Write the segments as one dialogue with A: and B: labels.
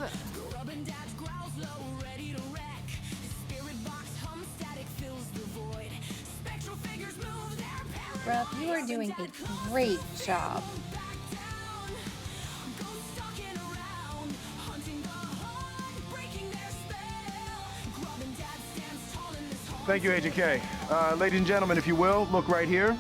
A: it.
B: Rob, you are doing a great job.
C: Thank you, Agent K. Ladies and gentlemen, if you will, look right here.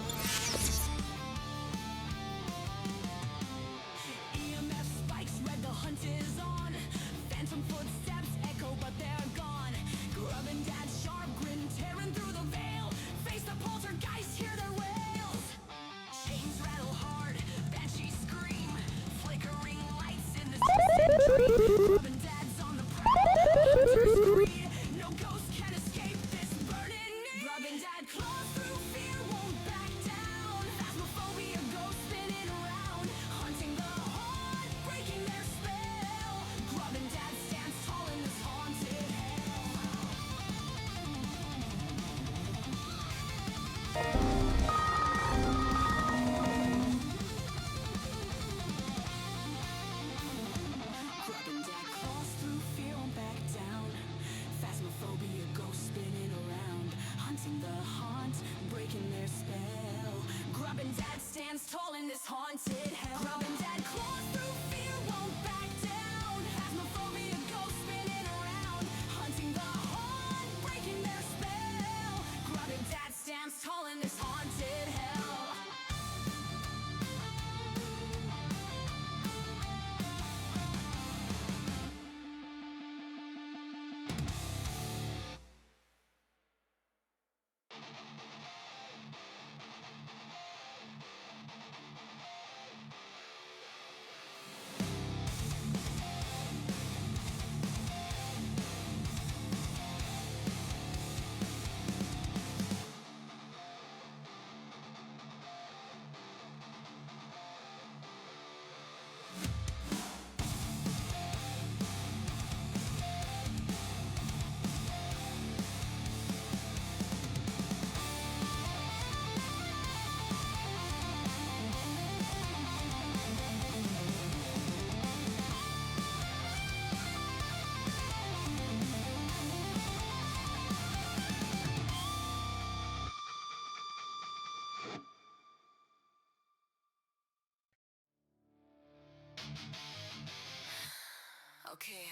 D: Okay,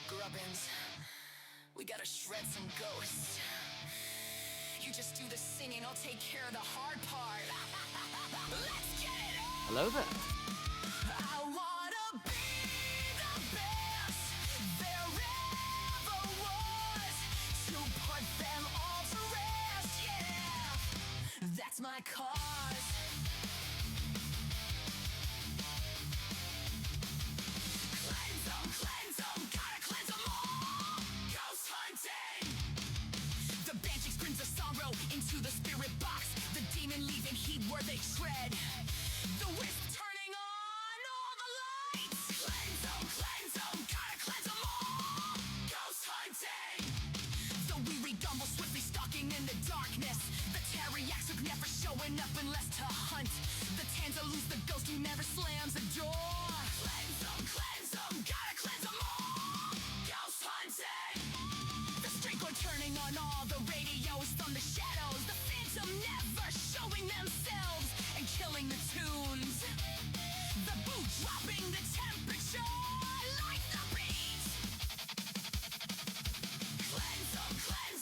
D: Grubbins, we gotta shred some ghosts. You just do the singing, I'll take care of the hard part. Let's get it on!
A: Hello there.
D: I wanna be the best there ever was, to put them all to rest, yeah, that's my cause. Cleanse them, gotta cleanse them all. Ghost hunting. The banshee screams of sorrow into the spirit box. The demon leaving heat where they tread. The wisp turning on all the lights. Cleanse them, gotta cleanse them all. Ghost hunting. The weary gumble swiftly stalking in the darkness. The Teriacs are never showing up unless to hunt. The Tanza lose the ghost who never slams the door. Cleanse them, gotta cleanse them all. Ghost hunting. The streetcore turning on all the radios from the shadows. The phantom never showing themselves and killing the tunes. The boot dropping the temperature like the beat. Cleanse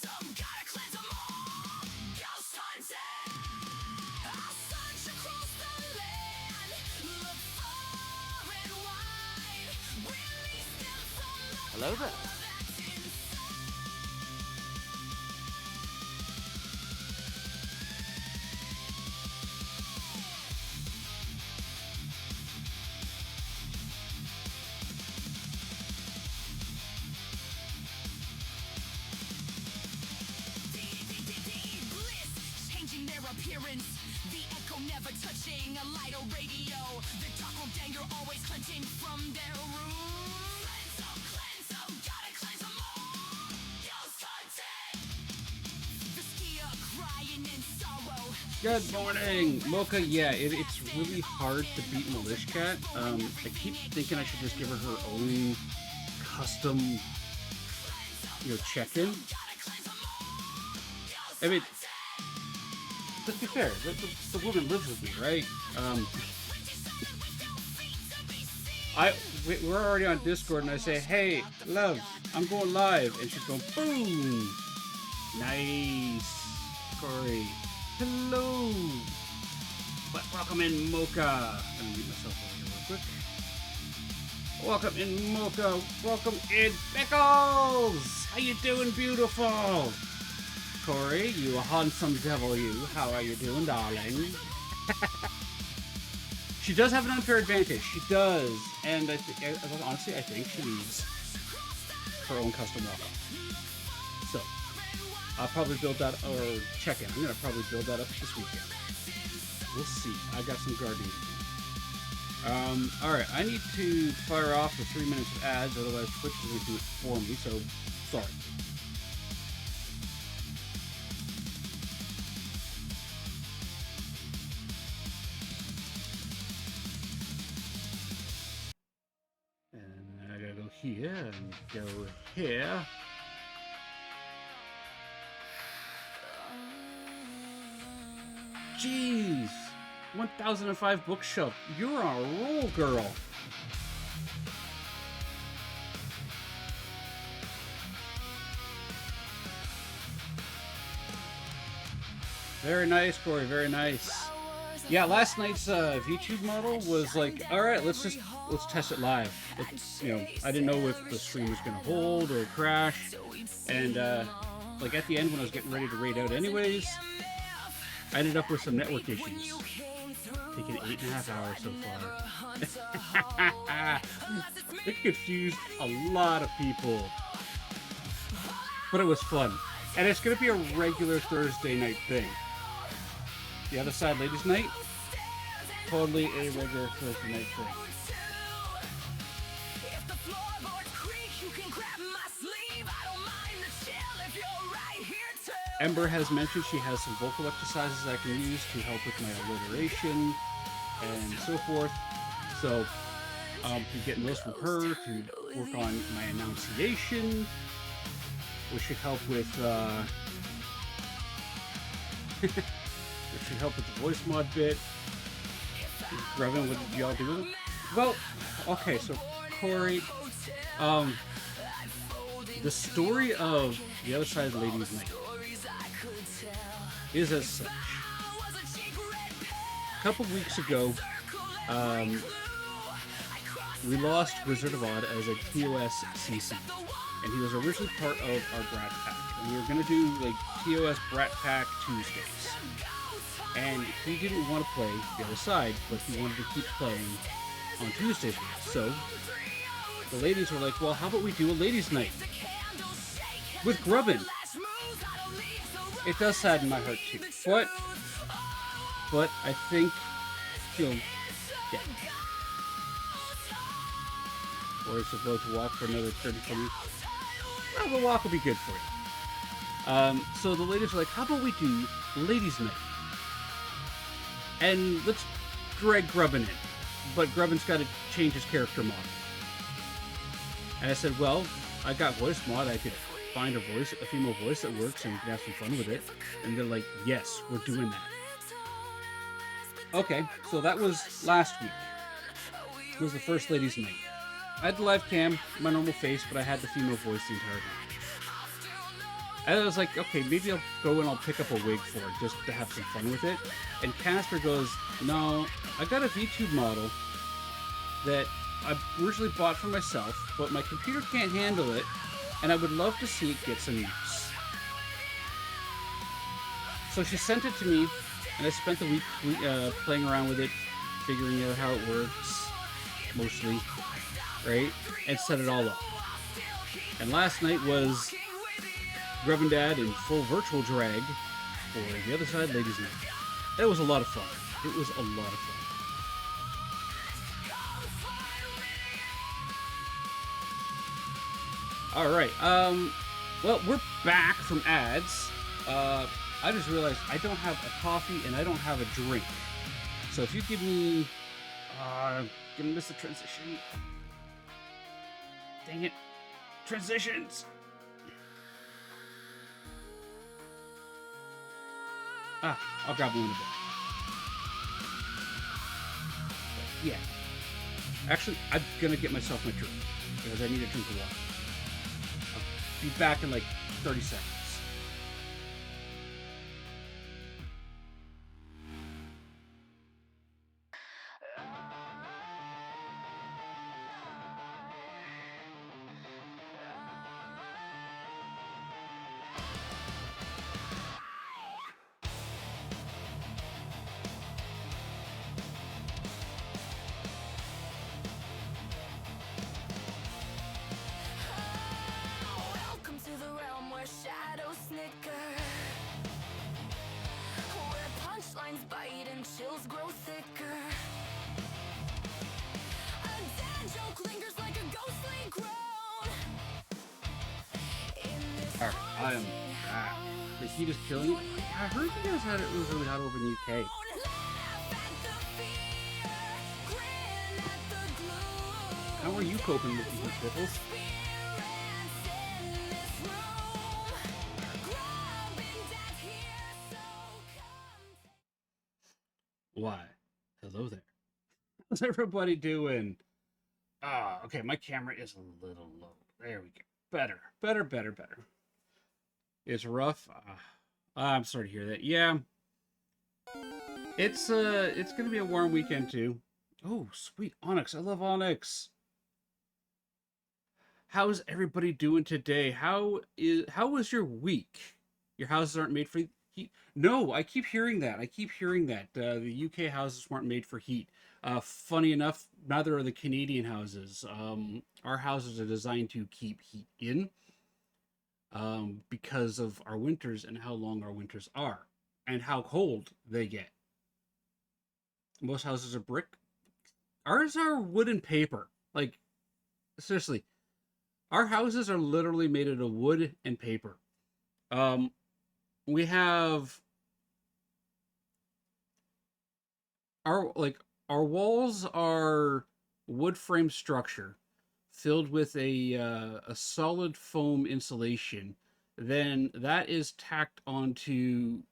D: them, gotta cleanse them all. Ghost hunting. I'll search across the land, look far and wide, release them from the
A: Hello there.
D: power that's inside. Bliss, changing their appearance. The echo never touching a light or radio. The dark old danger always hunting from their room. Cleanse them, gotta cleanse them all. Ghost hunting. The Skia crying in sorrow.
E: Good morning, Mocha. Yeah, it's really hard to beat Militia Cat. I keep thinking I should just give her her own custom, check-in. I mean, let's be fair. The woman lives with me, right? We're already on Discord, and I say, "Hey, love, I'm going live," and she's going, "Boom, nice, Corey, hello, welcome in, Mocha." Let me mute myself over here real quick. Welcome in, Mocha. Welcome in, Pickles. How you doing, beautiful? Corey, you handsome devil, you. How are you doing, darling? She does have an unfair advantage. She does, and honestly, I think she needs her own custom walk-up. So I'll probably build that, or check in. I'm gonna probably build that up this weekend. We'll see. I got some gardening to do. Alright, I need to fire off the 3 minutes of ads, otherwise Twitch is going to do it for me, so sorry. And I gotta go here and go here. Jeez! 1005 bookshelf. You're on a roll, girl. Very nice, Corey. Very nice. Yeah, last night's VTube model was like, all right, let's test it live. I didn't know if the stream was gonna hold or crash, and like at the end when I was getting ready to raid out, anyways, I ended up with some network issues. Taking 8.5 hours so far. It confused a lot of people. But it was fun. And it's going to be a regular Thursday night thing. The other side, ladies' night, totally a regular Thursday night thing. Ember has mentioned she has some vocal exercises I can use to help with my alliteration and so forth. So I'm getting those from her to work on my enunciation, which should help with the voice mod bit. Grevin, what did y'all do? Well, okay, so Corey, the story of the other side of the ladies' night is as such. A couple weeks ago, we lost Wizard of Odd as a TOS CC, and he was originally part of our Brat Pack. And we were going to do like TOS Brat Pack Tuesdays, and he didn't want to play the other side, but he wanted to keep playing on Tuesdays with us. So the ladies were like, well, how about we do a ladies' night with Grubbin? It does sadden my heart too. But I think he'll get it. Or he's supposed to walk for another 30 minutes. Well, the walk will be good for you. So the ladies were like, how about we do ladies' night? And let's drag Grubbin in. But Grubbin's got to change his character model. And I said, well, I got voice mod. I could find a female voice that works, and we can have some fun with it. And they're like, yes, we're doing that. Okay, so that was last week. It was the first ladies' night. I had the live cam, my normal face, but I had the female voice the entire time. And I was like, okay, maybe I'll go and I'll pick up a wig for it, just to have some fun with it. And Casper goes, no, I got a VTube model that I originally bought for myself, but my computer can't handle it, and I would love to see it get some use. So she sent it to me, and I spent the week playing around with it, figuring out how it works, mostly, right? And set it all up. And last night was Grubbin Dad in full virtual drag for the other side ladies' night. It was a lot of fun. It was a lot of fun. Alright, well, we're back from ads. I just realized I don't have a coffee and I don't have a drink. So if you give me... gonna miss the transition. Dang it. Transitions. I'll grab one in a bit. Yeah. Actually, I'm gonna get myself my drink because I need a drink of water. I'll be back in like 30 seconds.
D: Welcome to the realm where shadows snicker, where punchlines bite and chills grow thicker. A dad joke lingers like a ghostly groan. In this
E: Alright, I am back. The heat is killing me. I heard you guys had it was really hot over in the UK. How are you coping with these pickles? Why? Hello there. How's everybody doing? Okay, my camera is a little low. There we go. Better. It's rough. I'm sorry to hear that. Yeah. It's gonna be a warm weekend too. Oh, sweet Onyx. I love Onyx. How's everybody doing today? How was your week? Your houses aren't made for heat? No, I keep hearing that. The UK houses weren't made for heat. Funny enough, neither are the Canadian houses. Our houses are designed to keep heat in because of our winters and how long our winters are and how cold they get. Most houses are brick. Ours are wood and paper. Like, seriously. Our houses are literally made out of wood and paper. We have our walls are wood frame structure filled with a solid foam insulation. Then that is tacked onto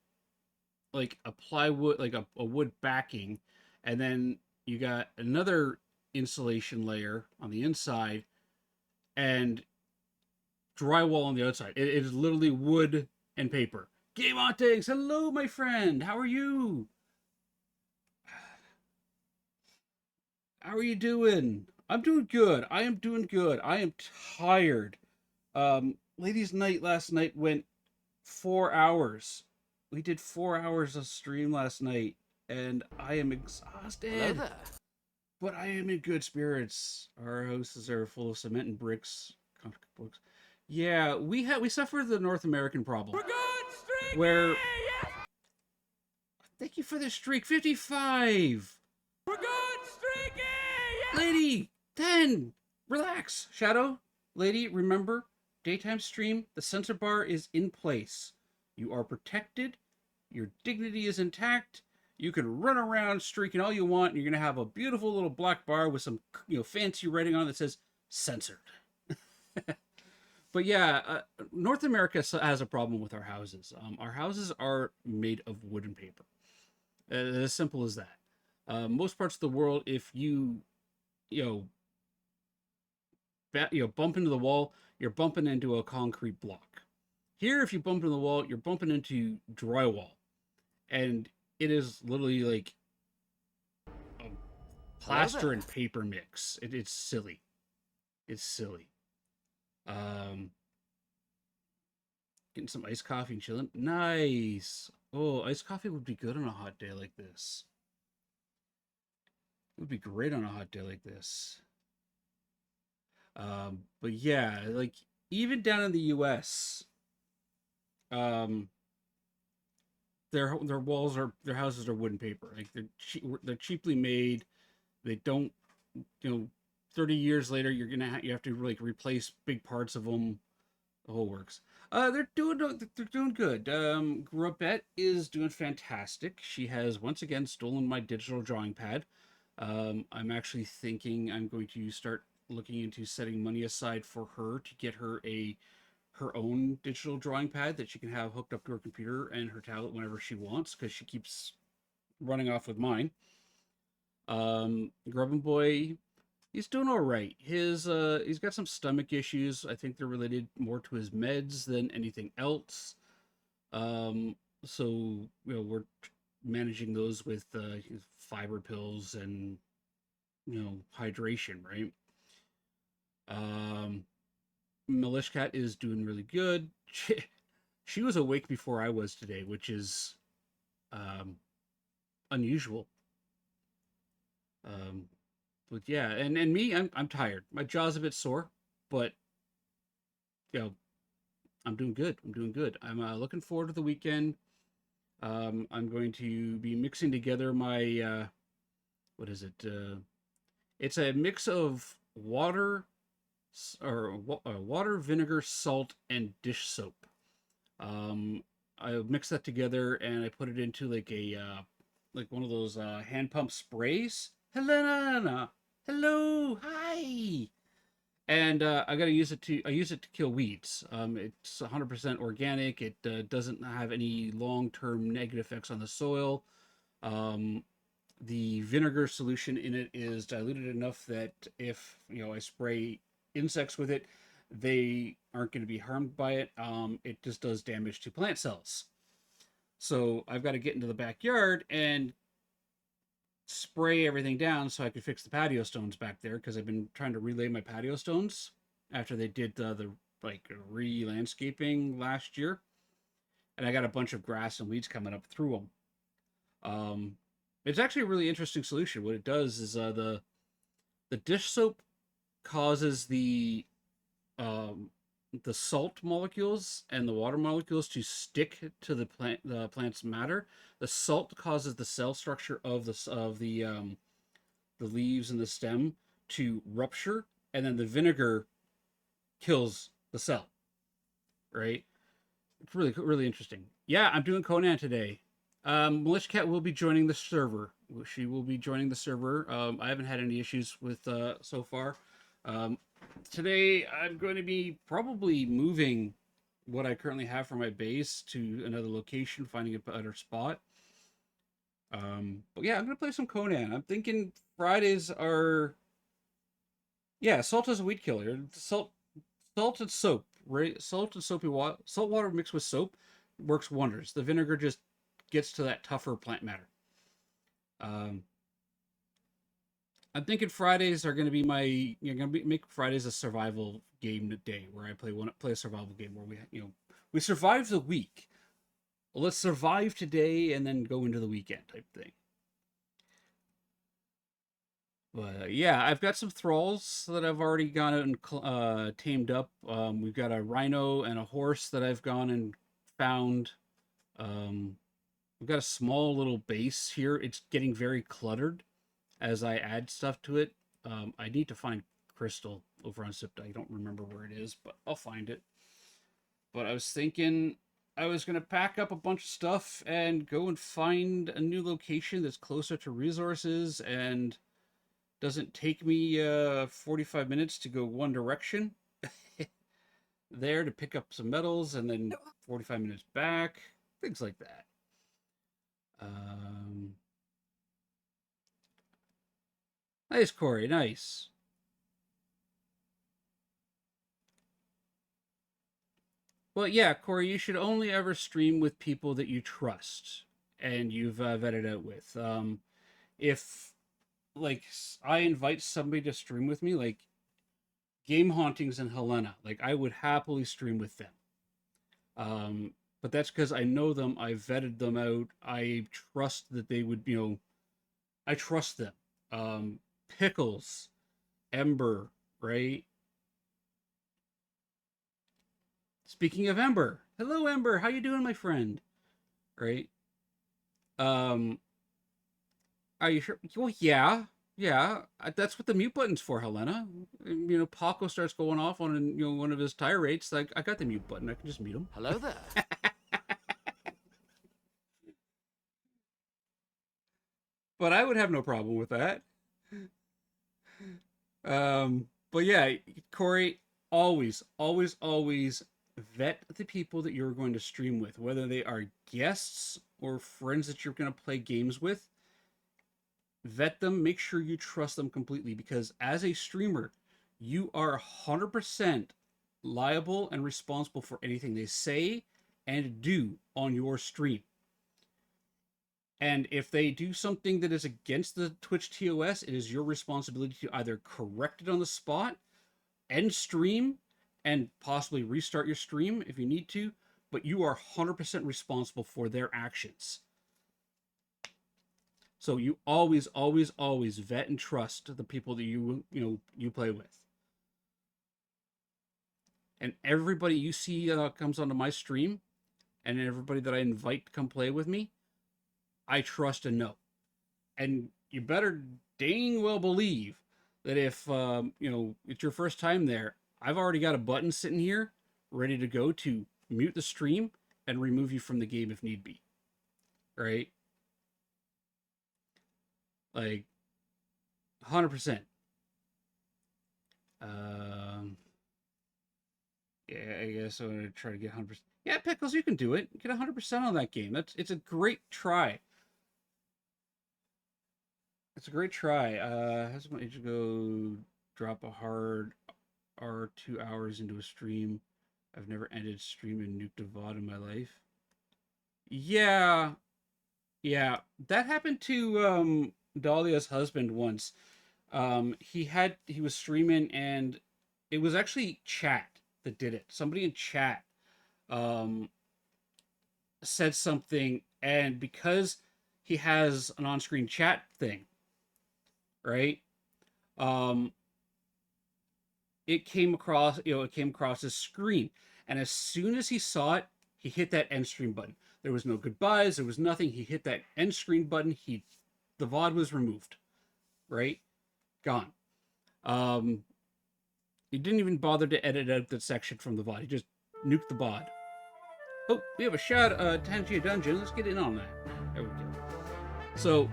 E: like a plywood, like a wood backing, and then you got another insulation layer on the inside and drywall on the outside. It is literally wood and paper. Game Ontigs, hello, my friend. How are you? How are you doing? I'm doing good. I am doing good. I am tired. Ladies' night last night went 4 hours. We did 4 hours of stream last night, and I am exhausted.
A: Hello there.
E: But I am in good spirits. Our houses are full of cement and bricks. Comic books. Yeah, we suffer the North American problem.
A: We're good, streaky!
E: Where...
A: Yes!
E: Thank you for the streak. 55!
A: We're good, streaky! Yes!
E: Lady, 10! Relax. Shadow, lady, remember, daytime stream, the censor bar is in place. You are protected. Your dignity is intact. You can run around streaking all you want, and you're going to have a beautiful little black bar with some, fancy writing on it that says censored. But yeah, North America has a problem with our houses. Our houses are made of wood and paper. As simple as that. Most parts of the world, if you bump into the wall, you're bumping into a concrete block. Here, if you bump into the wall, you're bumping into drywall. And it is literally like a plaster and paper mix. It's silly. It's silly. Getting some iced coffee and chilling. Nice. Oh, iced coffee would be good on a hot day like this. It would be great on a hot day like this. But yeah, like even down in the US, their walls are, their houses are wood and paper. Like they're cheaply made. They don't, 30 years later, you have to like replace big parts of them. The whole works. They're doing good. Grubette is doing fantastic. She has once again stolen my digital drawing pad. I'm actually thinking I'm going to start looking into setting money aside for her to get her her own digital drawing pad that she can have hooked up to her computer and her tablet whenever she wants, because she keeps running off with mine. Grubbin Boy, he's doing all right. He's got some stomach issues. I think they're related more to his meds than anything else. So we're managing those with fiber pills and hydration, right? Milish Cat is doing really good. She was awake before I was today, which is unusual. But yeah, and me, I'm tired. My jaw's a bit sore, but I'm doing good. I'm doing good. I'm looking forward to the weekend. I'm going to be mixing together my what is it? It's a mix of water, water, vinegar, salt, and dish soap. I mix that together and I put it into like one of those hand pump sprays. Helena, hello, hi. And I use it to kill weeds. It's 100% organic. It doesn't have any long-term negative effects on the soil. The vinegar solution in it is diluted enough that if I spray insects with it, they aren't going to be harmed by it. It just does damage to plant cells. So I've got to get into the backyard and spray everything down so I could fix the patio stones back there, because I've been trying to relay my patio stones after they did the re-landscaping last year, and I got a bunch of grass and weeds coming up through them. It's actually a really interesting solution. What it does is the dish soap causes the salt molecules and the water molecules to stick to the plant's matter. The salt causes the cell structure of the leaves and the stem to rupture, and then the vinegar kills the cell. Right? It's really, really interesting. Yeah, I'm doing Conan today. Milish Cat will be joining the server. She will be joining the server. I haven't had any issues with so far. Today I'm going to be probably moving what I currently have for my base to another location, finding a better spot. But yeah, I'm gonna play some Conan. I'm thinking Fridays are salt is a weed killer. Salt and soap, right? Salt and soapy water, salt water mixed with soap works wonders. The vinegar just gets to that tougher plant matter. I'm thinking Fridays are going to be make Fridays a survival game day where I play a survival game where we survive the week. Let's survive today and then go into the weekend type thing. But yeah, I've got some thralls that I've already gone out and tamed up. We've got a rhino and a horse that I've gone and found. We've got a small little base here. It's getting very cluttered as I add stuff to it. I need to find crystal over on Siptah. I don't remember where it is, but I'll find it. But I was thinking I was going to pack up a bunch of stuff and go and find a new location that's closer to resources and doesn't take me 45 minutes to go one direction there to pick up some metals and then 45 minutes back, things like that. Nice, Corey, nice. Well, yeah, Corey, you should only ever stream with people that you trust and you've vetted out with. If I invite somebody to stream with me, like Game Hauntings and Helena, like I would happily stream with them. But that's because I know them, I vetted them out, I trust that they would, I trust them. Pickles, Ember, right? Speaking of Ember, hello Ember, how you doing, my friend? Right? Are you sure? Well, yeah. That's what the mute button's for, Helena. Paco starts going off on one of his tirades. Like, I got the mute button. I can just mute him.
A: Hello there.
E: But I would have no problem with that. But yeah, Corey, always, always, always vet the people that you're going to stream with, whether they are guests or friends that you're going to play games with. Vet them, make sure you trust them completely, because as a streamer, you are 100% liable and responsible for anything they say and do on your stream. And if they do something that is against the Twitch TOS, it is your responsibility to either correct it on the spot, end stream, and possibly restart your stream if you need to, but you are 100% responsible for their actions. So you always, always, always vet and trust the people that you play with. And everybody you see comes onto my stream, and everybody that I invite to come play with me, I trust and know. And you better dang well believe that if it's your first time there, I've already got a button sitting here ready to go to mute the stream and remove you from the game if need be. Right? Like 100%. Yeah, I guess I'm gonna try to get 100%. Yeah, Pickles, you can do it. Get 100% on that game. It's a great try. It's a great try. How's my age ago? Drop a hard R 2 hours into a stream. I've never ended stream and nuked a VOD in my life. Yeah, that happened to Dahlia's husband once. He was streaming, and it was actually chat that did it. Somebody in chat said something, and because he has an on-screen chat thing, right? It came across his screen, and as soon as he saw it, he hit that end stream button. There was no goodbyes, there was nothing. He hit that end screen button. The VOD was removed, right? Gone. He didn't even bother to edit out that section from the VOD. He just nuked the VOD. Oh, we have a shout Tangia Dungeon. Let's get in on that. There we go. So,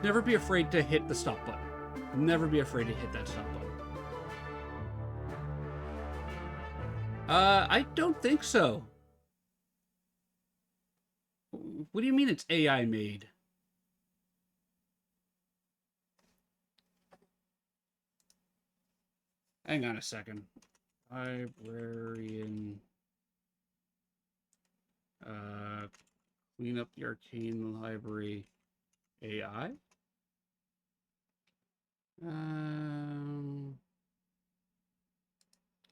E: never be afraid to hit the stop button. Never be afraid to hit that stop button. I don't think so. What do you mean it's AI made? Hang on a second. Librarian. Clean up the arcane library AI.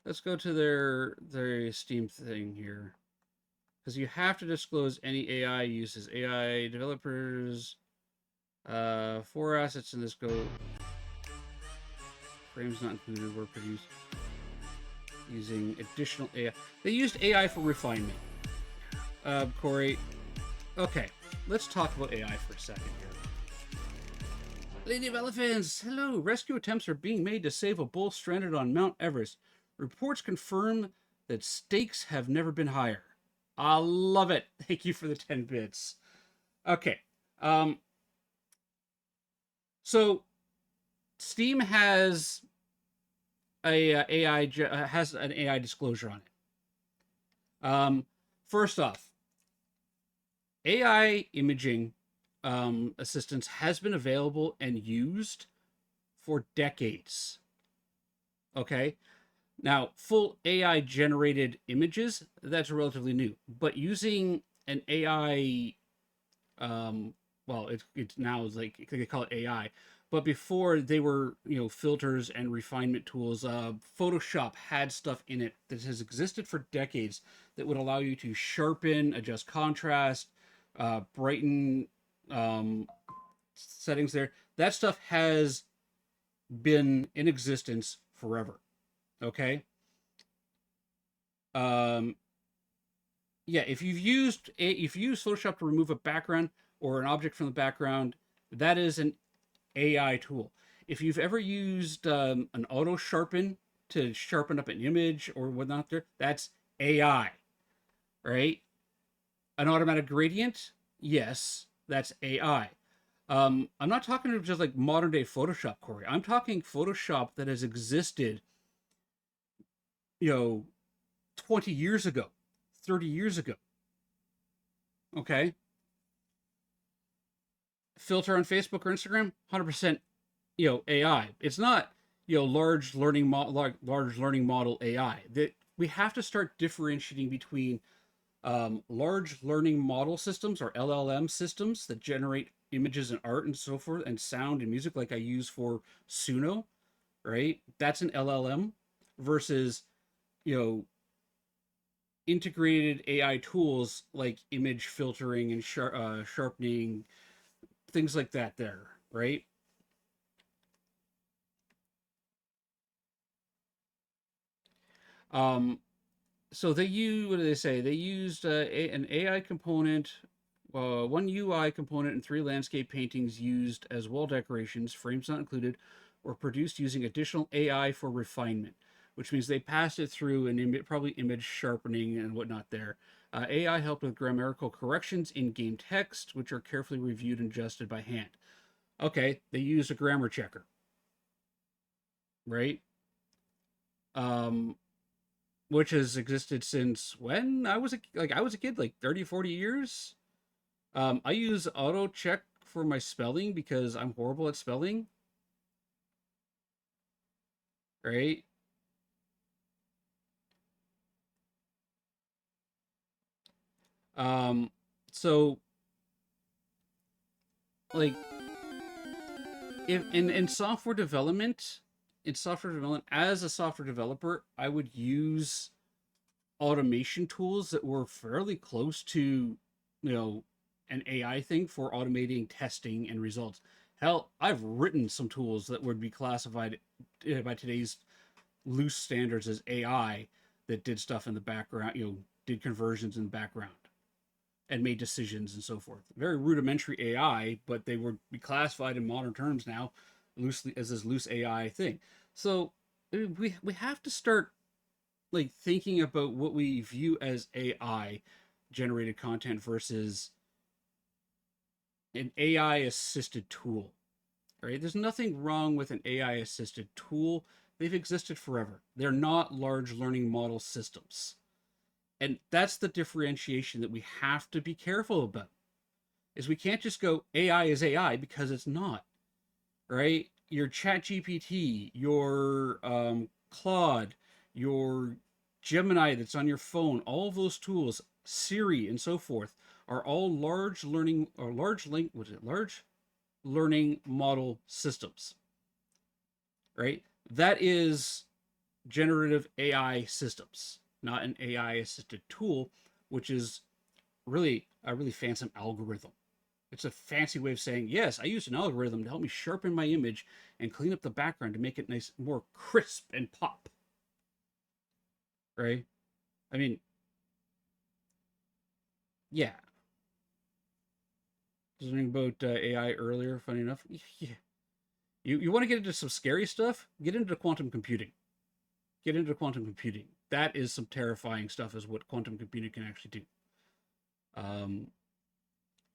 E: Let's go to their Steam thing here. Because you have to disclose any AI uses. AI developers, 4 assets in this go. Frames not included were produced using additional AI. They used AI for refinement. Corey. Okay, let's talk about AI for a second here. Lady of Elephants, hello. Rescue attempts are being made to save a bull stranded on Mount Everest. Reports confirm that stakes have never been higher. I love it. Thank you for the 10 bits. Okay. So Steam has an AI disclosure on it. First off, AI imaging assistance has been available and used for decades. Okay? Now, full AI generated images, that's relatively new. But using an AI, it's now like they call it AI. But before they were, filters and refinement tools. Photoshop had stuff in it that has existed for decades that would allow you to sharpen, adjust contrast, brighten settings there. That stuff has been in existence forever. Okay. If you've used Photoshop to remove a background or an object from the background, that is an AI tool. If you've ever used an auto sharpen to sharpen up an image or whatnot, that's AI, right? An automatic gradient, yes, that's AI. I'm not talking just like modern day Photoshop, Corey. I'm talking Photoshop that has existed, 20 years ago, 30 years ago. Okay. Filter on Facebook or Instagram, 100%, AI. It's not, large large learning model AI. That we have to start differentiating between large learning model systems or LLM systems that generate images and art and so forth and sound and music, like I use for Suno, right? That's an LLM versus, you know, integrated AI tools like image filtering and sharpening, things like that there, right? Um, so they use, what do they say? They used an AI component, one UI component, and 3 landscape paintings used as wall decorations, frames not included, were produced using additional AI for refinement, which means they passed it through an probably image sharpening and whatnot there. AI helped with grammatical corrections in game text, which are carefully reviewed and adjusted by hand. Okay, they used a grammar checker, right? Um, which has existed since when I was a kid, like 30, 40 years. I use auto check for my spelling because I'm horrible at spelling, right? Um, so like if in software development, as a software developer, I would use automation tools that were fairly close to, an AI thing for automating testing and results. Hell, I've written some tools that would be classified by today's loose standards as AI that did stuff in the background, did conversions in the background and made decisions and so forth. Very rudimentary AI, but they would be classified in modern terms now loosely as this loose AI thing. So we have to start like thinking about what we view as AI generated content versus an AI assisted tool. Right? There's nothing wrong with an AI assisted tool. They've existed forever. They're not large learning model systems. And that's the differentiation that we have to be careful about. Is we can't just go AI is AI because it's not. Right? Your Chat GPT, your Claude, your Gemini that's on your phone, all of those tools, Siri and so forth, are all large learning or large learning model systems. Right? That is generative AI systems, not an AI assisted tool, which is really a really fancy algorithm. It's a fancy way of saying, yes, I used an algorithm to help me sharpen my image and clean up the background to make it nice, more crisp and pop. Right? I mean, yeah. Something about AI earlier, funny enough. Yeah. You want to get into some scary stuff? Get into quantum computing. Get into quantum computing. That is some terrifying stuff, is what quantum computing can actually do.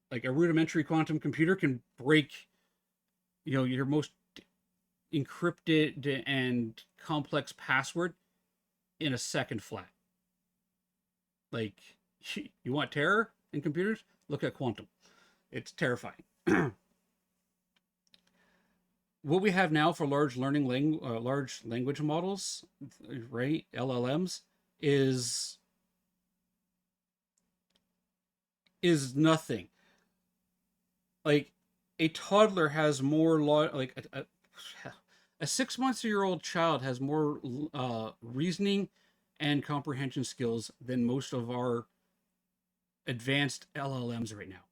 E: Like a rudimentary quantum computer can break, your most encrypted and complex password in a second flat. Like, you want terror in computers? Look at quantum. It's terrifying. What we have now for large large language models, right? LLMs is nothing. Like a toddler has more like a 6 month-year-old child has more reasoning and comprehension skills than most of our advanced LLMs right now.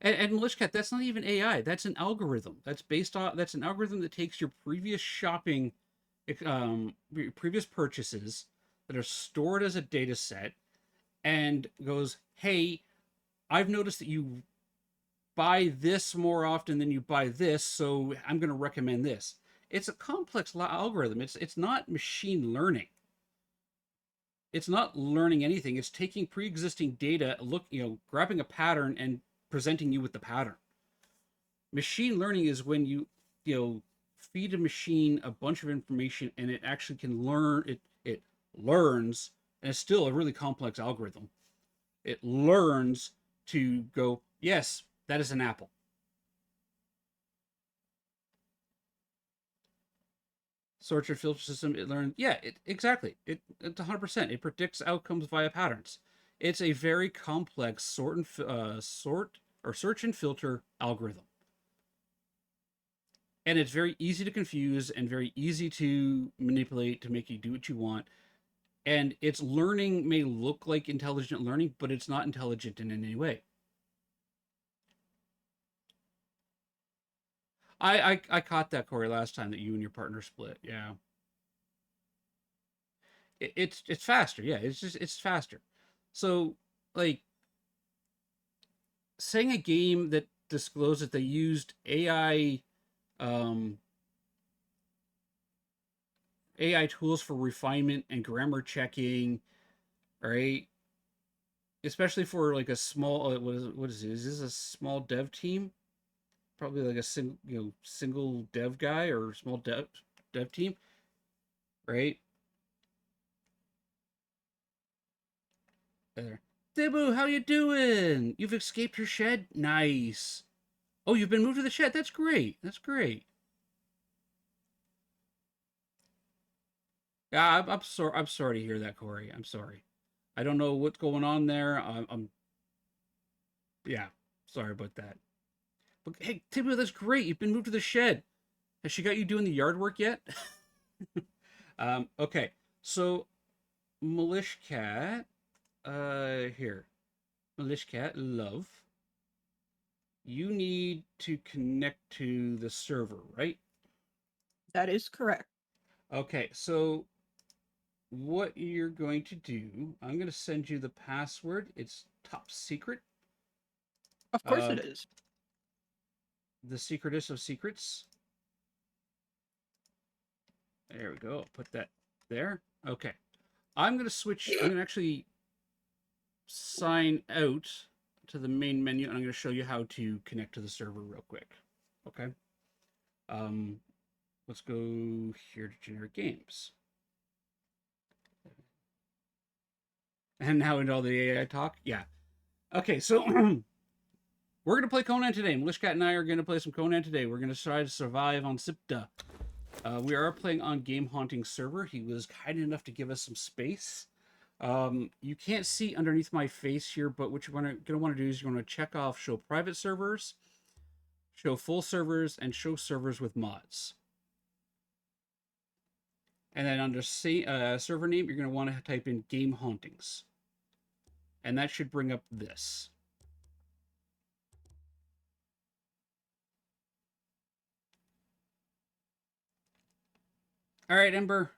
E: And Lishkat, that's not even AI. That's an algorithm. That's an algorithm that takes your previous shopping, your previous purchases that are stored as a data set and goes, hey, I've noticed that you buy this more often than you buy this, so I'm going to recommend this. It's a complex algorithm. It's not machine learning. it's not learning anything. It's taking pre-existing data, grabbing a pattern and presenting you with the pattern. Machine learning is when you feed a machine a bunch of information and it actually can learn. It learns, and it's still a really complex algorithm. It learns to go, yes, that is an apple. Sort and filter system, it learned, yeah, exactly. It's 100%. It predicts outcomes via patterns. It's a very complex search and filter algorithm. And it's very easy to confuse and very easy to manipulate to make you do what you want. And its learning may look like intelligent learning, but it's not intelligent in any way. I caught that, Corey, last time that you and your partner split. Yeah. It's faster. Yeah, it's faster. So, like, saying a game that disclosed that they used AI tools for refinement and grammar checking, right? Especially for like a small what is it? Is this a small dev team? Probably like a single dev guy or small dev team, right? There. Debu, how you doing? You've escaped your shed? Nice. Oh, you've been moved to the shed. That's great. That's great. Yeah, I'm sorry. I'm sorry to hear that, Corey. I'm sorry. I don't know what's going on there. Yeah, sorry about that. But hey, Tibu, that's great. You've been moved to the shed. Has she got you doing the yard work yet? Okay. So, Milish Cat, here. Milish Cat, love. You need to connect to the server, right?
F: That is correct.
E: Okay, so what you're going to do, I'm going to send you the password. It's top secret.
F: Of course it is.
E: The secretest of secrets. There we go. I'll put that there. Okay. I'm going to switch. I'm going to actually sign out to the main menu, and I'm going to show you how to connect to the server real quick. Okay. Let's go here to generic games. And now into all the AI talk. Yeah. Okay, so we're going to play Conan today. Milishcat and I are going to play some Conan today. We're going to try to survive on Siptah. We are playing on Game Haunting server. He was kind enough to give us some space. You can't see underneath my face here, but what you're going to want to do is you're going to check off show private servers, show full servers, and show servers with mods. And then under server name, you're going to want to type in Game Hauntings. And that should bring up this. All right, Ember.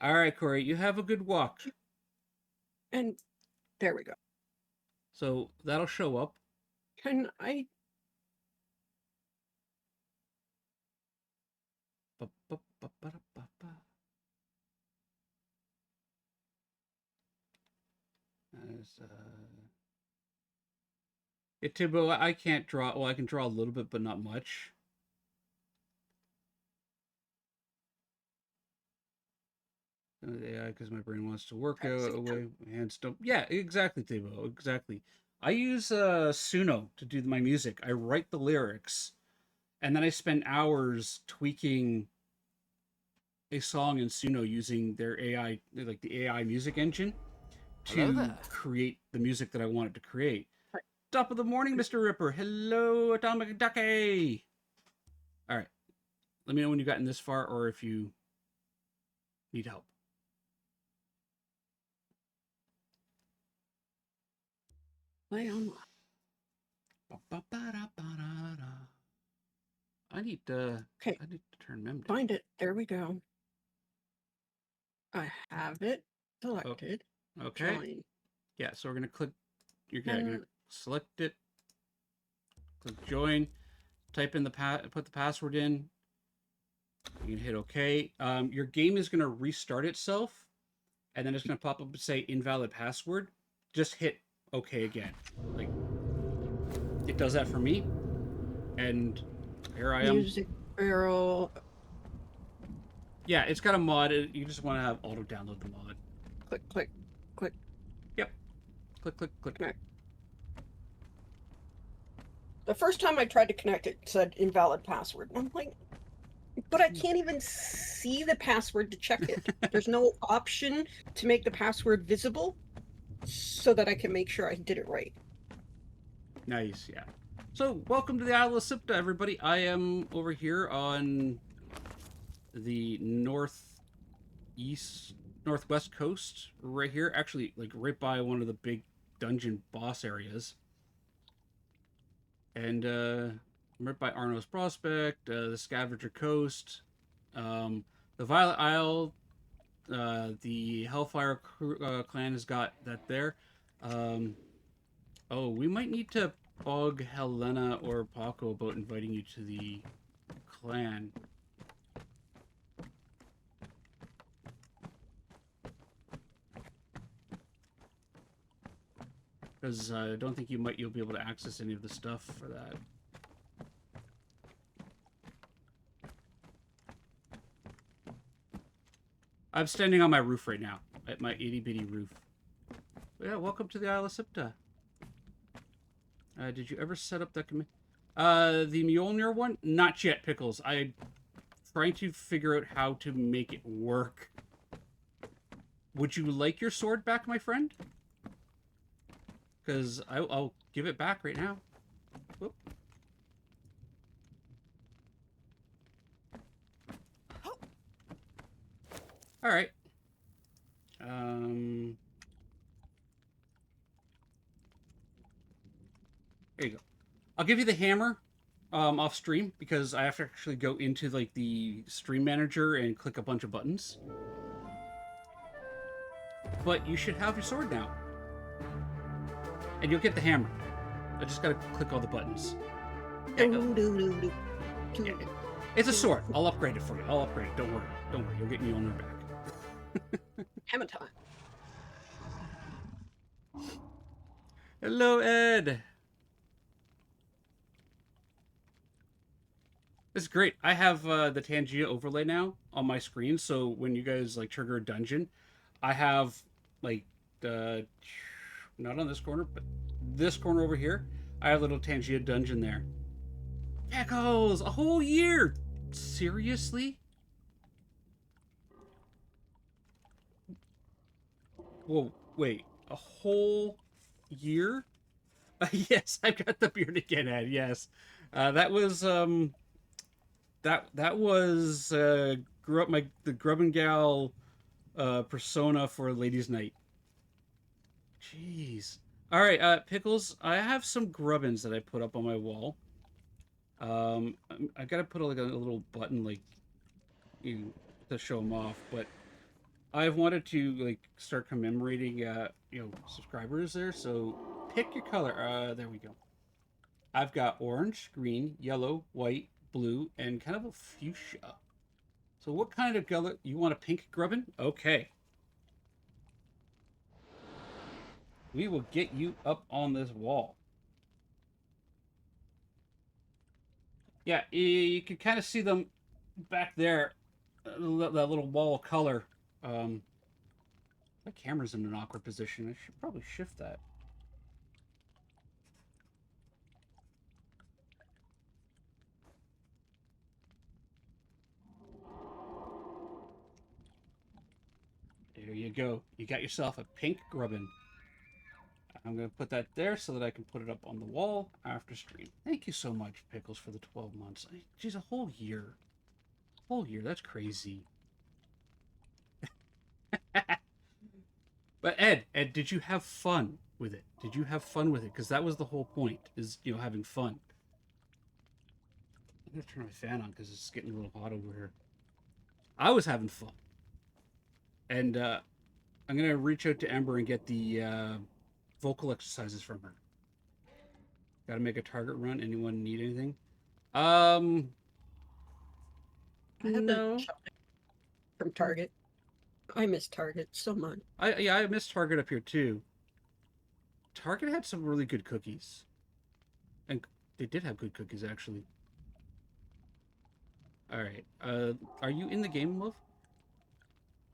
E: All right, Corey, you have a good walk.
F: And there we go.
E: So that'll show up.
F: Can I?
E: Tibo, I can't draw. Well, I can draw a little bit, but not much. AI, because my brain wants to work away. My hands don't. Yeah, exactly, Tibo. Exactly. I use Suno to do my music. I write the lyrics, and then I spend hours tweaking a song in Suno using their AI, like the AI music engine, to create the music that I want it to create.
F: Right.
E: Top of the morning, Mr. Ripper. Hello, Atomic Ducky. All right. Let me know when you've gotten this far or if you need help.
F: Play on.
E: I need to.
F: Okay.
E: I need to turn mem down.
F: Find it. There we go. I have it selected.
E: Okay.
F: Join.
E: Yeah. So we're gonna click. You're gonna select it. Click join. type in put the password in. You can hit OK. Your game is going to restart itself, and then it's going to pop up and say invalid password. Just hit OK again. Like, it does that for me, and here I am.
F: Music barrel.
E: Yeah, it's got a mod. You just want to have auto download the mod.
F: Click, click, click.
E: Yep. Click, click, click.
F: Connect. The first time I tried to connect, it said invalid password. And I'm like, but I can't even see the password to check it. There's no option to make the password visible so that I can make sure I did it right.
E: Nice, yeah. So, welcome to the Isle of Siptah, everybody. I am over here on the northwest coast, right here. Actually, like right by one of the big dungeon boss areas. And I'm right by Arno's Prospect, the Scavenger Coast, the Violet Isle, the Hellfire clan has got that there. Oh, we might need to bug Helena or Paco about inviting you to the clan. Because I don't think you'll be able to access any of the stuff for that. I'm standing on my roof right now, at my itty-bitty roof. But yeah, welcome to the Isle of Siptah. Did you ever set up that command? The Mjolnir one? Not yet, Pickles. I'm trying to figure out how to make it work. Would you like your sword back, my friend? Because I'll give it back right now. Whoop. All right. There you go. I'll give you the hammer off stream because I have to actually go into like the stream manager and click a bunch of buttons. But you should have your sword now. And you'll get the hammer. I just gotta click all the buttons. Yeah, it's a sword. I'll upgrade it for you. I'll upgrade it. Don't worry. Don't worry. You'll get Mjolnir back.
F: Hammer time.
E: Hello, Ed. This is great. I have the Tangia overlay now on my screen, so when you guys like trigger a dungeon, I have like not on this corner, but this corner over here, I have a little Tangia dungeon there. Echoes! A whole year! Seriously? Whoa, wait. A whole year? Yes, I've got the beard again, Ed. Yes. That was that was the Grub and Gal persona for Ladies' Night. Jeez. All right, Pickles, I have some grubbins that I put up on my wall. I gotta put like a little button like to show them off, but I've wanted to like start commemorating subscribers there. So pick your color. There we go. I've got orange, green, yellow, white, blue, and kind of a fuchsia. So what kind of color? You want a pink grubbin? Okay. We will get you up on this wall. Yeah, you can kind of see them back there. That little wall of color. My camera's in an awkward position. I should probably shift that. There you go. You got yourself a pink grubbin. I'm going to put that there so that I can put it up on the wall after stream. Thank you so much, Pickles, for the 12 months. Geez, a whole year. A whole year. That's crazy. But Ed, did you have fun with it? Did you have fun with it? Because that was the whole point, is, having fun. I'm going to turn my fan on because it's getting a little hot over here. I was having fun. And I'm going to reach out to Ember and get the vocal exercises from her. Got to make a target run. Anyone need anything? Um,
F: I had
E: no.
F: to shop from Target. I miss Target so much.
E: I missed Target up here too. Target had some really good cookies. And they did have good cookies, actually. All right. Are you in the game, love?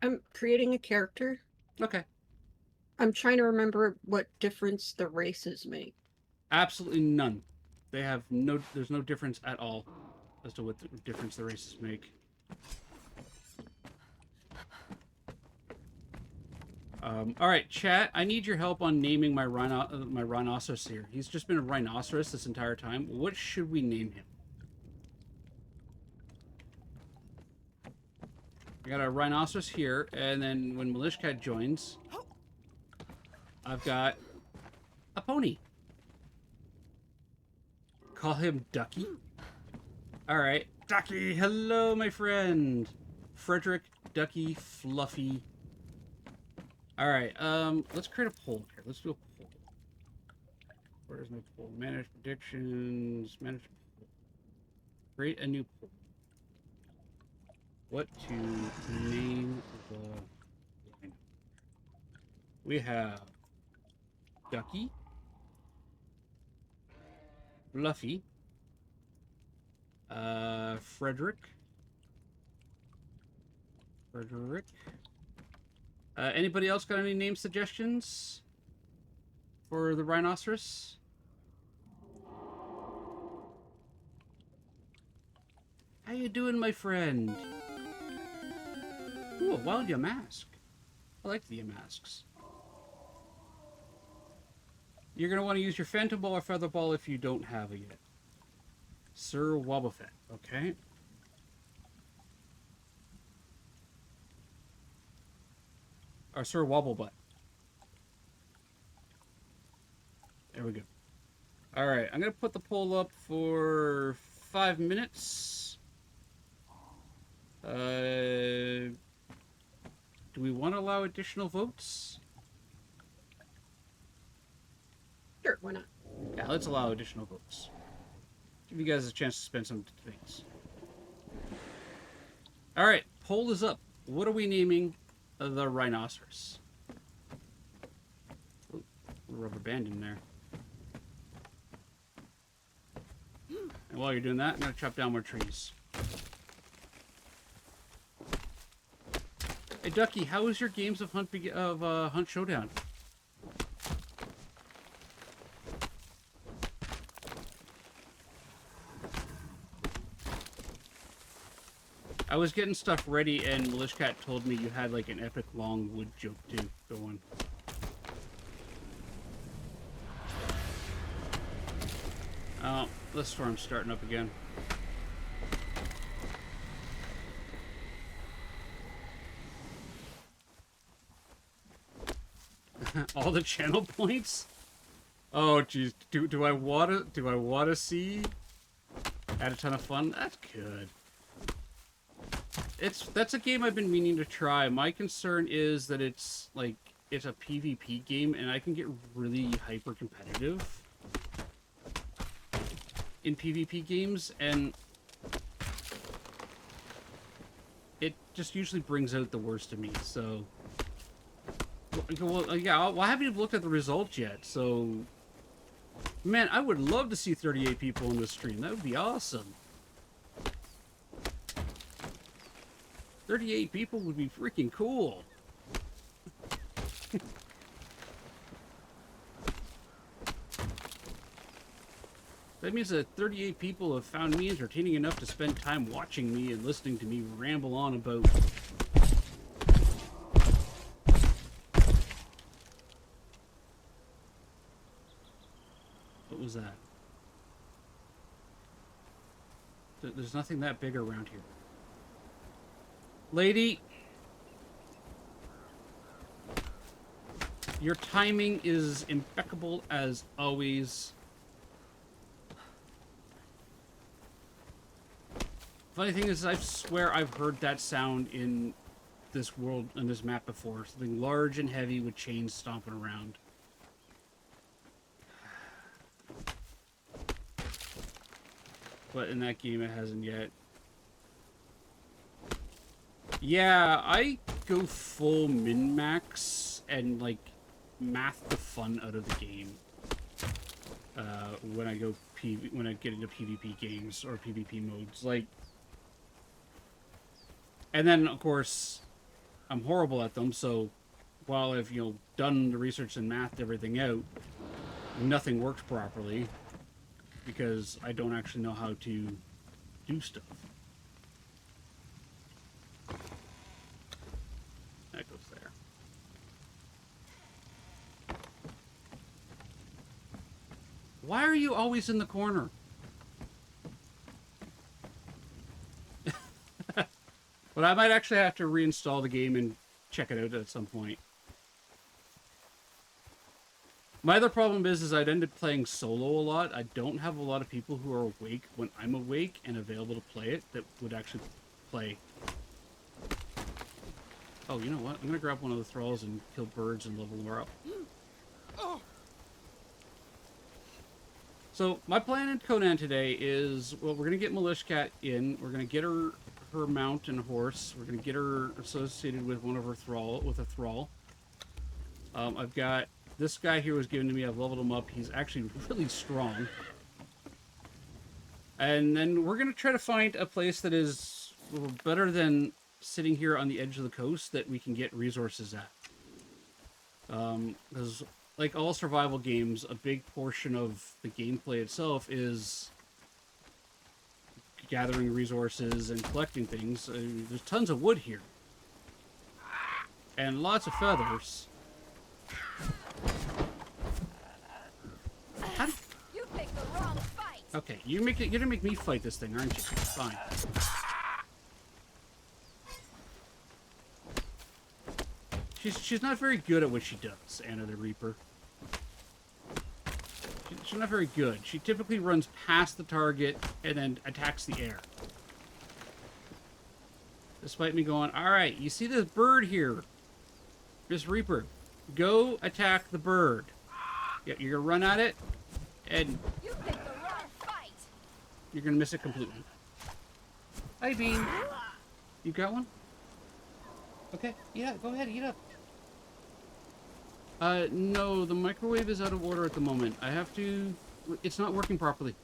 F: I'm creating a character.
E: Okay.
F: I'm trying to remember what difference the races make.
E: Absolutely none. They have no. There's no difference at all as to what the difference the races make. All right, chat. I need your help on naming my rhinoceros here. He's just been a rhinoceros this entire time. What should we name him? I got a rhinoceros here, and then when Milishkat joins, I've got a pony. Call him Ducky. All right, Ducky. Hello, my friend. Frederick, Ducky, Fluffy. All right, let's create a poll here. Let's do a poll. Where's my poll? Manage predictions. Manage poll. Create a new poll. What to name the line? We have Ducky, Fluffy, Frederick. Anybody else got any name suggestions for the rhinoceros? How you doing, my friend? Ooh, a wild mask. I like the masks. You're going to want to use your Phantom Ball or Feather Ball if you don't have it yet. Sir Wobbuffet, okay? Or Sir Wobblebutt. There we go. Alright, I'm going to put the poll up for 5 minutes. Do we want to allow additional votes?
F: Sure, why not?
E: Yeah, let's allow additional votes. Give you guys a chance to spend some things. Alright, poll is up. What are we naming the rhinoceros? Ooh, rubber band in there. And while you're doing that, I'm going to chop down more trees. Hey, Ducky, how was your games of Hunt Showdown? I was getting stuff ready, and Milishkat told me you had like an epic long wood joke to go on. Oh, the storm's starting up again. All the channel points? Oh, jeez. Do I wanna see? Had a ton of fun. That's good. That's a game I've been meaning to try. My concern is that it's a PvP game, and I can get really hyper competitive in PvP games, and it just usually brings out the worst of me. So, well, yeah, I haven't even looked at the results yet. So, man, I would love to see 38 people on the stream. That would be awesome. 38 people would be freaking cool. That means that 38 people have found me entertaining enough to spend time watching me and listening to me ramble on about... What was that? There's nothing that big around here. Lady, your timing is impeccable as always. Funny thing is, I swear I've heard that sound in this world, in this map before. Something large and heavy with chains stomping around. but in that game it hasn't yet. Yeah, I go full min-max and, like, math the fun out of the game. When I get into PvP games or PvP modes, like, and then of course I'm horrible at them. So while I've done the research and mathed everything out, nothing works properly because I don't actually know how to do stuff. That goes there. Why are you always in the corner? But I might actually have to reinstall the game and check it out at some point. My other problem is I'd ended playing solo a lot. I don't have a lot of people who are awake when I'm awake and available to play it that would actually play. Oh, you know what? I'm going to grab one of the thralls and kill birds and level her up. So, my plan in Conan today is, well, we're going to get Malishkat in. We're going to get her mount and horse. We're going to get her associated with one of her a thrall. I've got this guy here was given to me. I've leveled him up. He's actually really strong. And then we're going to try to find a place that is better than sitting here on the edge of the coast that we can get resources at. Because, like all survival games, a big portion of the gameplay itself is gathering resources and collecting things. There's tons of wood here. And lots of feathers.
D: You picked the wrong fight.
E: Okay, you're gonna make me fight this thing, aren't you? Fine. She's not very good at what she does, Anna the Reaper. She's not very good. She typically runs past the target and then attacks the air. Despite me going, alright, you see this bird here? Miss Reaper, go attack the bird. Yeah, you're gonna run at it, and
D: You picked the wrong fight.
E: you're gonna miss it completely. Hi, Bean. You got one? Okay, yeah, go ahead, eat up. No, the microwave is out of order at the moment. I have to... It's not working properly.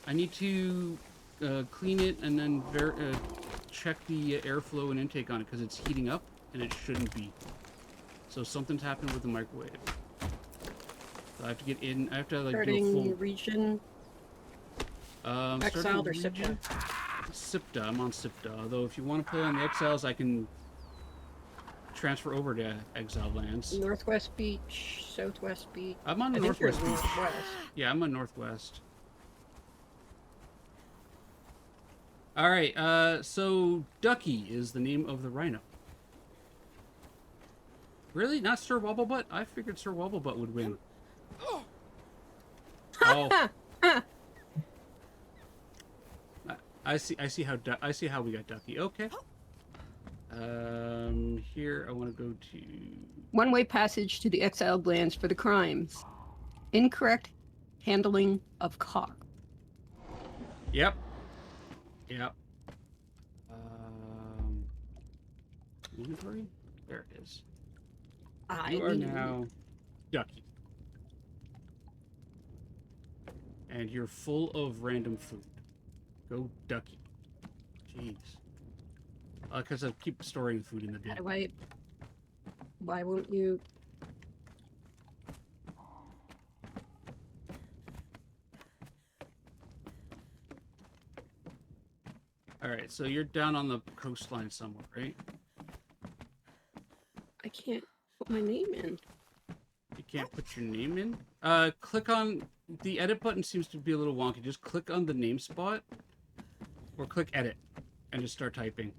E: I need to clean it and then check the airflow and intake on it because it's heating up and it shouldn't be. So something's happened with the microwave. So I have to get in. I have to like do a full
F: region. Exiled or Siptah?
E: Siptah. I'm on Siptah. Although if you want to play on the Exiles, I can transfer over to Exile lands.
F: Northwest Beach, Southwest Beach.
E: I'm on the
F: I think you're
E: Northwest Beach.
F: Northwest.
E: Yeah, I'm on Northwest. Alright, so Ducky is the name of the rhino. Really? Not Sir Wobblebutt? I figured Sir Wobblebutt would win. Oh. I see how we got Ducky. Okay. Here I want to go to
F: One-way passage to the exiled lands for the crimes. Incorrect handling of car.
E: Yep. Yep. Inventory? There it is. You are now Ducky. And you're full of random food. Go Ducky. Jeez. Because I keep storing food in the bin.
F: Why won't you...
E: Alright, so you're down on the coastline somewhere, right?
F: I can't put my name in.
E: You can't put your name in? Click on... The edit button seems to be a little wonky. Just click on the name spot. Or click edit. And just start typing.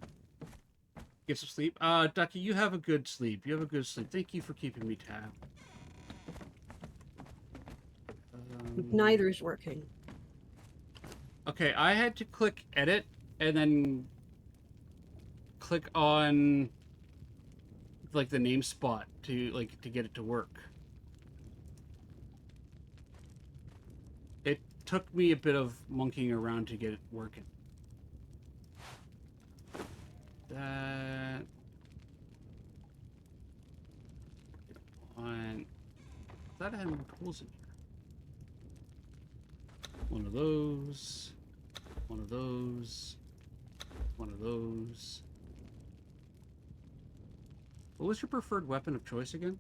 E: Get some sleep. Ducky, you have a good sleep. You have a good sleep. Thank you for keeping me tab.
F: Neither's working.
E: Okay, I had to click edit and then click on like the name spot to get it to work. It took me a bit of monkeying around to get it working. That one. I thought I had more tools in here. One of those. One of those. One of those. What was your preferred weapon of choice again?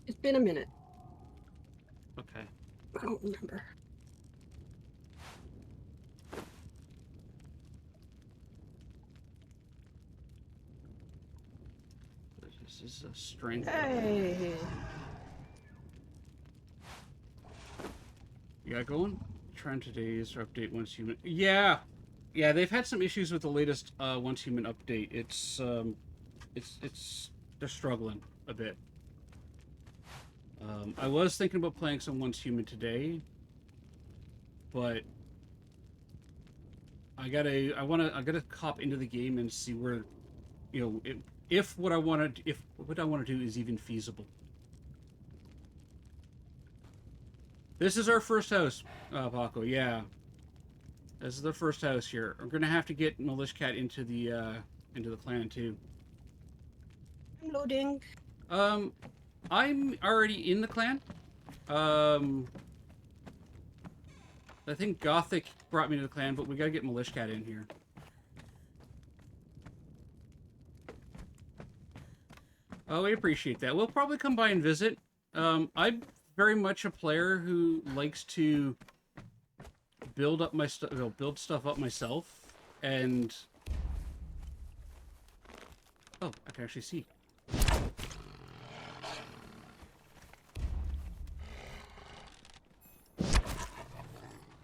F: It's been a minute.
E: Okay.
F: I don't remember.
E: This is a strength.
F: Hey.
E: You got going? Trying today's update once human. Yeah, they've had some issues with the latest once human update. They're struggling a bit. I was thinking about playing some once human today, but I gotta hop into the game and see where, if what I want to do is even feasible. This is our first house, Paco. Yeah, this is the first house here. I'm gonna have to get Milishcat into the clan too.
F: I'm loading.
E: I'm already in the clan. I think Gothic brought me to the clan, but we gotta get Milishcat in here. Oh, we appreciate that. We'll probably come by and visit. I'm very much a player who likes to build up my build stuff up myself, and oh, I can actually see.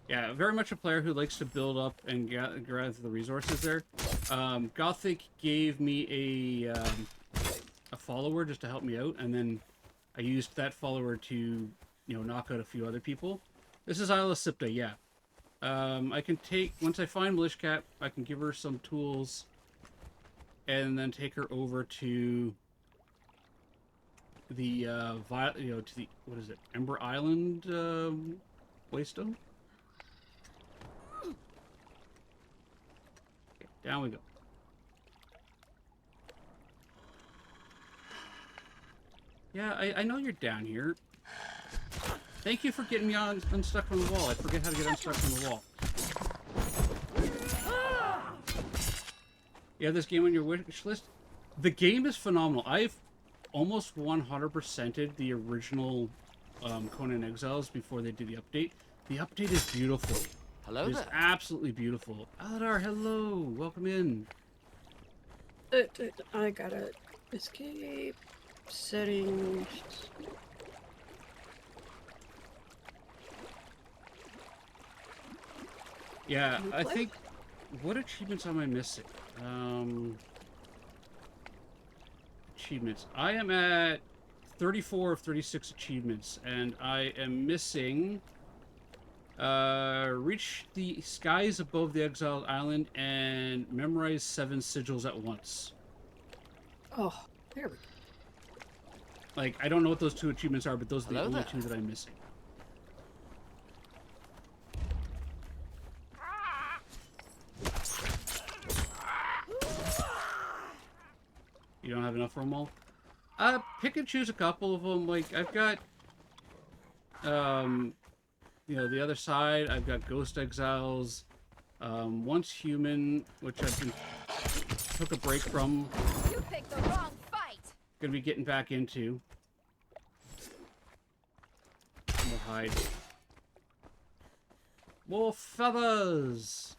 E: Yeah, very much a player who likes to build up and gather the resources there. Gothic gave me a follower just to help me out, and then I used that follower to, knock out a few other people. This is Isla Siptah, yeah. I can once I find Milishcat, I can give her some tools, and then take her over to the, what is it, Ember Island, Waystone? Okay, down we go. Yeah, I know you're down here. Thank you for getting me unstuck from the wall. I forget how to get unstuck from the wall. You have this game on your wish list? The game is phenomenal. I've almost 100%ed the original Conan Exiles before they did the update. The update is beautiful.
A: Hello
E: It is
A: there.
E: absolutely beautiful. Aladar, hello. Welcome in.
F: I gotta escape. Settings.
E: Yeah, I think... What achievements am I missing? Achievements. I am at 34 of 36 achievements, and I am missing... reach the skies above the exiled island and memorize 7 sigils at once.
F: Oh, there we go.
E: Like, I don't know what those 2 achievements are, but those are the
A: Hello
E: only
A: there.
E: 2 that I'm missing. You don't have enough for them all? Pick and choose a couple of them. Like, I've got, the other side. I've got Ghost Exiles, Once Human, which I've been took a break from.
D: You picked the wrong fight.
E: Gonna be getting back into. We'll hide. More feathers!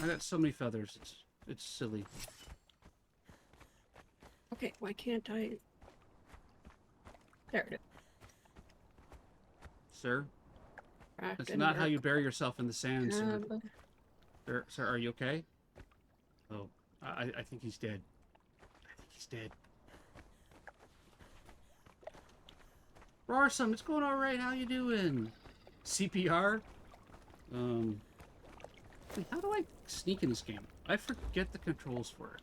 E: I got so many feathers. It's silly.
F: Okay, why can't I? There it is.
E: Sir?
F: Craft
E: That's
F: and
E: not how
F: work.
E: you bury yourself in the sand, sir.
F: Tab.
E: Sir, are you okay? Oh, I think he's dead. I think he's dead. Rarsum, it's going alright. How you doing? CPR? How do I sneak in this game? I forget the controls for it.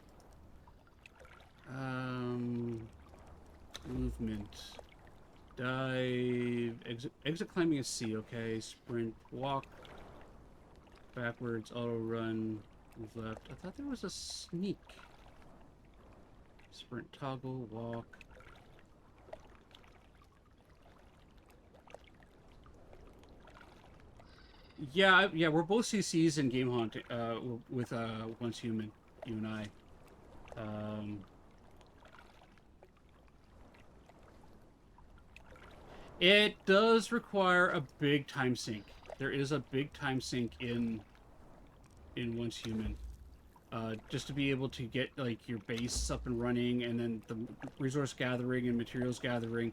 E: Movement. dive, exit climbing is C, okay. Sprint, walk, backwards, auto run, move left. I thought there was a sneak. Sprint, toggle, walk. Yeah, yeah, we're both CCs in game hunting, with Once Human, you and I. It does require a big time sink. There is a big time sink in Once Human. Just to be able to get like your base up and running, and then the resource gathering and materials gathering.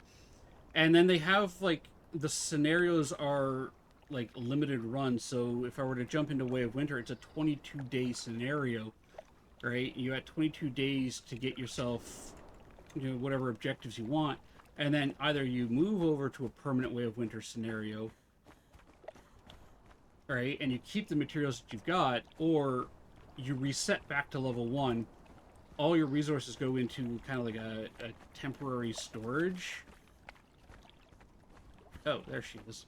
E: And then they have like the scenarios are like limited run, so if I were to jump into Way of Winter, it's a 22-day scenario, right? You got 22 days to get yourself, you know, whatever objectives you want, and then either you move over to a permanent Way of Winter scenario, right, and you keep the materials that you've got, or you reset back to level 1. All your resources go into kind of like a temporary storage. Oh, there she is.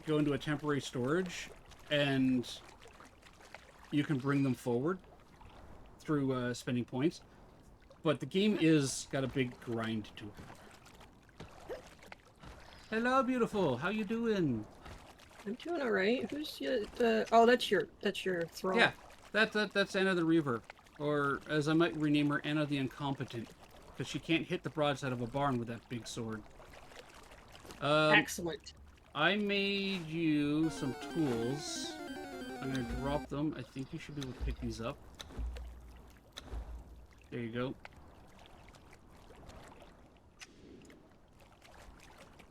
E: Go into a temporary storage, and you can bring them forward through spending points. But the game is got a big grind to it. Hello, beautiful. How you doing?
F: I'm doing all right. Who's the? Oh, that's your thrall.
E: Yeah, that's Anna the Reaver, or as I might rename her, Anna the Incompetent, because she can't hit the broadside of a barn with that big sword.
F: Excellent.
E: I made you some tools. I'm gonna drop them. I think you should be able to pick these up. There you go.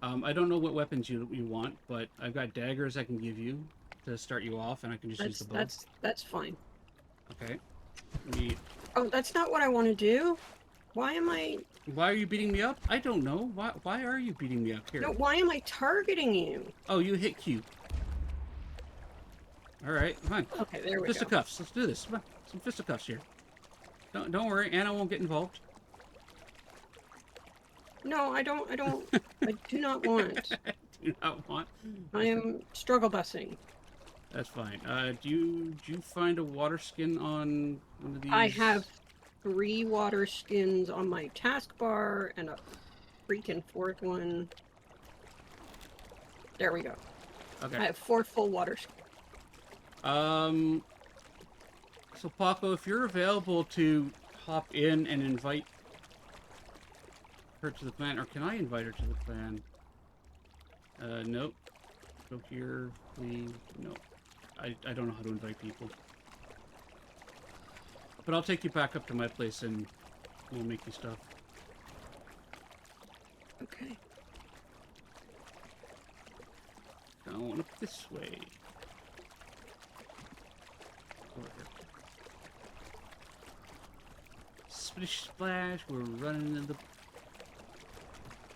E: I don't know what weapons you want, but I've got daggers I can give you to start you off, and I can just use the bow.
F: That's fine.
E: Okay.
F: Oh, that's not what I want to do. Why am I?
E: Why are you beating me up? I don't know. Why are you beating me up? Here.
F: No, why am I targeting you?
E: Oh, you hit Q. All right, come on.
F: Okay, there we go.
E: Fisticuffs. Let's do this. Come on. Some fisticuffs here. Don't worry, Anna won't get involved.
F: No, I don't. I do not want.
E: Do not want.
F: I am struggle busing.
E: That's fine. Do you find a water skin on one of these?
F: I have 3 water skins on my taskbar and a freaking 4th one. There we go.
E: Okay.
F: I have 4 full water skins.
E: So Paco, if you're available to hop in and invite her to the clan, or can I invite her to the clan? Nope. Go here, please. No. I don't know how to invite people. But I'll take you back up to my place and we'll make you stuff.
F: Okay.
E: Going up this way. Over here. Splish splash, we're running in the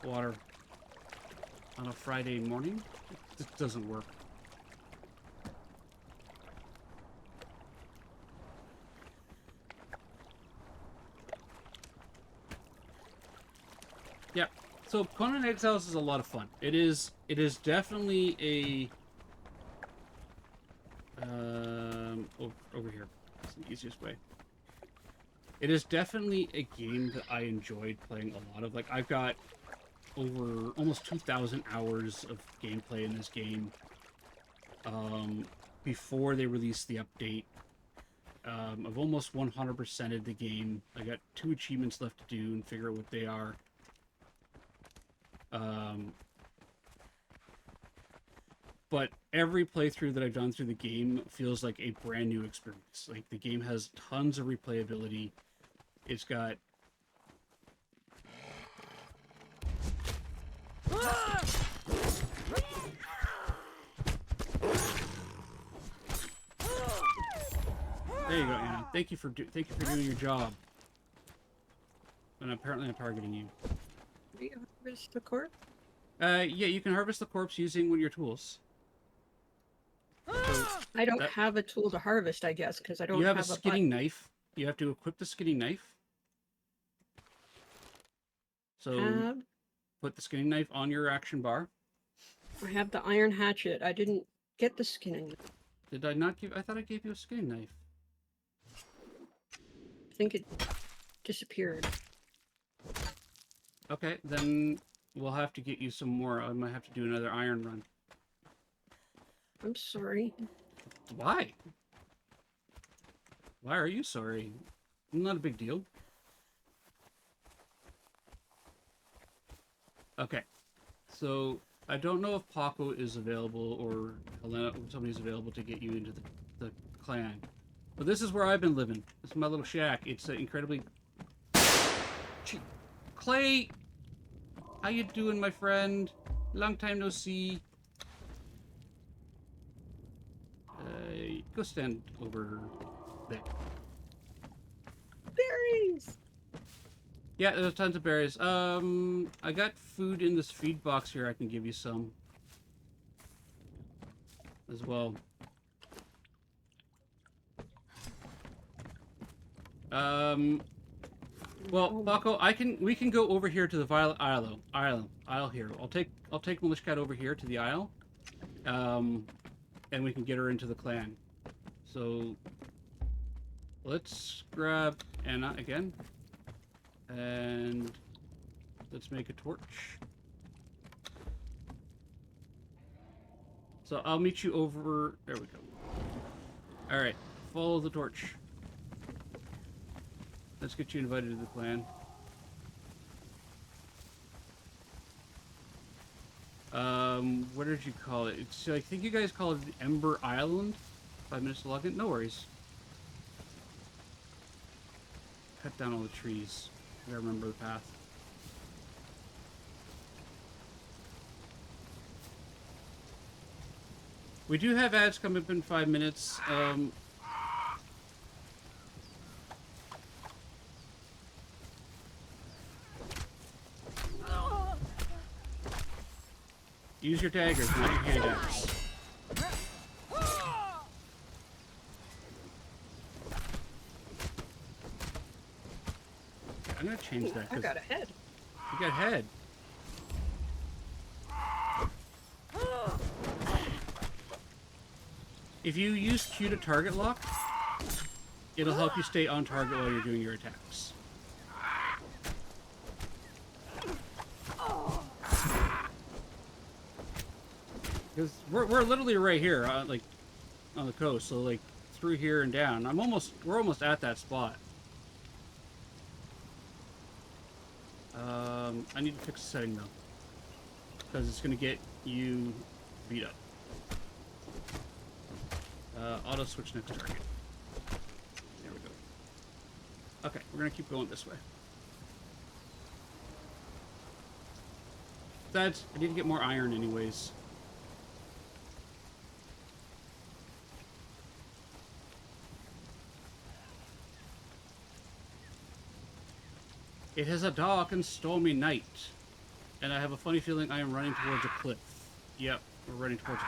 E: water on a Friday morning. This doesn't work. Yeah, so Conan Exiles is a lot of fun. It is definitely a over here. It's the easiest way. It is definitely a game that I enjoyed playing a lot of. Like, I've got over almost 2,000 hours of gameplay in this game. Before they released the update, I've almost 100%ed the game. I got 2 achievements left to do and figure out what they are. But every playthrough that I've done through the game feels like a brand new experience. Like, the game has tons of replayability. It's got... There you go, Anna. Thank you for doing your job. And apparently I'm targeting you.
F: Do you harvest the corpse?
E: Yeah, you can harvest the corpse using one of your tools. So
F: I don't have a tool to harvest, I guess, because I don't
E: you have
F: have
E: a
F: a
E: skinning knife. You have to equip the skinning knife. So
F: Tab.
E: put the skinning knife on your action bar.
F: I have the iron hatchet. I didn't get the skinning.
E: Did I not give? I thought I gave you a skinning knife.
F: I think it disappeared.
E: Okay, then we'll have to get you some more. I might have to do another iron run.
F: I'm sorry.
E: Why? Why are you sorry? Not a big deal. Okay, so I don't know if Paco is available or Helena, or somebody's available to get you into the clan. But this is where I've been living. This is my little shack. It's incredibly... Clay! How you doing, my friend? Long time no see. Go stand over there.
F: Berries!
E: Yeah, there's tons of berries. I got food in this feed box here. I can give you some as well. Well, Paco, we can go over here to the violet aisle here. I'll take Militia Cat over here to the aisle, and we can get her into the clan. So let's grab Anna again, and let's make a torch. So I'll meet you over. There we go. All right, follow the torch. Let's get you invited to the clan. What did you call it? It's, I think you guys call it the Ember Island. 5 minutes to log in? No worries. Cut down all the trees. I gotta remember the path. We do have ads coming up in 5 minutes. Use your daggers, not your hand axe. I'm gonna change that.
F: I got a head.
E: You got head. If you use Q to target lock, it'll help you stay on target while you're doing your attacks. Because we're literally right here, like on the coast, so like through here and down. We're almost at that spot. I need to fix the setting though, because it's gonna get you beat up. Auto switch next target. There we go. Okay, we're gonna keep going this way. I need to get more iron anyways. It is a dark and stormy night, and I have a funny feeling I am running towards a cliff. Yep, we're running towards a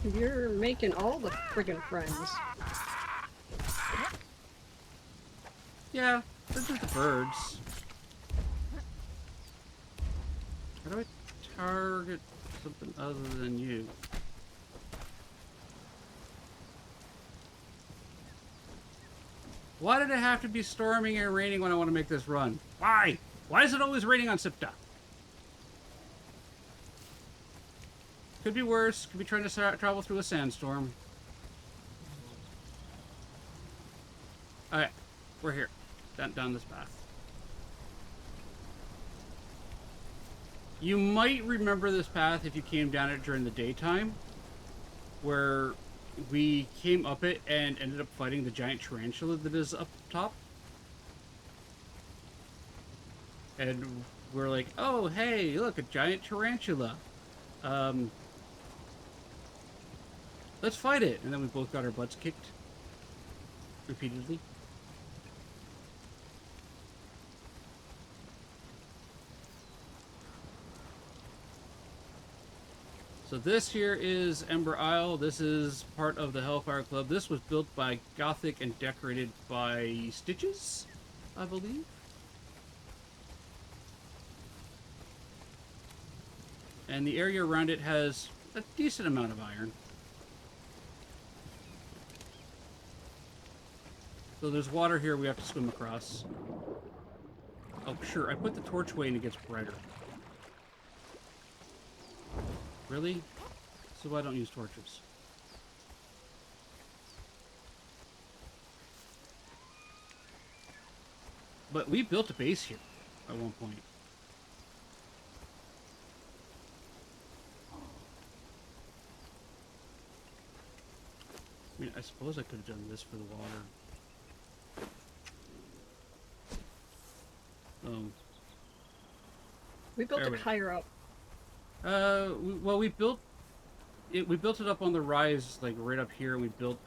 E: cliff.
F: You're making all the friggin' friends.
E: Yeah, they're just the birds. How do I target something other than you? Why did it have to be storming and raining when I want to make this run? Why? Why is it always raining on Siptah? Could be worse. Could be trying to travel through a sandstorm. Alright, we're here. Down this path. You might remember this path if you came down it during the daytime, where we came up it and ended up fighting the giant tarantula that is up top. And we're like, oh, hey, look, a giant tarantula. Let's fight it. And then we both got our butts kicked repeatedly. So this here is Ember Isle. This is part of the Hellfire Club. This was built by Gothic and decorated by Stitches, I believe. And the area around it has a decent amount of iron. So there's water here we have to swim across. Oh, sure, I put the torch away and it gets brighter. Really? So I don't use torches. But we built a base here at one point. I mean, I suppose I could have done this for the water.
F: We built
E: There
F: it
E: we-
F: higher up.
E: Well, we built it. We built it up on the rise, like right up here, and we built.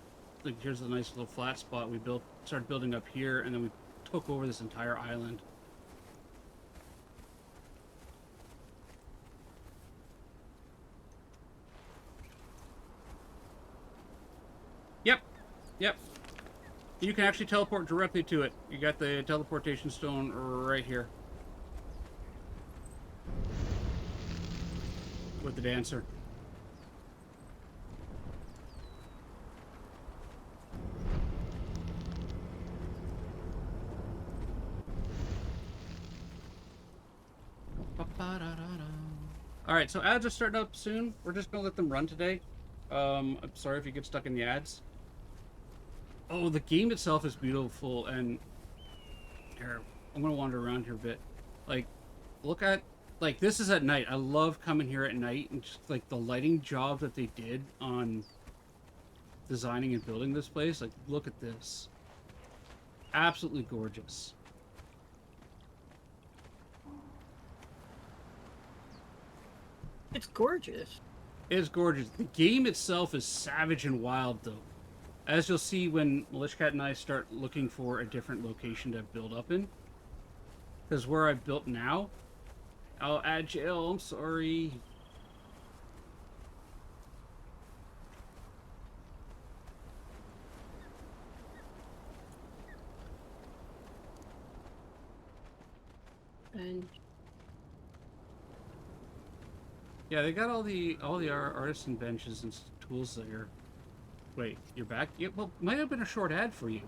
E: Like, here's a nice little flat spot. We started building up here, and then we took over this entire island. Yep. You can actually teleport directly to it. You got the teleportation stone right here. With the dancer. Alright, so ads are starting up soon. We're just gonna let them run today. I'm sorry if you get stuck in the ads. Oh, the game itself is beautiful, and here, I'm gonna wander around here a bit. Like, look at, like, this is at night. I love coming here at night, and just, like, the lighting job that they did on designing and building this place. Like, look at this. Absolutely gorgeous.
F: It's gorgeous.
E: It's gorgeous. The game itself is savage and wild, though. As you'll see when Milishkat and I start looking for a different location to build up in. Because where I've built now... Oh, Agile, I'm sorry.
F: And
E: Yeah, they got all the artisan benches and tools there. Wait, you're back? Yeah, well, might have been a short ad for you.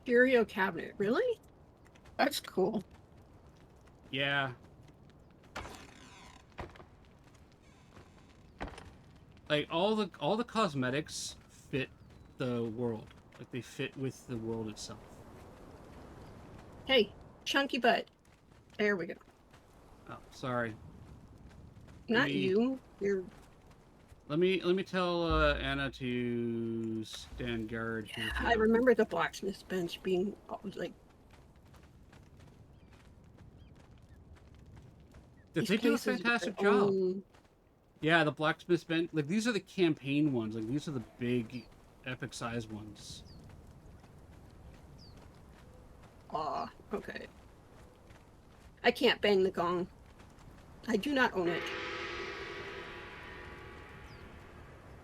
F: curio cabinet, really? That's cool.
E: Yeah. Like all the cosmetics fit the world. Like they fit with the world itself.
F: Hey, chunky butt. There we go.
E: Oh, sorry.
F: Not
E: Me.
F: you. You're.
E: Let me tell Anna to stand guard here.
F: I remember the blacksmith's bench being like.
E: Did
F: these
E: they do a
F: places with
E: fantastic
F: their
E: job?
F: own-
E: Yeah, the blacksmith's bench. Like these are the campaign ones. Like these are the big, epic size ones.
F: Ah, okay. I can't bang the gong. I do not own it.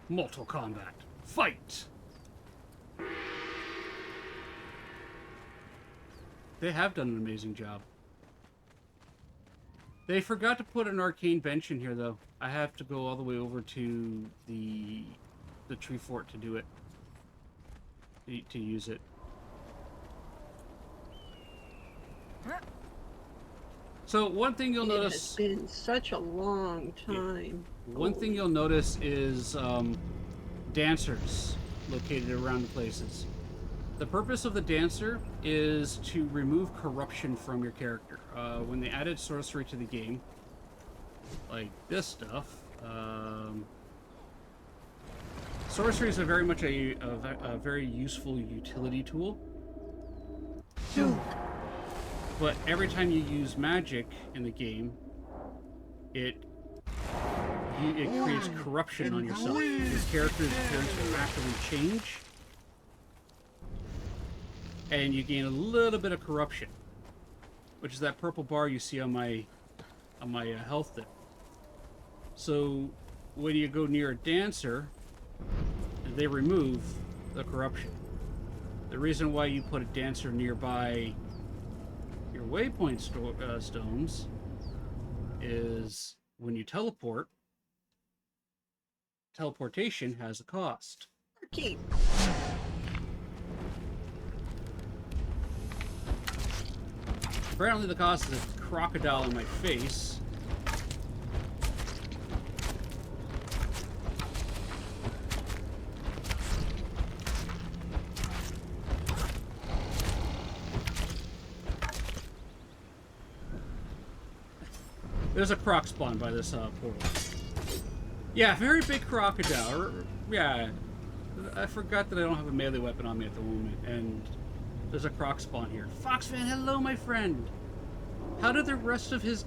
E: Mortal Kombat. Fight! They have done an amazing job. They forgot to put an arcane bench in here, though. I have to go all the way over to the tree fort to do it. To use it. So one thing you'll
F: It
E: notice...
F: has been such a long time.
E: One thing you'll notice is dancers located around the places. The purpose of the dancer is to remove corruption from your character. When they added sorcery to the game, like this stuff, sorcery is a very much a very useful utility tool. But every time you use magic in the game, it creates corruption on yourself. Your character's appearance will actively change, and you gain a little bit of corruption, which is that purple bar you see on my health there. So when you go near a dancer, they remove the corruption. The reason why you put a dancer nearby your waypoint stones is when you teleport, teleportation has a cost.
F: Key.
E: Apparently the cost is a crocodile in my face. There's a croc spawn by this portal. Yeah, very big crocodile. Yeah, I forgot that I don't have a melee weapon on me at the moment, and there's a croc spawn here. Foxfan, hello, my friend. How did the rest of his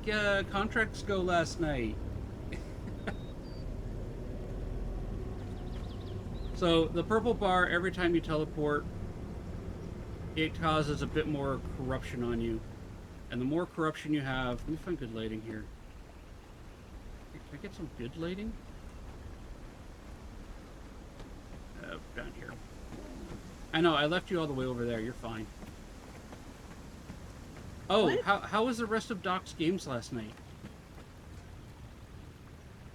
E: contracts go last night? So the purple bar, every time you teleport, it causes a bit more corruption on you. And the more corruption you have... Let me find good lighting here. Can I get some good lighting? Down here. I know, I left you all the way over there. You're fine. Oh, how was the rest of Doc's games last night?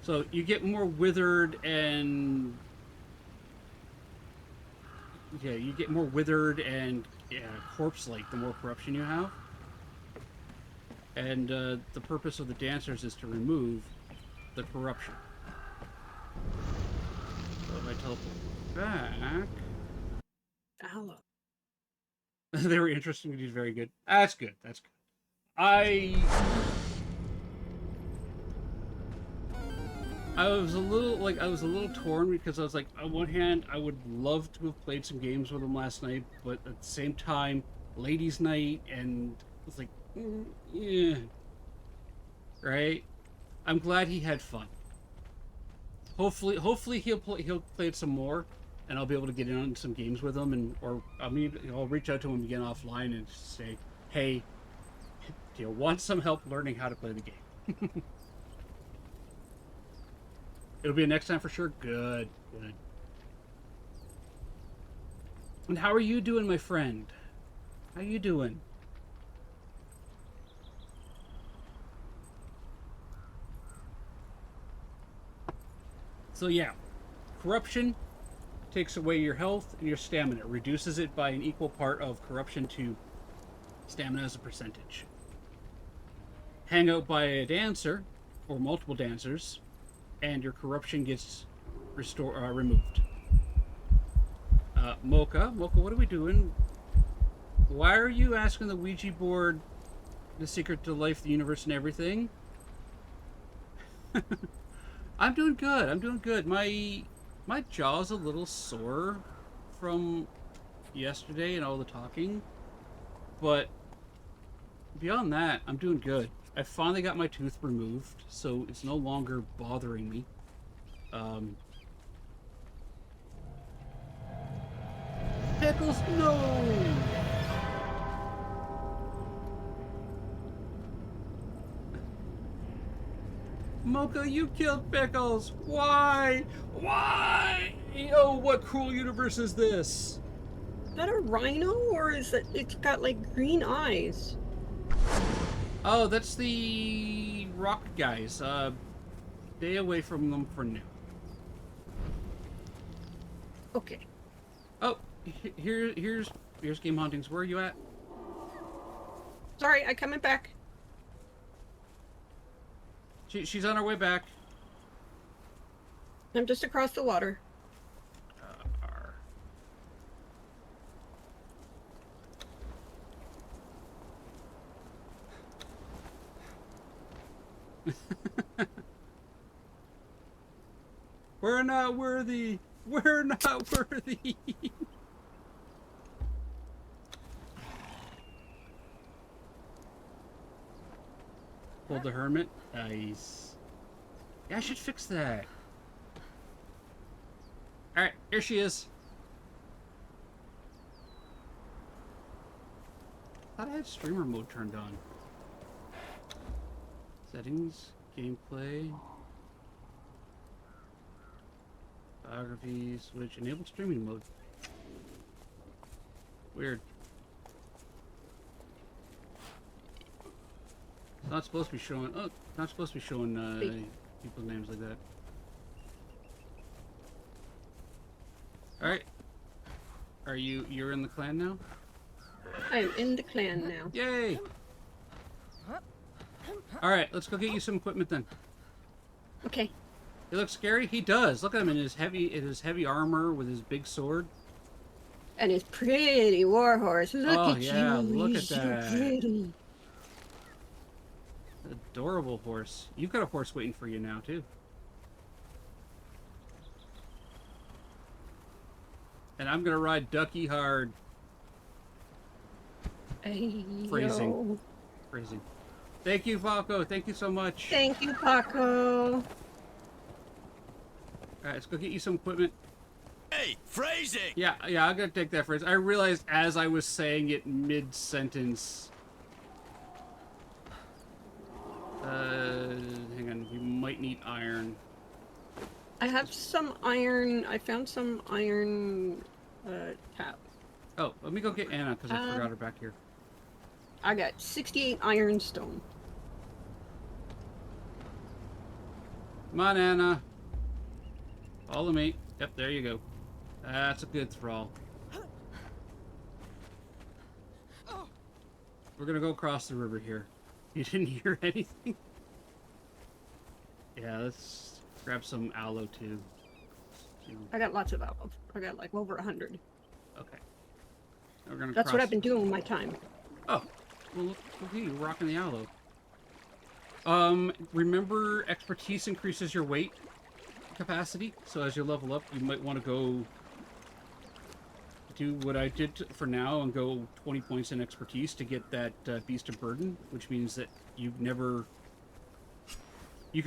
E: So you get more withered and... Yeah, you get more withered and corpse-like the more corruption you have. And the purpose of the dancers is to remove the corruption. So if I teleport back...
F: Ow.
E: They were interesting, but he's very good. That's good, that's good. I was a little torn because I was like, on one hand, I would love to have played some games with him last night, but at the same time, ladies' night, and it's like, yeah, right? I'm glad he had fun. Hopefully he'll play it some more, and I'll be able to get in on some games with him, or I'll reach out to him again offline and just say, hey, do you want some help learning how to play the game? It'll be a next time for sure. Good. And how are you doing, my friend? How you doing? So yeah, corruption takes away your health and your stamina. It reduces it by an equal part of corruption to stamina as a percentage. Hang out by a dancer, or multiple dancers, and your corruption gets removed. Mocha, what are we doing? Why are you asking the Ouija board the secret to life, the universe, and everything? I'm doing good. My jaw's a little sore from yesterday and all the talking, but beyond that, I'm doing good. I finally got my tooth removed, so it's no longer bothering me. Pickles, no! Mocha, you killed Pickles! Why? Why? Oh, what cruel universe is this?
F: Is that a rhino, or is it? It's got like green eyes.
E: Oh, that's the rock guys. Stay away from them for now.
F: Okay.
E: Oh, here's Game Hauntings. Where are you at?
F: Sorry, I'm coming back.
E: She's on her way back.
F: I'm just across the water.
E: We're not worthy. We're not worthy. Hold the hermit. Nice. Yeah, I should fix that. Alright, here she is. I thought I had streamer mode turned on. Settings, gameplay, biography, switch, enable streaming mode. Weird. Not supposed to be showing. Oh, not supposed to be showing people's names like that. All right. Are you're in the clan now?
F: I'm in the clan now.
E: Yay! All right, let's go get you some equipment then.
F: Okay.
E: He looks scary. He does. Look at him in his heavy armor with his big sword.
F: And his pretty warhorse. Look
E: Oh,
F: at
E: yeah,
F: you.
E: look
F: He's
E: at that.
F: so pretty.
E: Adorable horse. You've got a horse waiting for you now too. And I'm gonna ride Ducky hard. Phrasing.
F: Ayo.
E: Phrasing. Thank you, Falco. Thank you so much.
F: Thank you, Paco.
E: All right, let's go get you some equipment.
A: Hey, phrasing!
E: Yeah, I'm gonna take that phrase. I realized as I was saying it mid-sentence. Hang on. We might need iron.
F: I have some iron. I found some iron tap.
E: Oh, let me go get Anna because I forgot her back here.
F: I got 68 iron stone.
E: Come on, Anna. Follow me. Yep, there you go. That's a good thrall. We're gonna go across the river here. You didn't hear anything? Yeah, let's grab some aloe too.
F: I got lots of aloe. I got like over 100.
E: Okay. We're gonna
F: That's what
E: cross-
F: I've been doing with my time.
E: Oh, well, look at you, rocking the aloe. Remember, expertise increases your weight capacity. So as you level up, you might want to go do what I did for now and go 20 points in expertise to get that beast of burden, which means that you can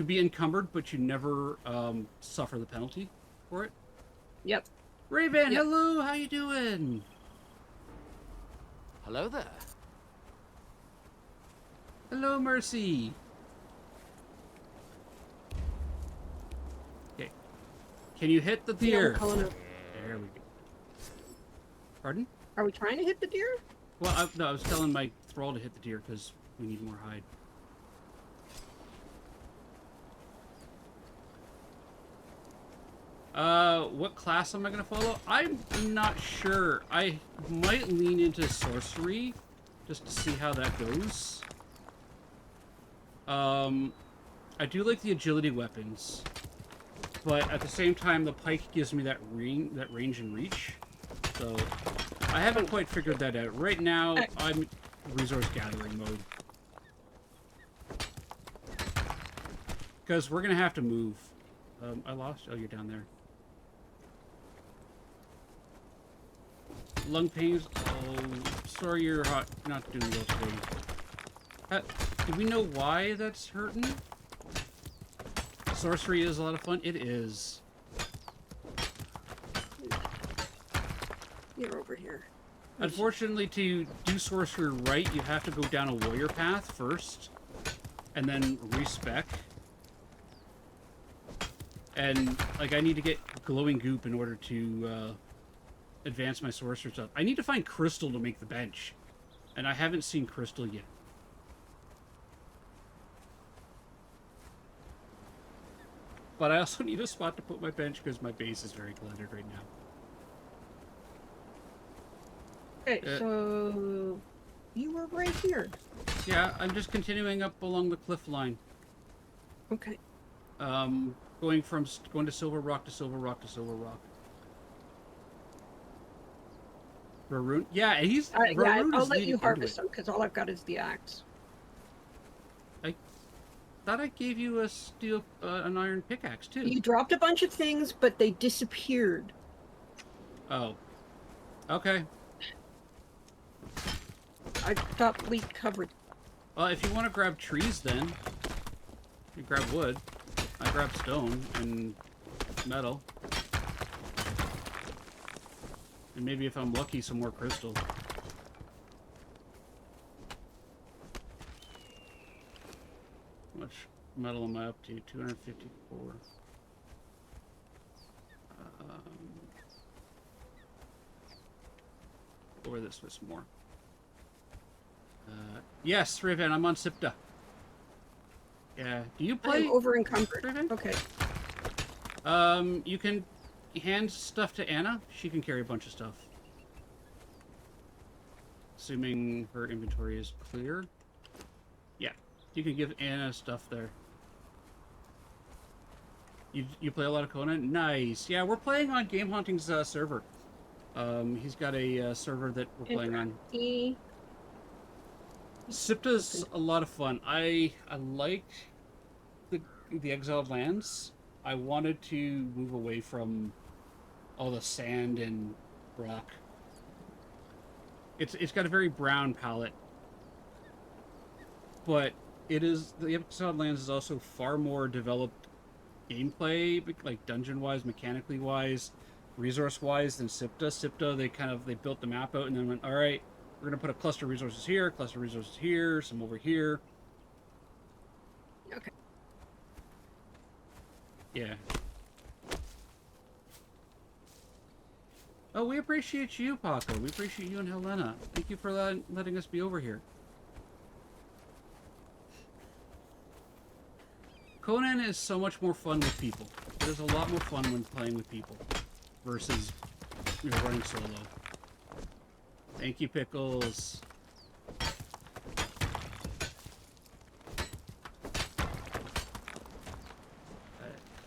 E: be encumbered, but you never suffer the penalty for it.
F: Yep.
E: Raven,
F: Yep.
E: hello, how you doing?
A: Hello there.
E: Hello, Mercy. Okay. Can you hit the
F: Yeah,
E: deer?
F: we're calling it-
E: There we go. Pardon?
F: Are we trying to hit the deer?
E: Well, no, I was telling my thrall to hit the deer because we need more hide. What class am I gonna follow? I'm not sure. I might lean into sorcery just to see how that goes. I do like the agility weapons, but at the same time, the pike gives me that range and reach. So I haven't quite figured that out. Right now, I'm resource gathering mode. Because we're gonna have to move. I lost. Oh, you're down there. Lung pains. Oh, sorry, you're hot. Not doing well today. Do we know why that's hurting? Sorcery is a lot of fun. It is.
F: You're over here.
E: Unfortunately, to do sorcery right, you have to go down a warrior path first, and then respec. And like, I need to get glowing goop in order to advance my sorcerer stuff. I need to find crystal to make the bench, and I haven't seen crystal yet. But I also need a spot to put my bench because my base is very cluttered right now.
F: Okay, so you were right here.
E: Yeah, I'm just continuing up along the cliff line.
F: Okay.
E: Going to Silver Rock to Silver Rock to Silver Rock. Varun? Yeah, Varun
F: I'll
E: is
F: let
E: leading
F: you
E: into
F: harvest
E: it.
F: them because all I've got is the axe.
E: I thought I gave you a an iron pickaxe too.
F: You dropped a bunch of things, but they disappeared.
E: Oh. Okay.
F: I thought we covered.
E: Well, if you want to grab trees, then you grab wood. I grab stone and metal. And maybe if I'm lucky, some more crystal. How much metal am I up to? 254. Or this was more. Yes, Raven, I'm on Siptah. Yeah. Do you
F: I'm
E: play?
F: over encumbered.
E: Raven?
F: Okay.
E: You can hand stuff to Anna. She can carry a bunch of stuff. Assuming her inventory is clear. Yeah. You can give Anna stuff there. You play a lot of Conan? Nice. Yeah, we're playing on Game Haunting's server. He's got a server that we're playing on. Siptah's a lot of fun. I liked the Exiled Lands. I wanted to move away from all the sand and rock. It's got a very brown palette, but the Exiled Lands is also far more developed gameplay, like dungeon-wise, mechanically-wise, resource-wise than Siptah. Siptah, they built the map out and then went, all right, we're going to put a cluster of resources here, some over here.
F: Okay.
E: Yeah. Oh, we appreciate you, Paco. We appreciate you and Helena. Thank you for letting us be over here. Conan is so much more fun with people. It is a lot more fun when playing with people versus running solo. Thank you, Pickles.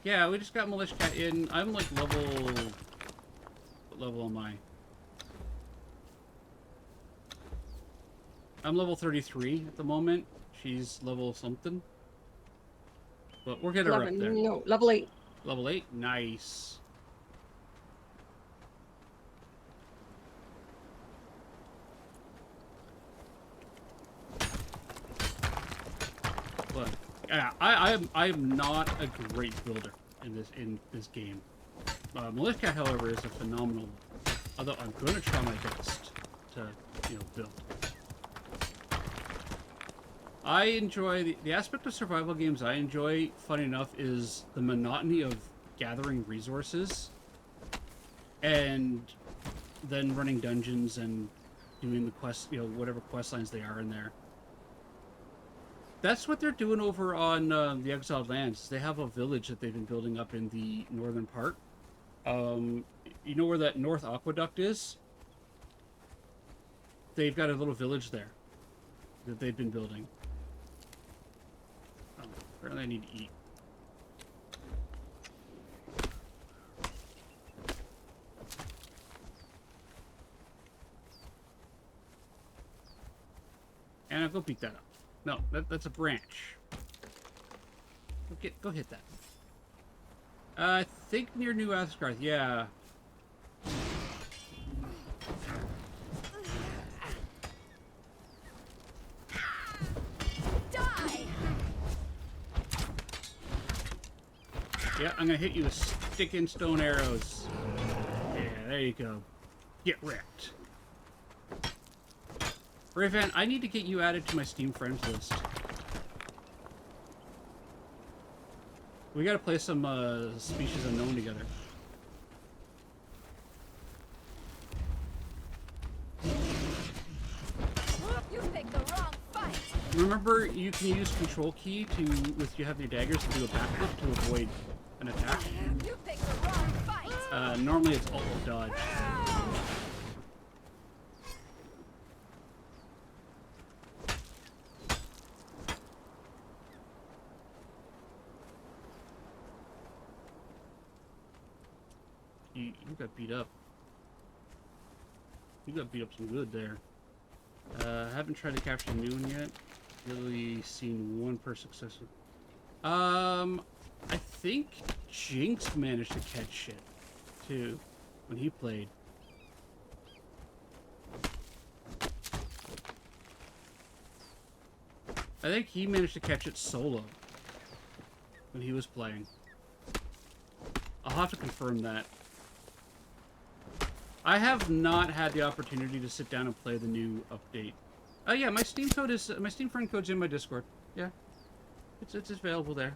E: Yeah, we just got Militia Cat in. I'm like level... What level am I? I'm level 33 at the moment. She's level something. But we'll get her up there.
F: No, level 8.
E: Level 8? Nice. But yeah, I'm not a great builder in this game. Militia Cat, however, is a phenomenal. Although I'm going to try my best to build. I enjoy the aspect of survival games I enjoy, funny enough, is the monotony of gathering resources and then running dungeons and doing the quest, whatever quest lines they are in there. That's what they're doing over on the Exiled Lands. They have a village that they've been building up in the northern part. You know where that North Aqueduct is? They've got a little village there that they've been building. Oh, apparently I need to eat. And I'll go beat that up. No, that's a branch. Go hit that. I think near New Asgard, yeah.
D: Die!
E: Yeah, I'm gonna hit you with sticking stone arrows. Yeah, there you go. Get wrecked. Raven, I need to get you added to my Steam friends list. We gotta play some Species Unknown together.
D: You picked the wrong fight!
E: Remember, you can use Control Key if you have your daggers to do a backflip to avoid an attack.
D: You picked the wrong fight!
E: Normally it's alt dodge. You got beat up. You got beat up some good there. Haven't tried to capture the new one yet. Really seen one per successful. I think Jinx managed to catch shit too when he played. I think he managed to catch it solo when he was playing. I'll have to confirm that. I have not had the opportunity to sit down and play the new update. Oh yeah, my Steam friend code's in my Discord. Yeah, it's available there.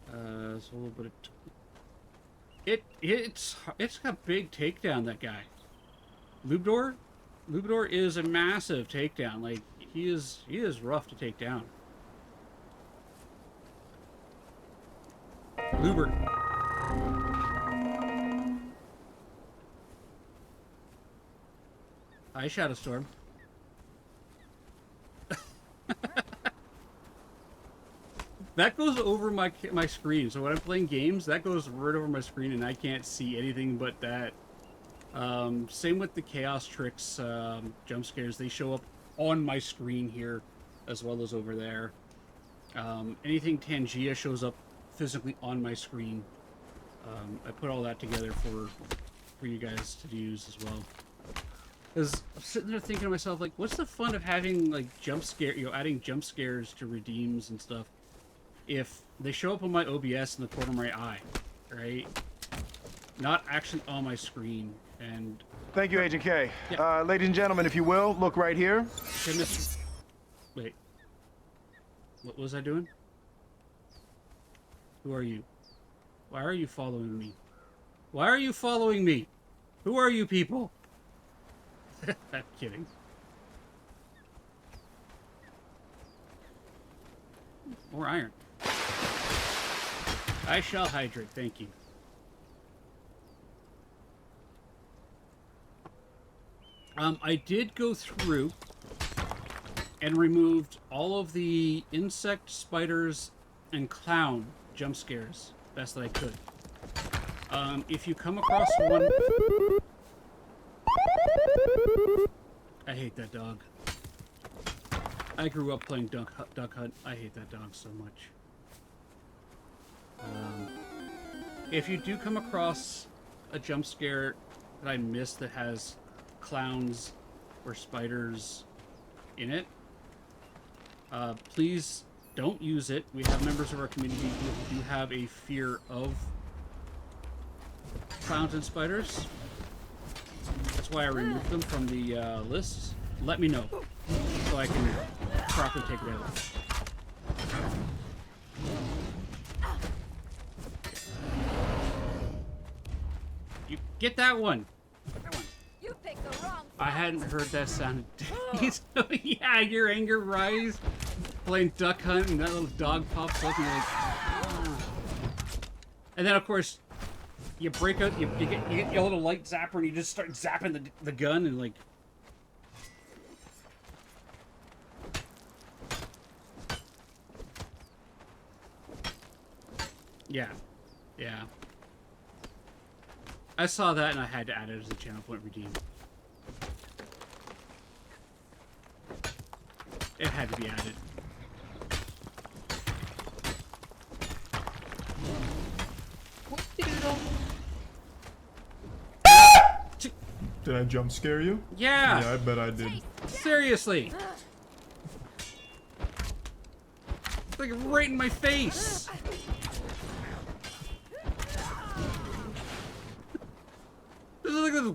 E: It's a little bit of it's got big takedown, that guy. Lubdor is a massive takedown. Like he is rough to take down. Uber. Hi, Shadowstorm. That goes over my screen. So when I'm playing games, that goes right over my screen, and I can't see anything but that. Same with the Chaos Tricks jump scares. They show up on my screen here, as well as over there. Anything Tangia shows up physically on my screen. I put all that together for you guys to use as well. Because I'm sitting there thinking to myself, like, what's the fun of having like adding jump scares to redeems and stuff, if they show up on my OBS in the corner of my eye, right? Not actually on my screen. And
C: Thank you, Agent K.
E: Yeah.
C: Ladies and gentlemen, if you will, look right here.
E: Wait. What was I doing? Who are you? Why are you following me? Why are you following me? Who are you people? I'm kidding. More iron. I shall hydrate, thank you. I did go through and removed all of the insect, spiders, and clown jump scares best that I could. If you come across one... I hate that dog. I grew up playing Duck Hunt. I hate that dog so much. If you do come across a jump scare that I missed that has clowns or spiders in it, please don't use it. We have members of our community who do have a fear of clowns and spiders. That's why I removed them from the list. Let me know so I can properly take it out. You get that one.
D: You picked the wrong.
E: I hadn't heard that sound. Yeah, your anger rise. Playing Duck Hunt and that little dog pops up and you're like, ah. And then of course you break out. You get your little light zapper and you just start zapping the gun and like. Yeah, yeah. I saw that and I had to add it as a channel point redeem. It had to be added.
G: Did I jump scare you?
E: Yeah!
G: Yeah, I bet I did.
E: Seriously! It's like right in my face! This is like this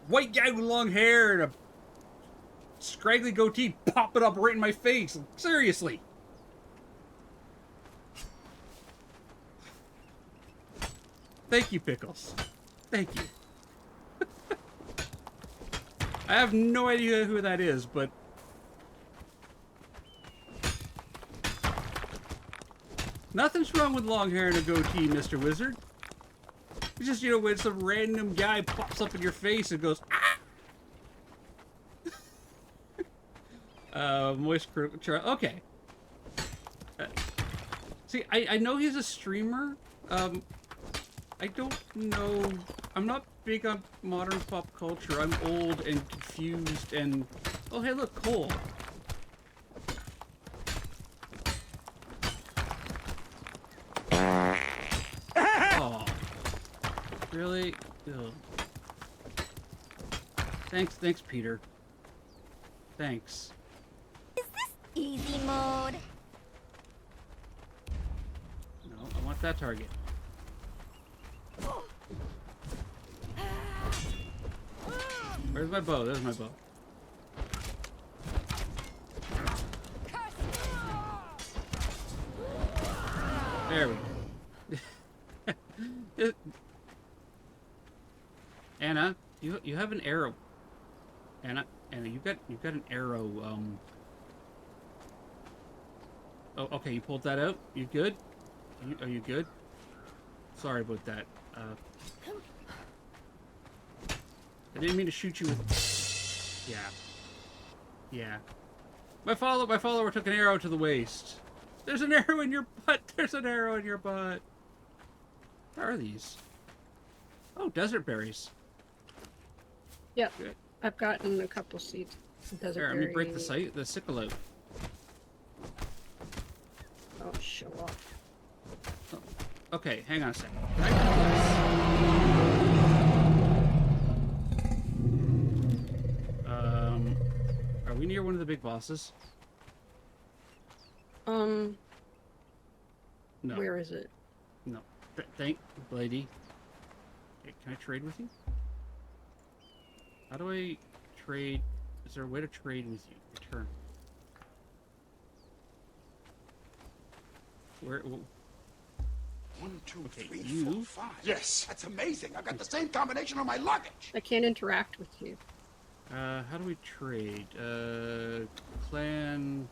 E: white guy with long hair and a scraggly goatee popping up right in my face. Seriously! Thank you, Pickles. Thank you. I have no idea who that is, but... Nothing's wrong with long hair and a goatee, Mr. Wizard. It's just, you know, when some random guy pops up in your face and goes, ah! Moist critical... Okay. See, I know he's a streamer. I don't know... I'm not big on modern pop culture. I'm old and confused and... Oh, hey, look, Cole. Oh. Really? Ugh. Thanks, Peter. Thanks.
D: Is this easy mode?
E: No, I want that target. Where's my bow? There's my bow. There we go. Anna, you have an arrow. Anna, you've got an arrow. Oh, okay. You pulled that out. You good? Are you good? Sorry about that. I didn't mean to shoot you with... Yeah. Yeah. My follower took an arrow to the waist. There's an arrow in your butt. There's an arrow in your butt. What are these? Oh, desert berries.
F: Yep.
E: Good.
F: I've gotten a couple seeds.
E: Here, let me break the sickle out.
F: Oh, show off.
E: Oh, okay, hang on a second. Can I do this? Are we near one of the big bosses? No.
F: Where is it?
E: No. Thank lady. Okay, can I trade with you? How do I trade? Is there a way to trade with you? Return. Where?
A: 1, 2,
E: Okay,
A: 3,
E: you-
A: 4, 5. Yes, that's amazing. I've got the same combination on my luggage.
F: I can't interact with you.
E: How do we trade? Clan...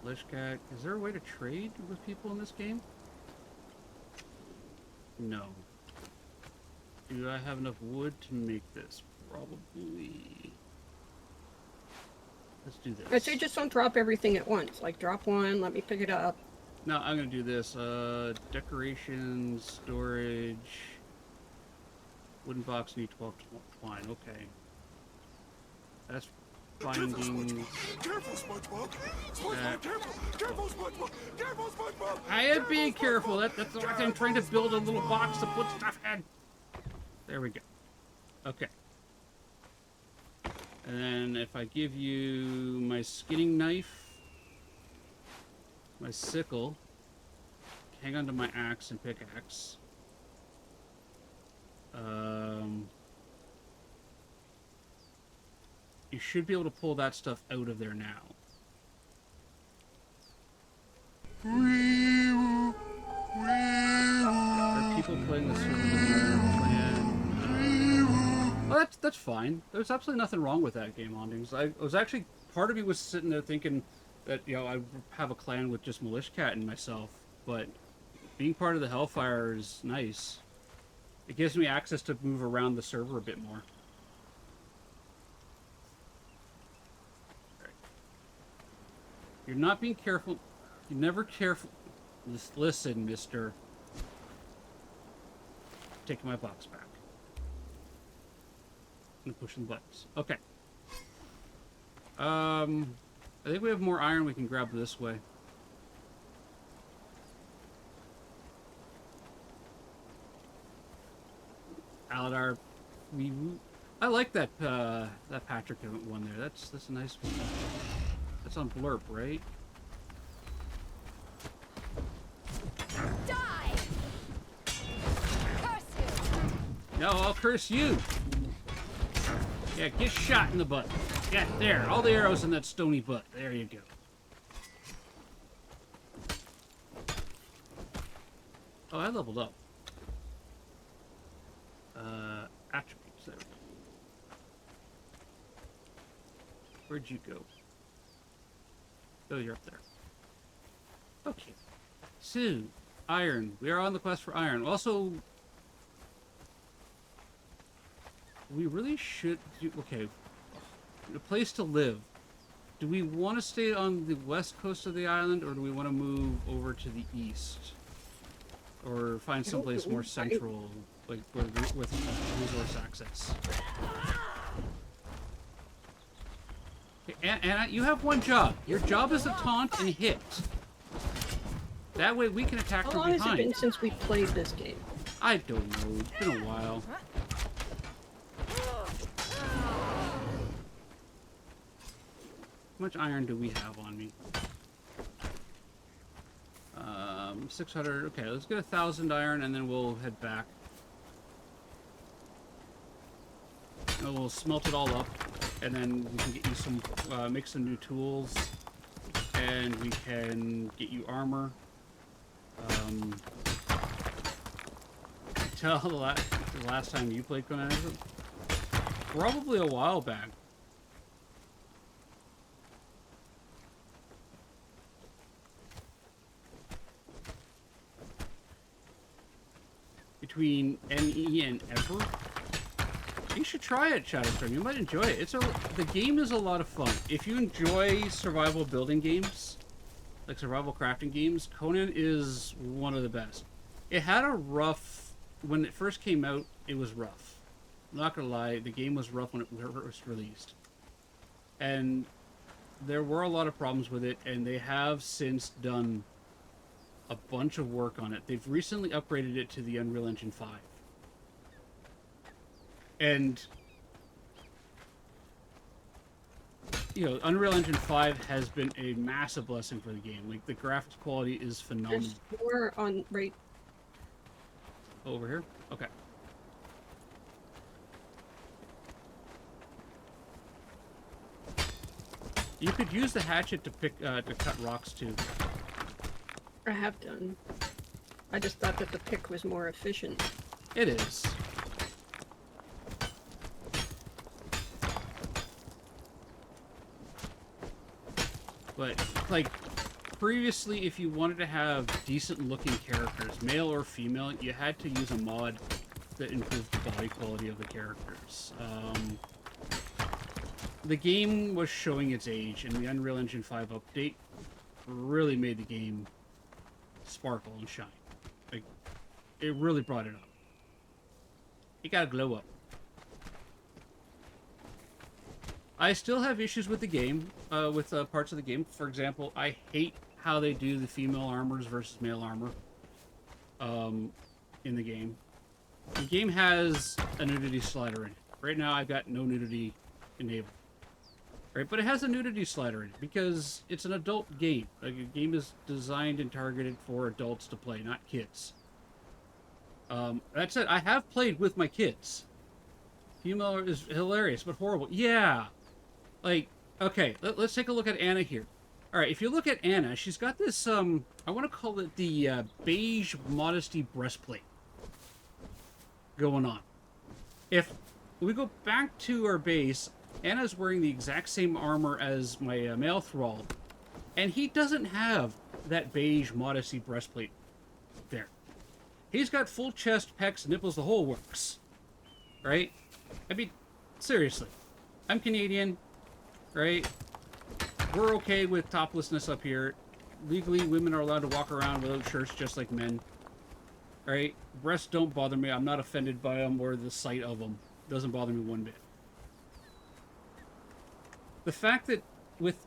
E: Lishkat. Is there a way to trade with people in this game? No. Do I have enough wood to make this? Probably. Let's do this.
F: I'd say just don't drop everything at once. Like, drop one, let me pick it up.
E: No, I'm gonna do this. Decorations, storage... Wooden box, need 12 twine. Okay. That's finding...
A: Careful, SpongeBob. SpongeBob, careful. Careful, SpongeBob. Careful, SpongeBob.
E: I am being careful. That's why I'm trying to build a little box to put stuff in. There we go. Okay. And then if I give you my skinning knife, my sickle, hang on to my axe and pickaxe. You should be able to pull that stuff out of there now. Are people playing the server clan? Well, that's fine. There's absolutely nothing wrong with that game, Ondings. I was actually, part of me was sitting there thinking that, you know, I have a clan with just Milishcat and myself, but being part of the Hellfire is nice. It gives me access to move around the server a bit more. Right. You're not being careful. You're never careful. Just listen, mister. Taking my box back. And pushing the buttons. Okay. I think we have more iron we can grab this way. Aladar, I like that that Patrick one there. That's a nice one. That's on Blurp, right?
D: Die! Curse you!
E: No, I'll curse you. Yeah, get shot in the butt. Yeah, there. All the arrows in that stony butt. There you go. Oh, I leveled up. Attributes. There we go. Where'd you go? Oh, you're up there. Okay. So, iron. We are on the quest for iron. Also, we really should do... Okay. A place to live. Do we want to stay on the west coast of the island, or do we want to move over to the east? Or find someplace more central, like with resource access? Okay, and you have one job. Your job is to taunt and hit. That way we can attack
F: How
E: from
F: long has it
E: behind.
F: been since we played this game?
E: I don't know. It's been a while. How much iron do we have on me? 600. Okay, let's get 1,000 iron and then we'll head back. And we'll smelt it all up, and then we can get you some, make some new tools, and we can get you armor. Tell the last time you played Conan? Probably a while back. between NE and Ever. You should try it, Shadowstorm. You might enjoy it. The game is a lot of fun. If you enjoy survival building games, like survival crafting games, Conan is one of the best. It had a rough... When it first came out, it was rough. I'm not gonna lie, the game was rough when it was released. And there were a lot of problems with it, and they have since done a bunch of work on it. They've recently upgraded it to the Unreal Engine 5. And, you know, Unreal Engine 5 has been a massive blessing for the game. Like, the graphics quality is phenomenal.
F: There's more on right.
E: Over here? Okay. You could use the hatchet to cut rocks too.
F: I have done. I just thought that the pick was more efficient.
E: It is. But, like, previously, if you wanted to have decent-looking characters, male or female, you had to use a mod that improved the body quality of the characters. The game was showing its age, and the Unreal Engine 5 update really made the game sparkle and shine. Like, it really brought it up. It gotta glow up. I still have issues with the game, with parts of the game. For example, I hate how they do the female armors versus male armor in the game. The game has a nudity slider in it. Right now, I've got no nudity enabled. Right, but it has a nudity slider in it because it's an adult game. Like, a game is designed and targeted for adults to play, not kids. That said, I have played with my kids. Female is hilarious, but horrible. Yeah. Like, okay, let's take a look at Anna here. All right, if you look at Anna, she's got this, I want to call it the beige modesty breastplate going on. If we go back to our base, Anna's wearing the exact same armor as my male thrall, and he doesn't have that beige modesty breastplate there. He's got full chest, pecs, nipples, the whole works. Right? I mean, seriously. I'm Canadian, right? We're okay with toplessness up here. Legally, women are allowed to walk around without shirts just like men. Right? Breasts don't bother me. I'm not offended by them or the sight of them. Doesn't bother me one bit. The fact that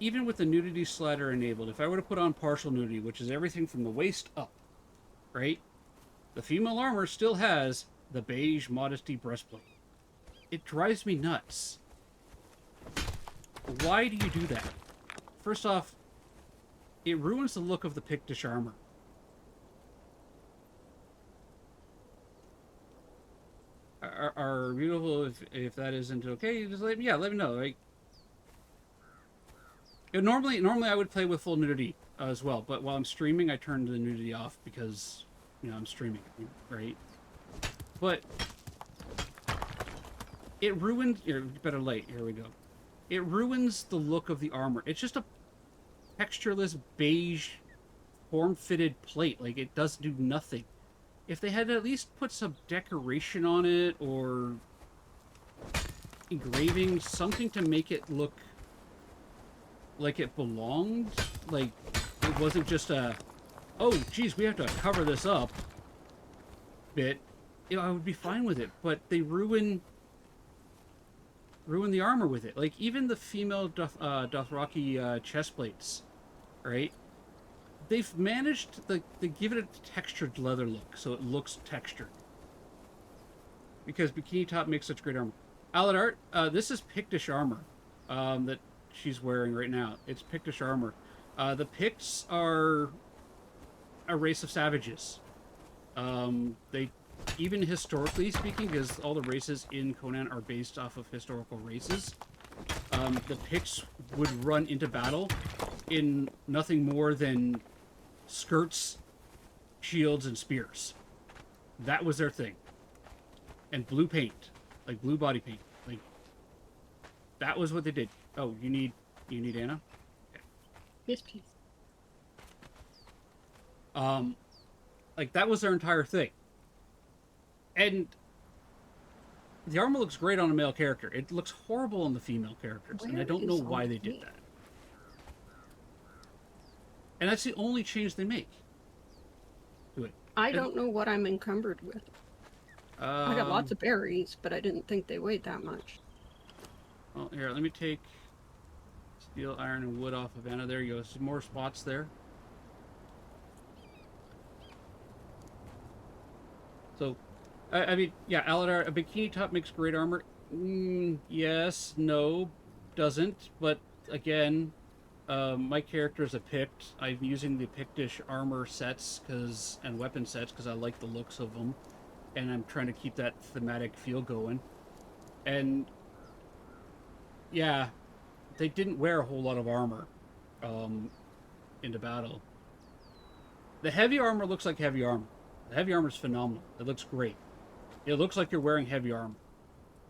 E: even with the nudity slider enabled, if I were to put on partial nudity, which is everything from the waist up, right? The female armor still has the beige modesty breastplate. It drives me nuts. Why do you do that? First off, it ruins the look of the Pictish armor. Are beautiful if that isn't okay, just let me know. Like, normally I would play with full nudity as well, but while I'm streaming, I turn the nudity off because, you know, I'm streaming, right? But it ruins... better light, here we go. It ruins the look of the armor. It's just a textureless beige form-fitted plate. Like, it does do nothing. If they had at least put some decoration on it or engraving, something to make it look like it belonged, like it wasn't just a, oh geez, we have to cover this up bit, you know, I would be fine with it. But they ruin the armor with it. Like, even the female Dothraki chest plates, right? They've managed to give it a textured leather look, so it looks textured. Because Bikini Top makes such great armor. Aladart, this is Pictish armor that she's wearing right now. It's Pictish armor. The Picts are a race of savages. They, even historically speaking, because all the races in Conan are based off of historical races, the Picts would run into battle in nothing more than skirts, shields, and spears. That was their thing. And blue paint, like blue body paint, like that was what they did. Oh, you need Anna? Okay.
F: Yes, please.
E: Like, that was their entire thing. And the armor looks great on a male character. It looks horrible on the female characters, and I
B: Where
E: don't know
B: is
E: why
B: all
E: they did
B: me?
E: that. And that's the only change they make to it.
F: I don't know what I'm encumbered with. I got lots of berries, but I didn't think they weighed that much.
E: Well, here, let me take steel, iron, and wood off of Anna. There you go. Some more spots there. So, I mean, yeah, Aladar, a bikini top makes great armor. Yes, no, doesn't. But again, my character is a Pict. I'm using the Pictish armor sets and weapon sets because I like the looks of them, and I'm trying to keep that thematic feel going. And yeah, they didn't wear a whole lot of armor into battle. The heavy armor looks like heavy armor. The heavy armor is phenomenal. It looks great. It looks like you're wearing heavy armor,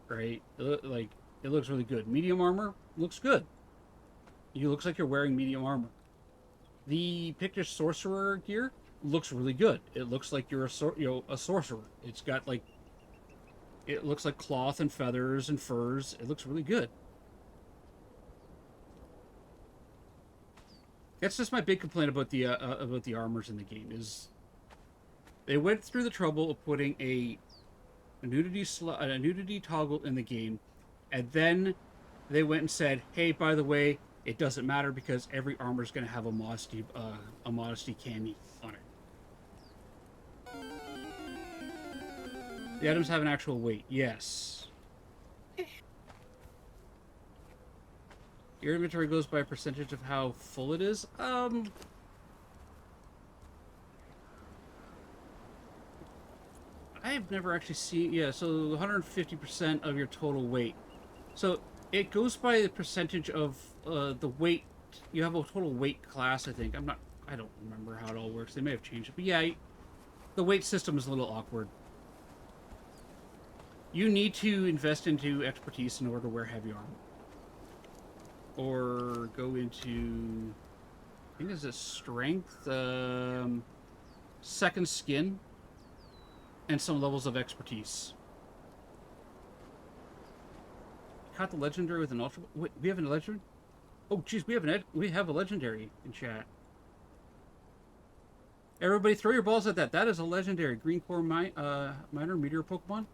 E: right? Like, it looks really good. Medium armor looks good. It looks like you're wearing medium armor. The Pictish sorcerer gear looks really good. It looks like you're a sorcerer. It's got like, it looks like cloth and feathers and furs. It looks really good. That's just my big complaint about the armors in the game is they went through the trouble of putting a nudity toggle in the game, and then they went and said, "Hey, by the way, it doesn't matter because every armor is going to have a modesty cami on it." The items have an actual weight. Yes. Your inventory goes by a percentage of how full it is. I've never actually seen... Yeah, so 150% of your total weight. So it goes by the percentage of the weight. You have a total weight class, I think. I don't remember how it all works. They may have changed it. But yeah, the weight system is a little awkward. You need to invest into expertise in order to wear heavy armor. Or go into... I think it's a strength, second skin, and some levels of expertise. Caught the legendary with an ultra... Wait, we have a legendary? Oh, jeez, we have a legendary in chat. Everybody throw your balls at that. That is a legendary. Green Core Miner Meteor Pokemon.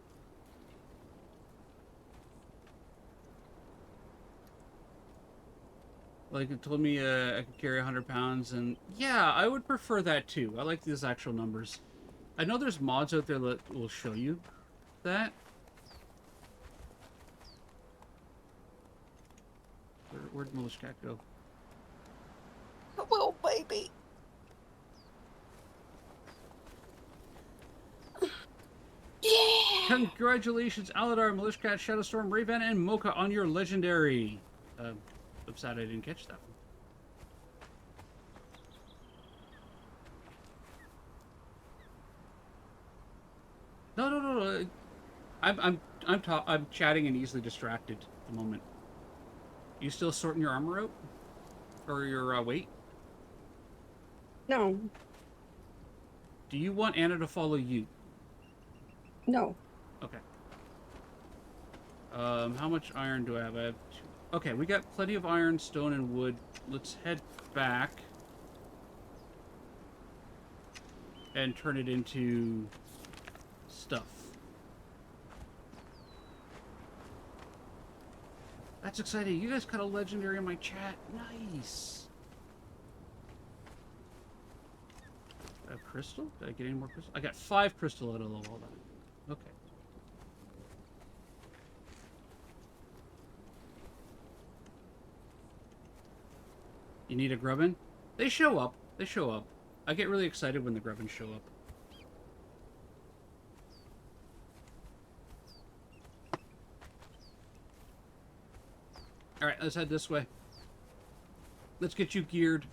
E: Like, it told me I could carry 100 pounds, and yeah, I would prefer that too. I like these actual numbers. I know there's mods out there that will show you that. Where'd Milish Cat go?
F: Well, baby. Yeah!
E: Congratulations, Aladar, Milish Cat, Shadowstorm, Raven, and Mocha on your legendary. I'm sad I didn't catch that one. No. I'm chatting and easily distracted at the moment. You still sorting your armor out? Or your weight?
F: No.
E: Do you want Anna to follow you?
F: No.
E: Okay. How much iron do I have? I have 2. Okay, we got plenty of iron, stone, and wood. Let's head back and turn it into stuff. That's exciting. You guys got a legendary in my chat. Nice. A crystal? Did I get any more crystal? I got 5 crystal out of all that. Okay. You need a grubbin? They show up. They show up. I get really excited when the grubbins show up. Alright, let's head this way. Let's get you geared.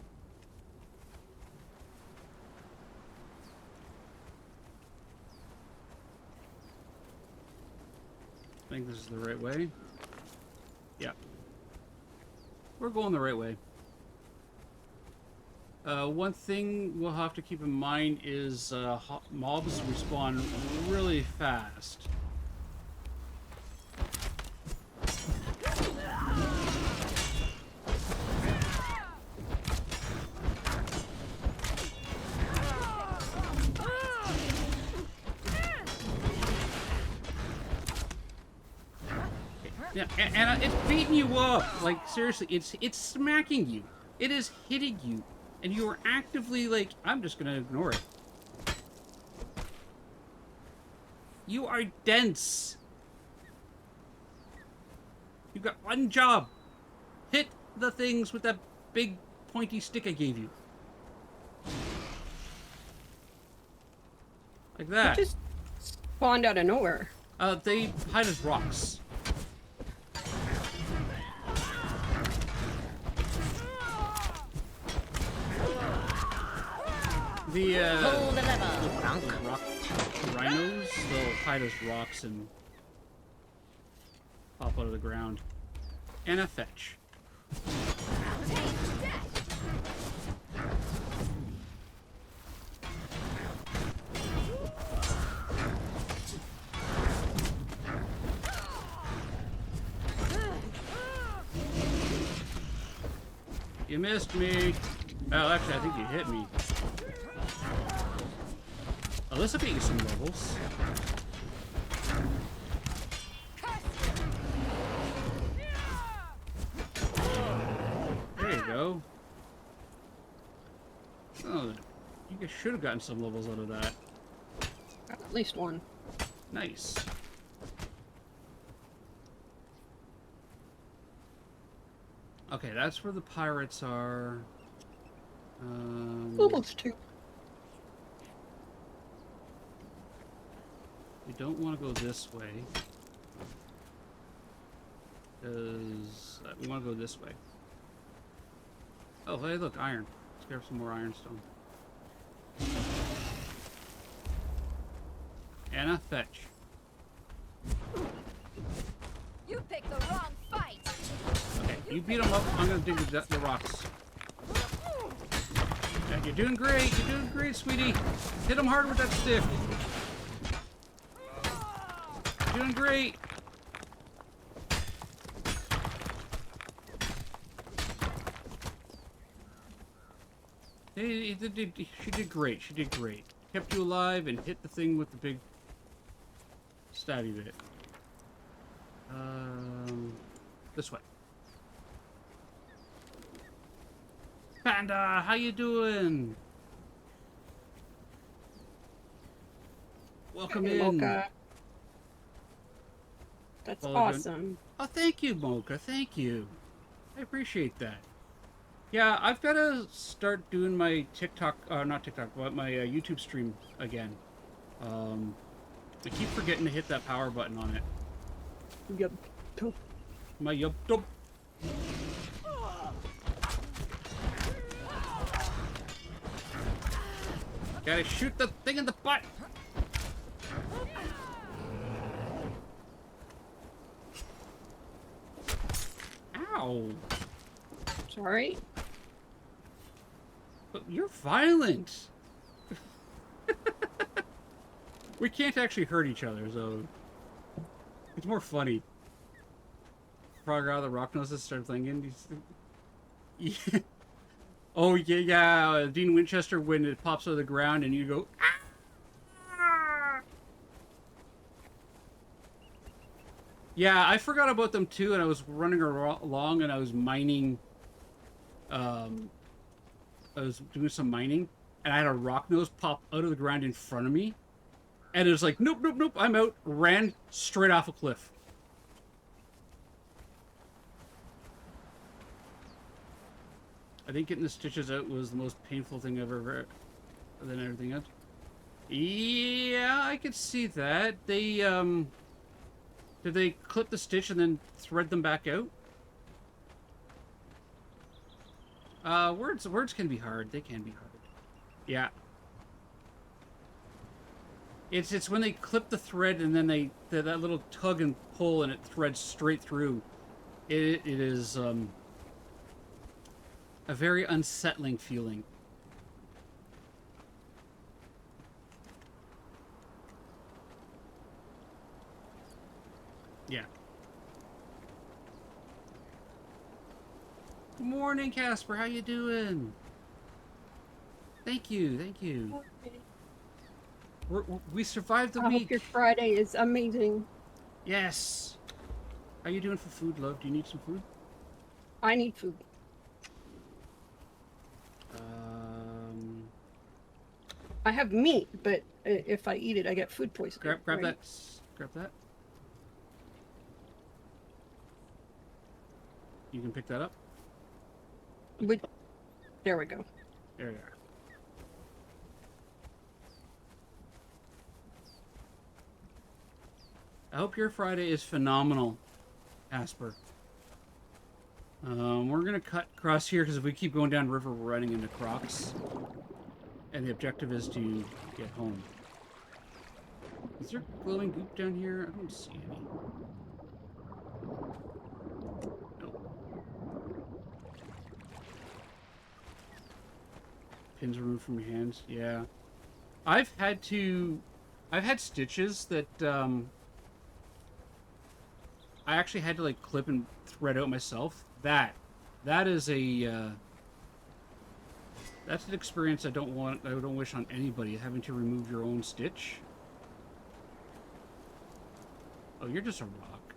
E: I think this is the right way. Yeah. We're going the right way. One thing we'll have to keep in mind is mobs respawn really fast. Yeah, and it's beating you up. Like, seriously, it's smacking you. It is hitting you. And you are actively like, I'm just gonna ignore it. You are dense. You've got one job. Hit the things with that big pointy stick I gave you. Like
F: It
E: that.
F: just spawned out of nowhere.
E: They hide as rocks. The
H: Hold the lever.
E: rock rhinos, they'll hide as rocks and pop out of the ground. And a fetch. You missed me. Oh, actually, I think you hit me. Oh, this will get you some levels. There you go. Oh, you guys should have gotten some levels out of that.
F: At least one.
E: Nice. Okay, that's where the pirates are.
F: Almost two.
E: We don't want to go this way. Because we want to go this way. Oh, hey, look, iron. Let's grab some more ironstone. And a fetch.
H: You picked the wrong fight.
E: Okay, you beat them up. I'm going to dig the rocks. Yeah, you're doing great. You're doing great, sweetie. Hit them hard with that stick. You're doing great. She did great. She did great. Kept you alive and hit the thing with the big stabby bit. This way. Panda, how you doing? Welcome
F: Hey,
E: in.
F: Mocha. That's
E: Well done.
F: awesome.
E: Oh, thank you, Mocha. Thank you. I appreciate that. Yeah, I've got to start doing my TikTok, not TikTok, but my YouTube stream again. I keep forgetting to hit that power button on it.
F: Yep.
E: My yup dup. Gotta shoot the thing in the butt. Ow.
F: Sorry.
E: But you're violent. We can't actually hurt each other, so it's more funny. Frog out of the rock noses start thinking. Yeah. Oh yeah. Dean Winchester when it pops out of the ground and you go. Ah! Yeah, I forgot about them too, and I was running along and I was mining. I was doing some mining, and I had a rock nose pop out of the ground in front of me, and it was like, nope, nope, nope, I'm out. Ran straight off a cliff. I think getting the stitches out was the most painful thing I've ever, than everything else. Yeah, I could see that. They, did they clip the stitch and then thread them back out? Words can be hard. They can be hard. Yeah. It's when they clip the thread and then that little tug and pull and it threads straight through. It is, a very unsettling feeling. Good morning, Casper. How you doing? Thank you, thank you. We survived the
F: I
E: week.
F: hope your Friday is amazing.
E: Yes. How you doing for food, love? Do you need some food?
F: I need food. I have meat, but if I eat it, I get food poisoning.
E: Grab
F: right?
E: that. Grab that. You can pick that up.
F: There we go.
E: There you are. I hope your Friday is phenomenal, Asper. We're gonna cut across here because if we keep going down river, we're running into crocs. And the objective is to get home. Is there glowing goop down here? I don't see any. Nope. Pins removed from your hands. Yeah. I've had stitches that, I actually had to, like, clip and thread out myself. That is a, that's an experience I don't wish on anybody, having to remove your own stitch. Oh, you're just a rock.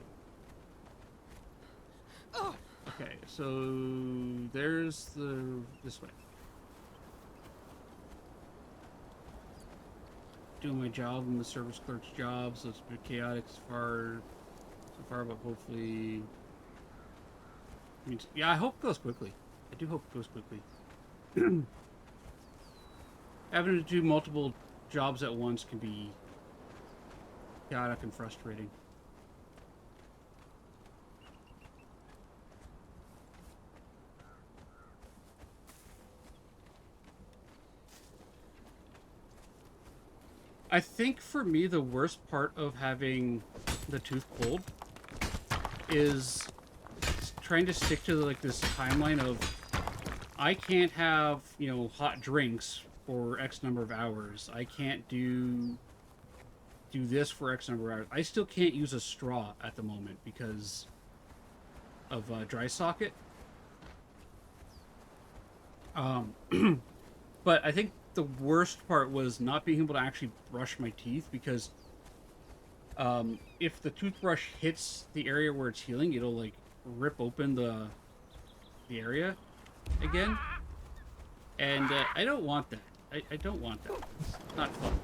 E: Okay, so there's this way. Doing my job and the service clerk's job, so it's a bit chaotic so far, but hopefully... I mean, yeah, I hope it goes quickly. I do hope it goes quickly. Having to do multiple jobs at once can be chaotic and frustrating. I think for me the worst part of having the tooth pulled is trying to stick to like this timeline of I can't have, you know, hot drinks for X number of hours. I can't do this for X number of hours. I still can't use a straw at the moment because of dry socket. But I think the worst part was not being able to actually brush my teeth because if the toothbrush hits the area where it's healing, it'll like rip open the area again. And I don't want that. I don't want that. It's not fun.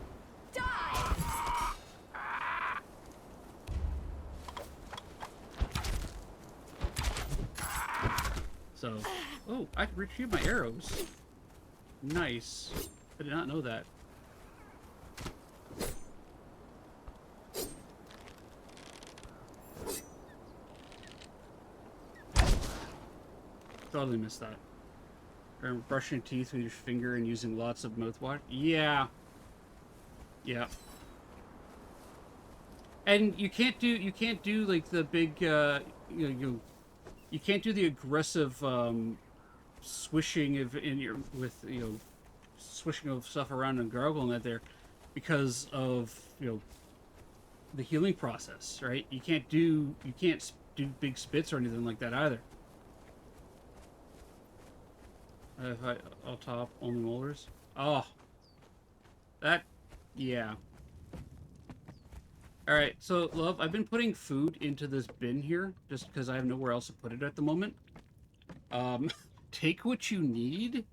E: So, oh, I can retrieve my arrows. Nice. I did not know that. Totally missed that. Or brushing teeth with your finger and using lots of mouthwash. Yeah. Yeah. And you can't do like the big you can't do the aggressive swishing with swishing of stuff around and gargling that there because of the healing process, right? You can't do big spits or anything like that either. I'll top only molars. Oh, that, yeah. All right, so love, I've been putting food into this bin here just because I have nowhere else to put it at the moment. Take what you need,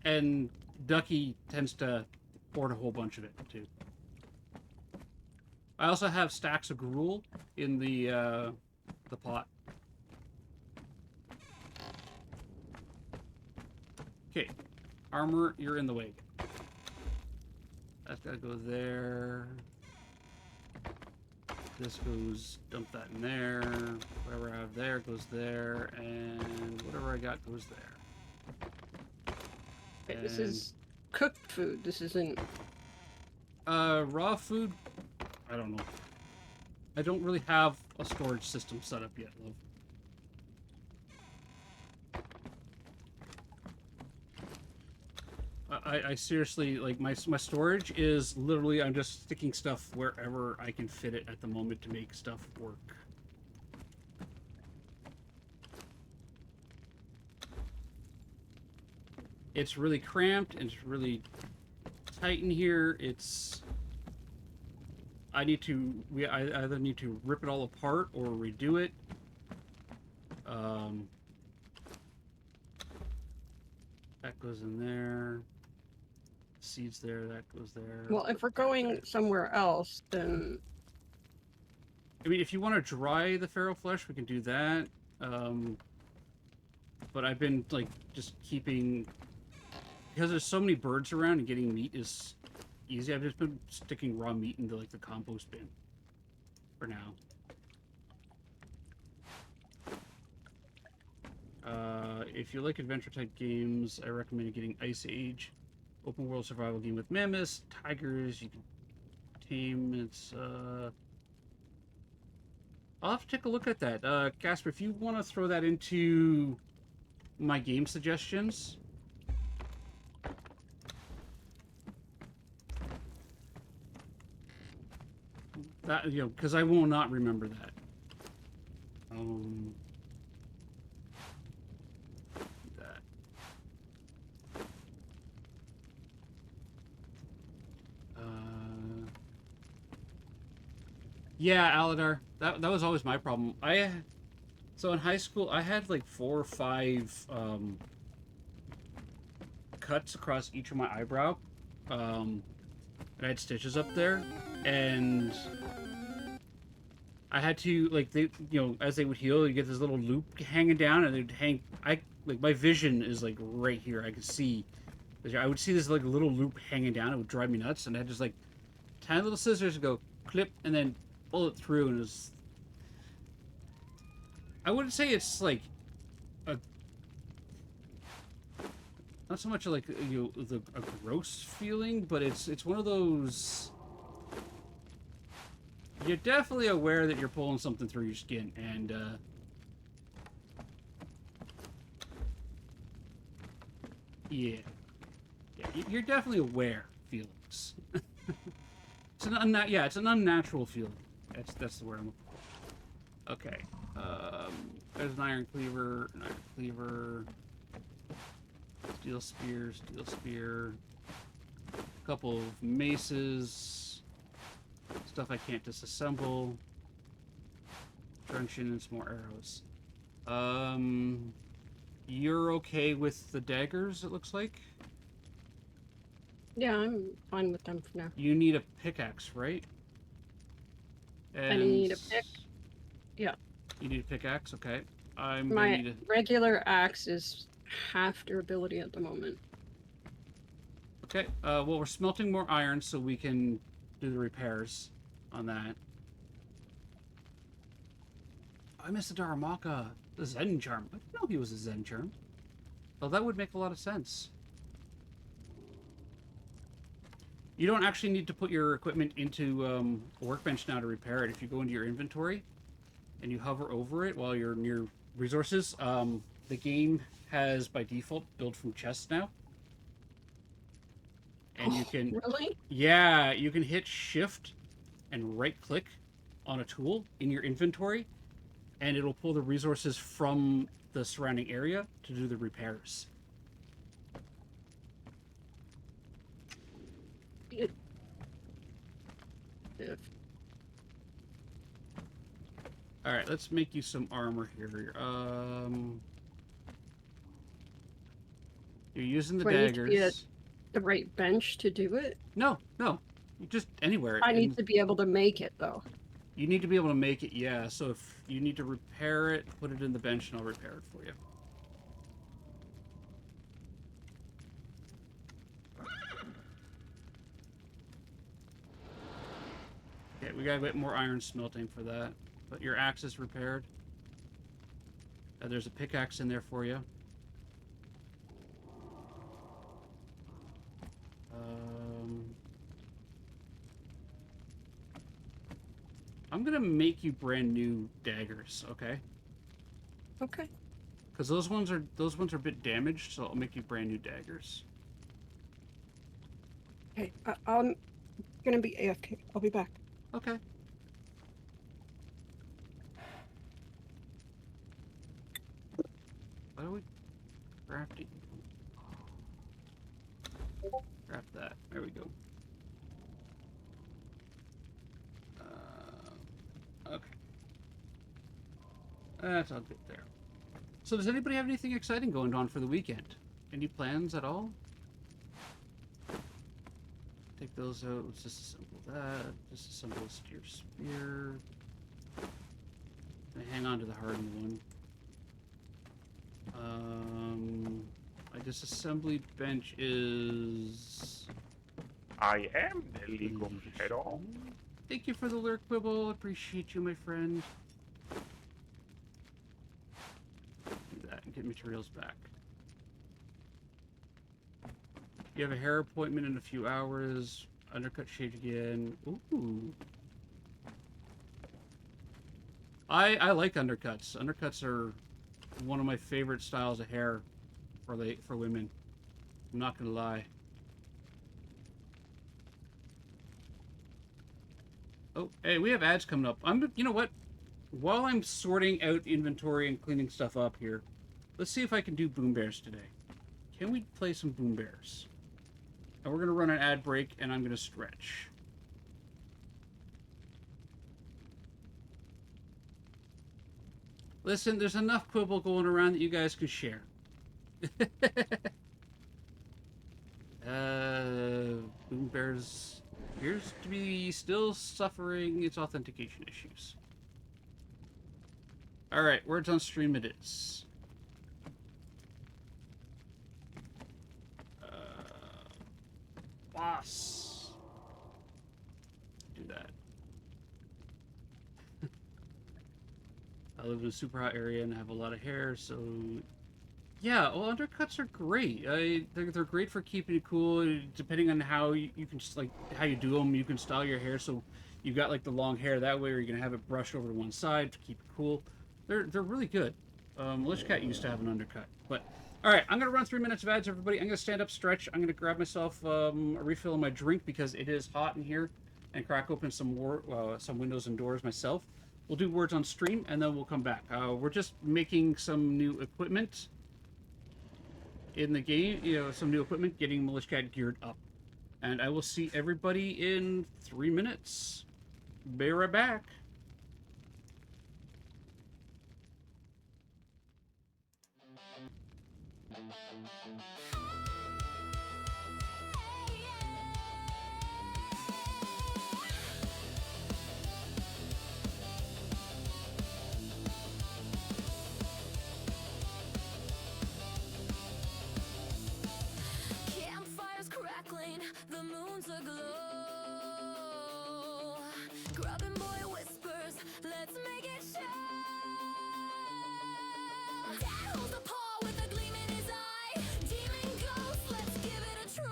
E: and Ducky tends to hoard a whole bunch of it too. I also have stacks of gruel in the pot. Okay, armor, you're in the way. That's gotta go there. This goes, dump that in there. Whatever I have there goes there, and whatever I got goes there.
F: Okay, this is cooked food. This isn't...
E: Raw food? I don't know. I don't really have a storage system set up yet, love. I seriously, like, my storage is literally, I'm just sticking stuff wherever I can fit it at the moment to make stuff work. It's really cramped and it's really tight in here. I either need to rip it all apart or redo it. That goes in there. Seeds there, that goes there.
F: Well, if we're going somewhere else, then
E: I mean, if you want to dry the farrow flesh, we can do that. But I've been, like, just keeping... Because there's so many birds around and getting meat is easy, I've just been sticking raw meat into, like, the compost bin. For now. If you like adventure-type games, I recommend getting Ice Age. Open world survival game with mammoths, tigers, you can tame. I'll have to take a look at that. Casper, if you want to throw that into my game suggestions. That, you know, because I will not remember that. That. Yeah, Aladar. That was always my problem. So in high school, I had like 4 or 5 cuts across each of my eyebrow. And I had stitches up there, and I had to, like, they, you know, as they would heal, you get this little loop hanging down, and they'd hang. Like, my vision is like right here. I could see. I would see this like little loop hanging down. It would drive me nuts, and I had just like tiny little scissors to go clip and then pull it through, and it was. I wouldn't say it's like a. Not so much like, you know, a gross feeling, but it's one of those. You're definitely aware that you're pulling something through your skin, and yeah, you're definitely aware feelings. It's an unnatural feeling. That's the word I'm looking for. Okay, there's an iron cleaver, steel spear, a couple of maces, stuff I can't disassemble, truncheon, and some more arrows. You're okay with the daggers, it looks like?
F: yeah, I'm fine with them for now.
E: You need a pickaxe, right?
F: I need a pick. Yeah.
E: You need a pickaxe, okay. I'm
F: My
E: gonna need a...
F: regular axe is half durability at the moment.
E: Okay, well, we're smelting more iron so we can do the repairs on that. I missed the Daramaka. The Zen Charm. I didn't know he was a Zen Charm. Well, that would make a lot of sense. You don't actually need to put your equipment into a workbench now to repair it. If you go into your inventory and you hover over it while you're near resources, the game has, by default, build from chests now. And you can...
F: Really?
E: Yeah, you can hit Shift and right-click on a tool in your inventory, and it'll pull the resources from the surrounding area to do the repairs. Alright, let's make you some armor here. You're using the
F: Do I need to be
E: daggers.
F: at the right bench to do it?
E: No. Just anywhere.
F: I need to be able to make it, though.
E: You need to be able to make it, yeah. So if you need to repair it, put it in the bench and I'll repair it for you. Okay, we gotta get more iron smelting for that. But your axe is repaired. There's a pickaxe in there for you. I'm gonna make you brand new daggers, okay?
F: Okay.
E: Because those ones are a bit damaged, so I'll make you brand new daggers.
F: Okay, I'm gonna be AFK. I'll be back.
E: Okay. What are we crafting? Scrap that. There we go. Okay. That's all good there. So does anybody have anything exciting going on for the weekend? Any plans at all? Take those out. Let's disassemble that. Disassemble steer spear. Gonna hang on to the hardened one. My disassembly bench is...
I: I am the legal shadow.
E: Thank you for the lurk, Quibble. Appreciate you, my friend. Do that and get materials back. You have a hair appointment in a few hours. Undercut shade again. Ooh. I like undercuts. Undercuts are one of my favorite styles of hair for women. I'm not gonna lie. Oh, hey, we have ads coming up. You know what? While I'm sorting out inventory and cleaning stuff up here, let's see if I can do Boom Bears today. Can we play some Boom Bears? And we're gonna run an ad break, and I'm gonna stretch. Listen, there's enough quibble going around that you guys can share. Boom Bears appears to be still suffering its authentication issues. Alright, words on stream it is. Boss. Do that. I live in a super hot area and have a lot of hair, so yeah. Well, undercuts are great. They're great for keeping it cool. Depending on how you can just like how you do them, you can style your hair so you got like the long hair that way, or you're gonna have it brushed over to one side to keep it cool. They're really good. Militia Cat used to have an undercut, but all right. I'm gonna run 3 minutes of ads, everybody. I'm gonna stand up, stretch. I'm gonna grab myself a refill of my drink because it is hot in here, and crack open some windows and doors myself. We'll do words on stream, and then we'll come back. We're just making some new equipment in the game. Some new equipment, getting Militia Cat geared up. And I will see everybody in 3 minutes. Be right back.
D: Campfires crackling, the moon's aglow. Grubbin' boy whispers, let's make it show. Dad holds a paw with a gleam in his eye. Demon ghost, let's give it a try.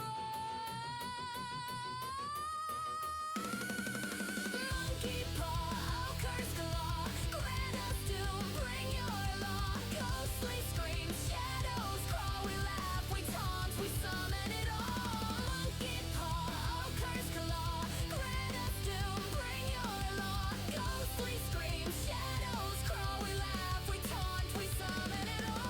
D: Monkey paw, ochre's claw, grant us doom, bring your law. Ghostly scream, shadows crawl, we laugh, we taunt, we summon it all. Monkey paw, ochre's claw, grant us doom, bring your law. Ghostly scream, shadows crawl, we laugh, we taunt, we summon it all.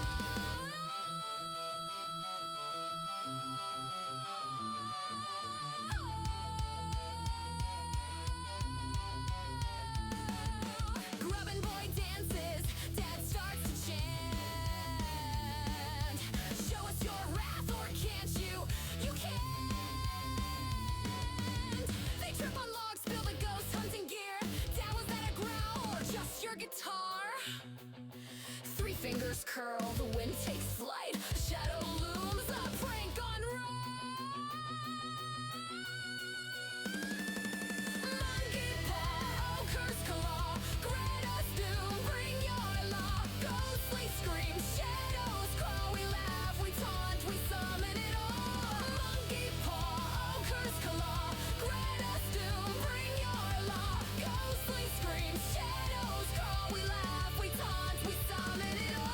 D: Grubbin' boy dances, Dad starts to chant. Show us your wrath, or can't you? You can't. They trip on logs, spill the ghost hunting gear. Dad, was that a growl or just your guitar? Three fingers curl, the wind takes flight. Shadow looms, a prank on Monkey paw, ochre's claw, grant us doom, bring your law. Ghostly scream, shadows crawl, we laugh, we taunt, we summon it all. Monkey paw, ochre's claw, grant us doom, bring your law. Ghostly scream, shadows crawl, we laugh, we taunt, we summon it all.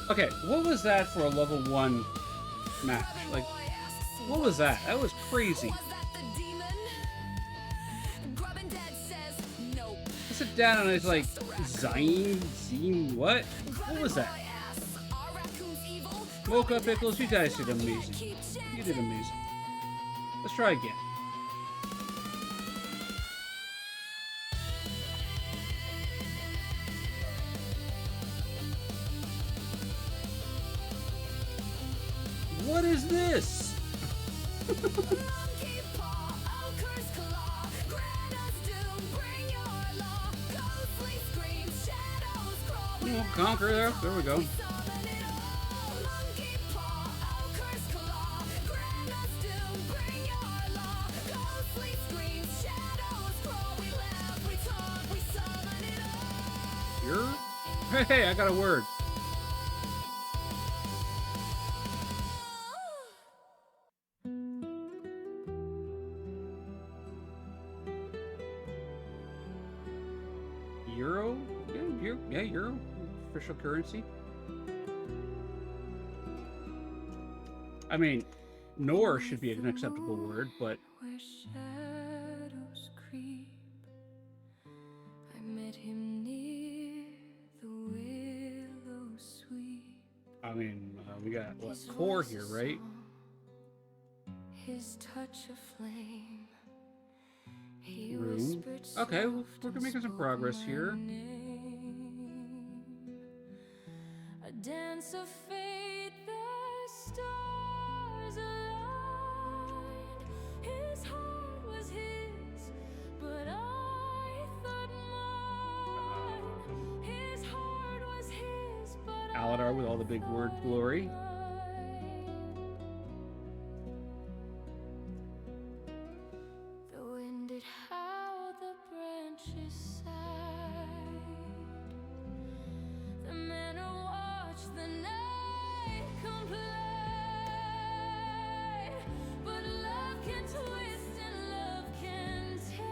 E: Okay, what was that for a level 1 match? Like, what was that? That was crazy.
D: Was that the demon? Grubbin' Dad says nope.
E: I sit down and it's like, Zine, what? What was that?
D: Our raccoon's evil.
E: Mocha Pickles, you guys did amazing. You did amazing. Let's try again. What is this? We'll conquer there. There we go. Hey, I got a word. Euro? Yeah, Euro. Official currency. I mean, nor should be an acceptable word, but
D: Where shadows creep, I met him near the willow sweep.
E: I mean, we got what, 4 here, right?
D: His touch of flame. He
E: Room.
D: whispered
E: Okay, we're
D: soft
E: making some
D: and
E: progress
D: spoke
E: here.
D: my name. A dance of fate, the stars aligned. His heart was his, but I thought mine. His heart was his, but
E: Aladar with all the big word glory.
D: the wind did howl, the branches sighed. The manor watched the night come play. But love can twist and love can tear.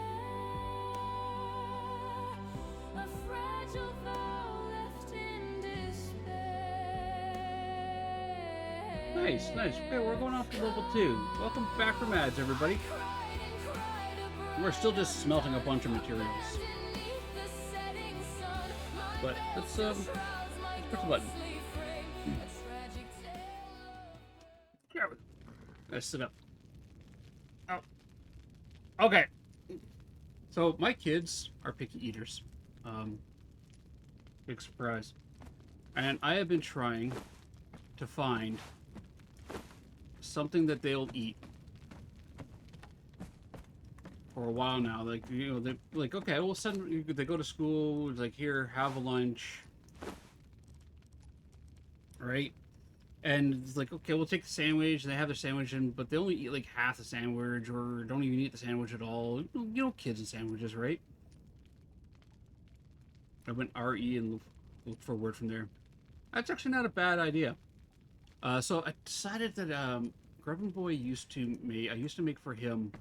D: A fragile vow left in despair.
E: Nice, nice. Okay, we're going off to level 2. Welcome back from ads, everybody. We're still just smelting a bunch of materials. But let's push the button. Let's sit up. Oh. Okay. So my kids are picky eaters. Big surprise. And I have been trying to find something that they'll eat for a while now. Like, you know, they're like, okay, we'll send, they go to school, it's like, here, have a lunch. Right? And it's like, okay, we'll take the sandwich, and they have their sandwich, but they only eat like half the sandwich, or don't even eat the sandwich at all. You know, kids and sandwiches, right? I went RE and looked for a word from there. That's actually not a bad idea. So I decided that Grub Boy used to make. I used to make for him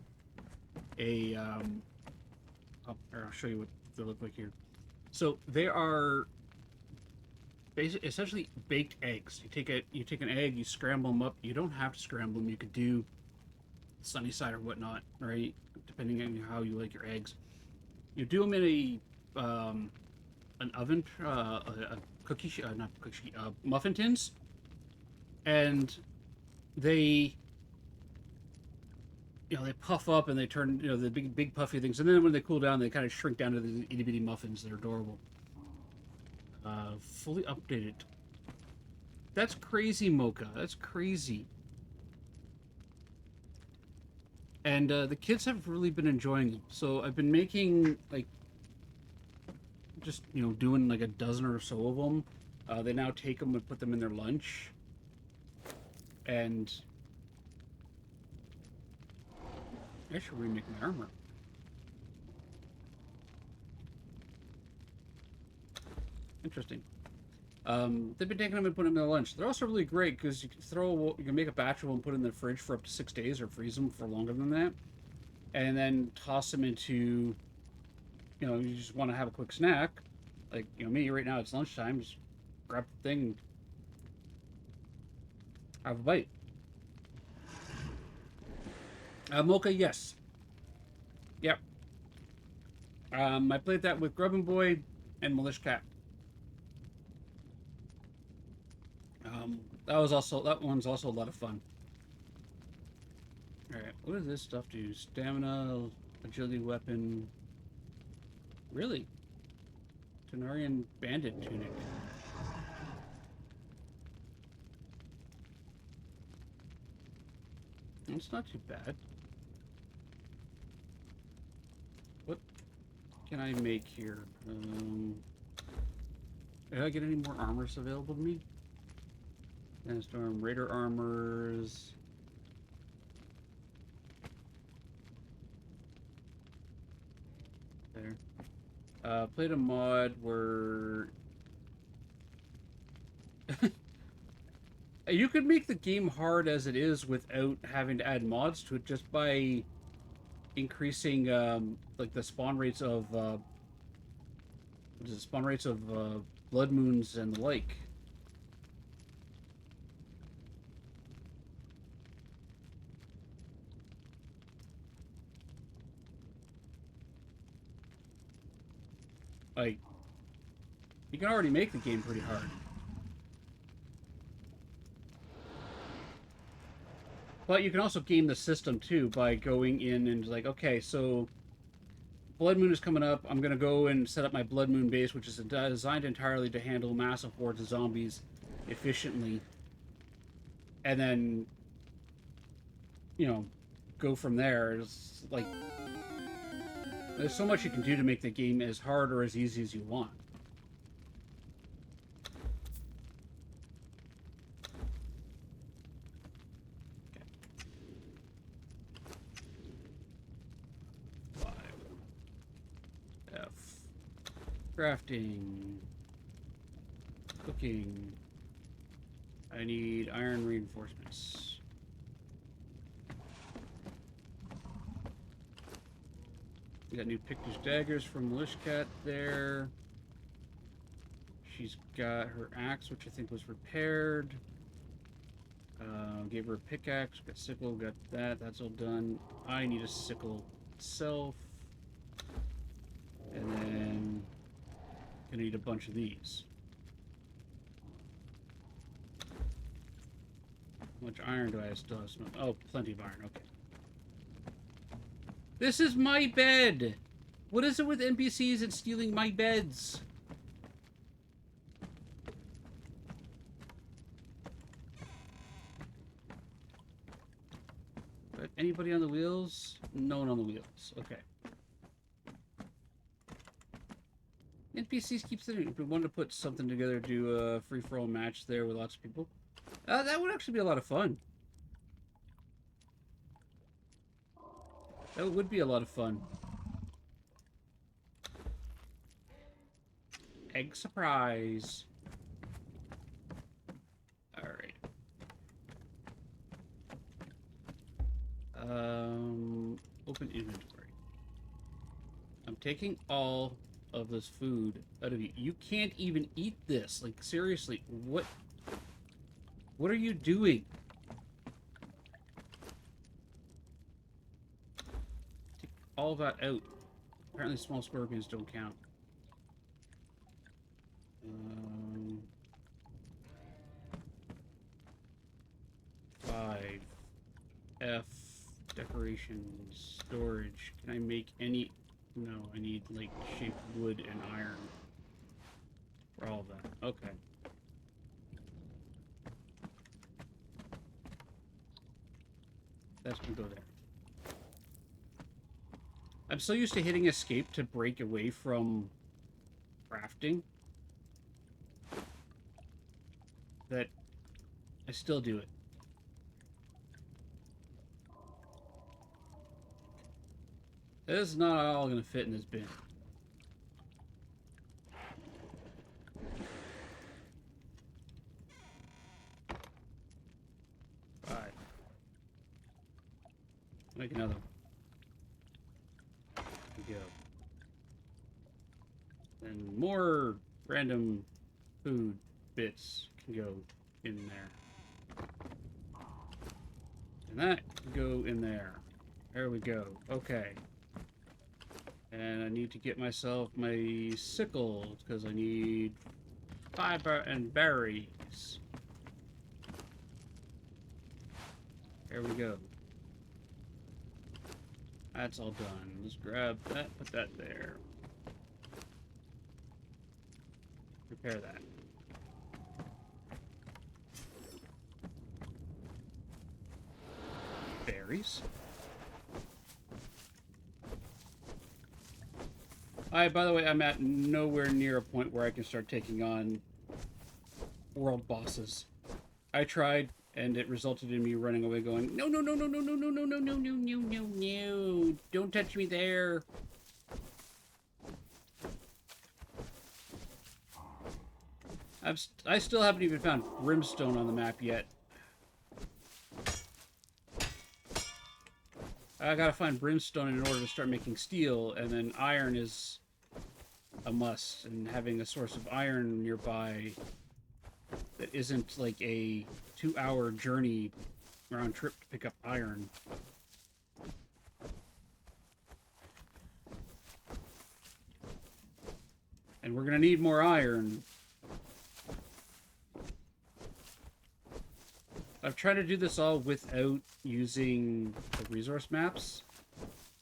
E: a. I'll show you what they look like here. So they are basically essentially baked eggs. You take an egg, you scramble them up. You don't have to scramble them. You could do sunny side or whatnot, right? Depending on how you like your eggs. You do them in a an oven, a cookie, not cookie, muffin tins, and they, you know, they puff up and they turn, you know, the big puffy things, and then when they cool down, they kind of shrink down to the itty bitty muffins. They're adorable. Fully updated. That's crazy, Mocha. That's crazy. And the kids have really been enjoying them. So I've been making like, just, you know, doing like a dozen or so of them. They now take them and put them in their lunch. And I should remake my armor. Interesting. They've been taking them and putting them in their lunch. They're also really great because you can make a batch of them, put in the fridge for up to 6 days, or freeze them for longer than that, and then toss them into, you know, you just want to have a quick snack, like, you know, me right now, it's lunchtime, just grab the thing and have a bite. Mocha, yes. Yep. I played that with Grubbin' Boy and Milish Cat. That one's also a lot of fun. Alright, what does this stuff do? Stamina, agility weapon. Really? Tenarian bandit tunic. It's not too bad. What can I make here? Did I get any more armors available to me? Sandstorm, Raider armors. There. Played a mod where you could make the game hard as it is without having to add mods to it, just by increasing like the spawn rates of blood moons and the like. Like, you can already make the game pretty hard. But you can also game the system, too, by going in and like, okay, so Blood Moon is coming up. I'm going to go and set up my Blood Moon base, which is designed entirely to handle massive hordes of zombies efficiently. And then, you know, go from there. It's like, there's so much you can do to make the game as hard or as easy as you want. Crafting, cooking. I need iron reinforcements. We got new Pictus daggers from Militia Cat there. She's got her axe, which I think was repaired. Gave her a pickaxe, got sickle, got that, that's all done. I need a sickle itself. And then gonna need a bunch of these. How much iron do I still have? Oh, plenty of iron, okay. This is my bed! What is it with NPCs and stealing my beds? But anybody on the wheels? No one on the wheels. Okay. NPCs keep sitting. If we wanted to put something together, do a free-for-all match there with lots of people, that would actually be a lot of fun. That would be a lot of fun. Egg surprise. Alright. Open inventory. I'm taking all of this food out of you. You can't even eat this. Like, seriously, what are you doing? Take all that out. Apparently small scorpions don't count. 5 F decorations, storage. Can I make any? No, I need like shaped wood and iron for all of that. Okay. That's gonna go there. I'm so used to hitting escape to break away from crafting that I still do it. This is not all going to fit in this bin. Alright. Make another one. There we go. And more random food bits can go in there. And that can go in there. There we go. Okay. And I need to get myself my sickle, because I need fiber and berries. There we go. That's all done. Let's grab that, put that there. Repair that. Berries. By the way, I'm at nowhere near a point where I can start taking on world bosses. I tried, and it resulted in me running away going, no, no, no, no, no, no, no, no, no, no, no, no, no, no, don't touch me there. I still haven't even found brimstone on the map yet. I gotta find brimstone in order to start making steel, and then iron is a must, and having a source of iron nearby that isn't like a 2-hour journey round trip to pick up iron. And we're gonna need more iron. I've tried to do this all without using the resource maps,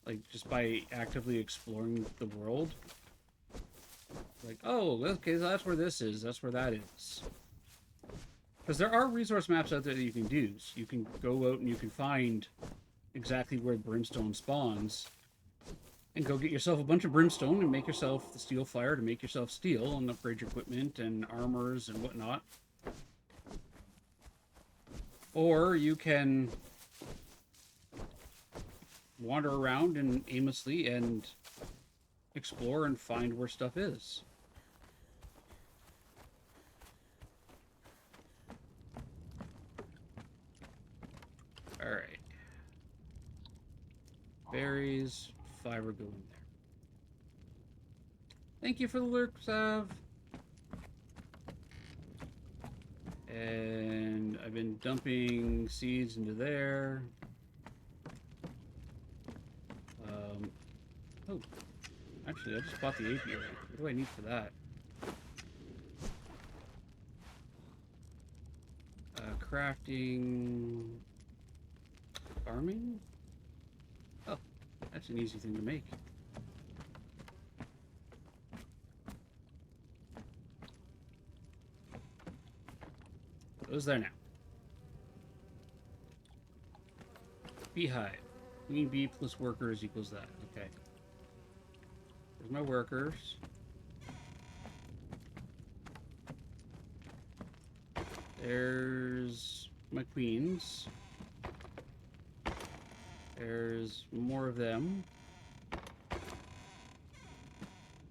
E: like just by actively exploring the world. Like, oh, okay, so that's where this is, that's where that is. Because there are resource maps out there that you can do. So you can go out and you can find exactly where brimstone spawns, and go get yourself a bunch of brimstone and make yourself the steel fire to make yourself steel and upgrade your equipment and armors and whatnot. Or you can wander around and aimlessly and explore and find where stuff is. Alright. Berries, fiber go in there. Thank you for the lurk, Sav. And I've been dumping seeds into there. Oh, actually, I just bought the apiary. What do I need for that? Crafting... Farming? Oh, that's an easy thing to make. Goes there now. Beehive. Queen bee plus workers equals that. Okay. There's my workers. There's my queens. There's more of them.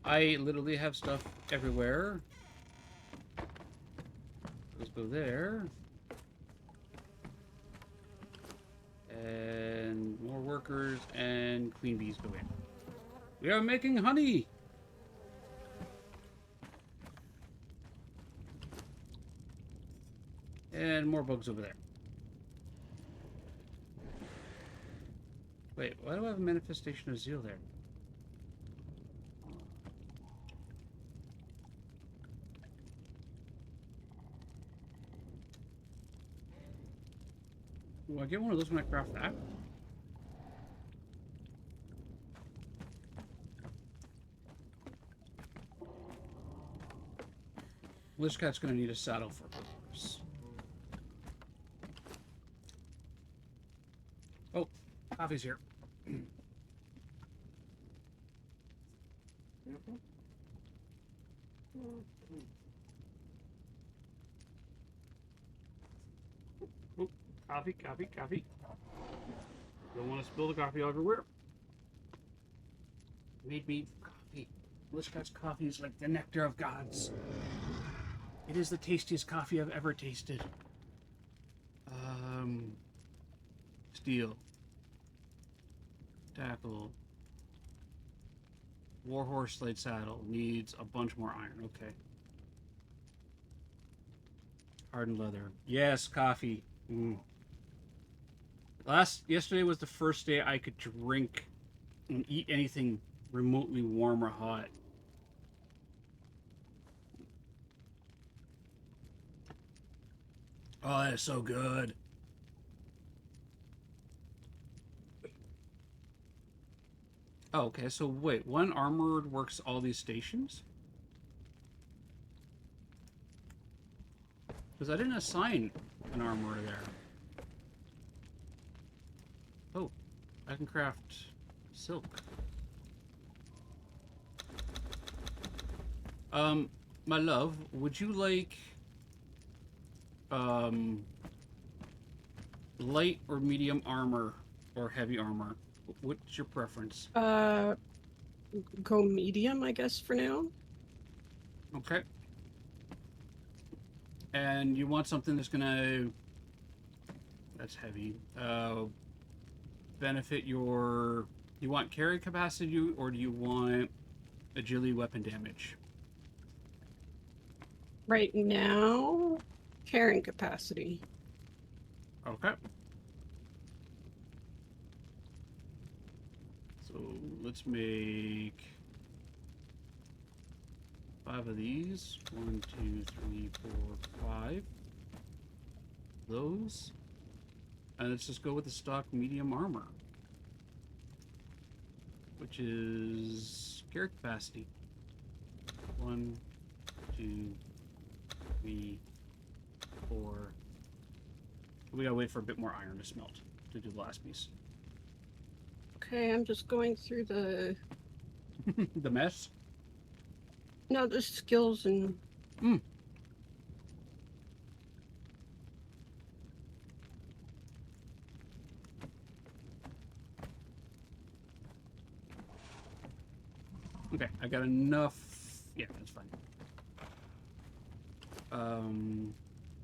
E: I literally have stuff everywhere. Let's go there. And more workers and queen bees go in. We are making honey! And more bugs over there. Wait, why do I have a manifestation of zeal there? Will I get one of those when I craft that? Lich Cat's gonna need a saddle for her horse. Oh, coffee's here. Oh, coffee, coffee, coffee. Don't want to spill the coffee everywhere. Made me coffee. Lich Cat's coffee is like the nectar of gods. It is the tastiest coffee I've ever tasted. Steel. Tackle. Warhorse slate saddle. Needs a bunch more iron. Okay. Hardened leather. Yes, coffee. Yesterday was the first day I could drink and eat anything remotely warm or hot. Oh, that is so good. Oh, okay, so wait, one armored works all these stations? Because I didn't assign an armorer there. Oh, I can craft silk. My love, would you like light or medium armor or heavy armor? What's your preference?
F: Go medium, I guess, for now.
E: Okay. And you want something that's gonna... That's heavy. Benefit your... You want carry capacity or do you want agility weapon damage?
F: Right now, carrying capacity.
E: Okay. So let's make 5 of these. 1, 2, 3, 4, 5. Those. And let's just go with the stock medium armor, which is carry capacity. 1, 2, 3, 4. We gotta wait for a bit more iron to smelt to do the last piece.
F: Okay, I'm just going through the...
E: The mess?
F: No, the skills and...
E: Okay, I got enough. Yeah, that's fine.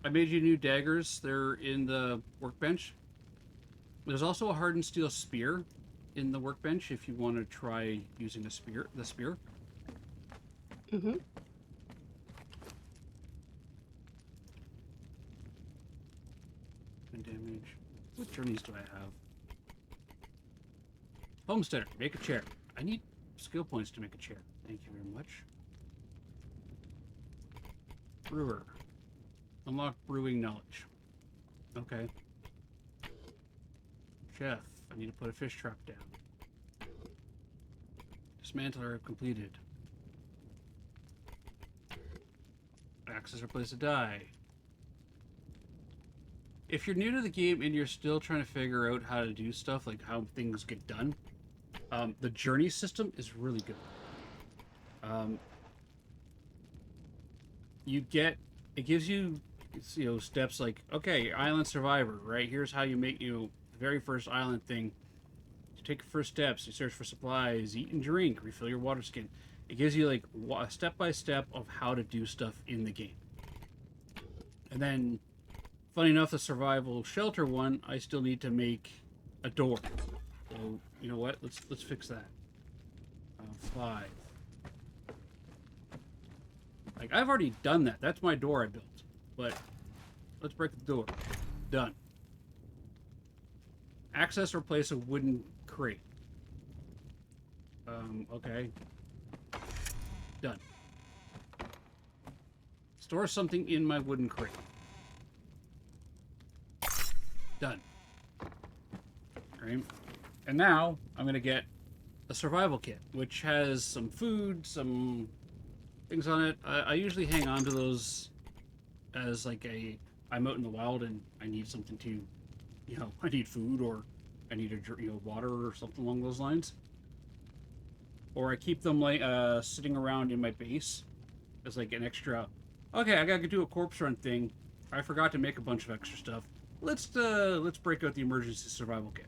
E: I made you new daggers. They're in the workbench. There's also a hardened steel spear in the workbench if you want to try using the spear.
F: Mm-hmm.
E: And damage. What journeys do I have? Homesteader, make a chair. I need skill points to make a chair. Thank you very much. Brewer. Unlock brewing knowledge. Okay. Chef. I need to put a fish trap down. Dismantler completed. Access or place a die. If you're new to the game and you're still trying to figure out how to do stuff, like how things get done, the journey system is really good. It gives you, steps like, okay, island survivor, right? Here's how you make, the very first island thing. You take your first steps, you search for supplies, eat and drink, refill your water skin. It gives you like a step-by-step of how to do stuff in the game. And then, funny enough, the survival shelter one, I still need to make a door. So, you know what? Let's fix that. 5. Like, I've already done that. That's my door I built. But, let's break the door. Done. Access or place a wooden crate. Okay. Done. Store something in my wooden crate. Done. Alright. And now, I'm going to get a survival kit, which has some food, some things on it. I usually hang on to those as like I'm out in the wild and I need something to, I need food or I need water or something along those lines. Or I keep them like sitting around in my base as like an extra. Okay, I gotta do a corpse run thing. I forgot to make a bunch of extra stuff. Let's break out the emergency survival kit.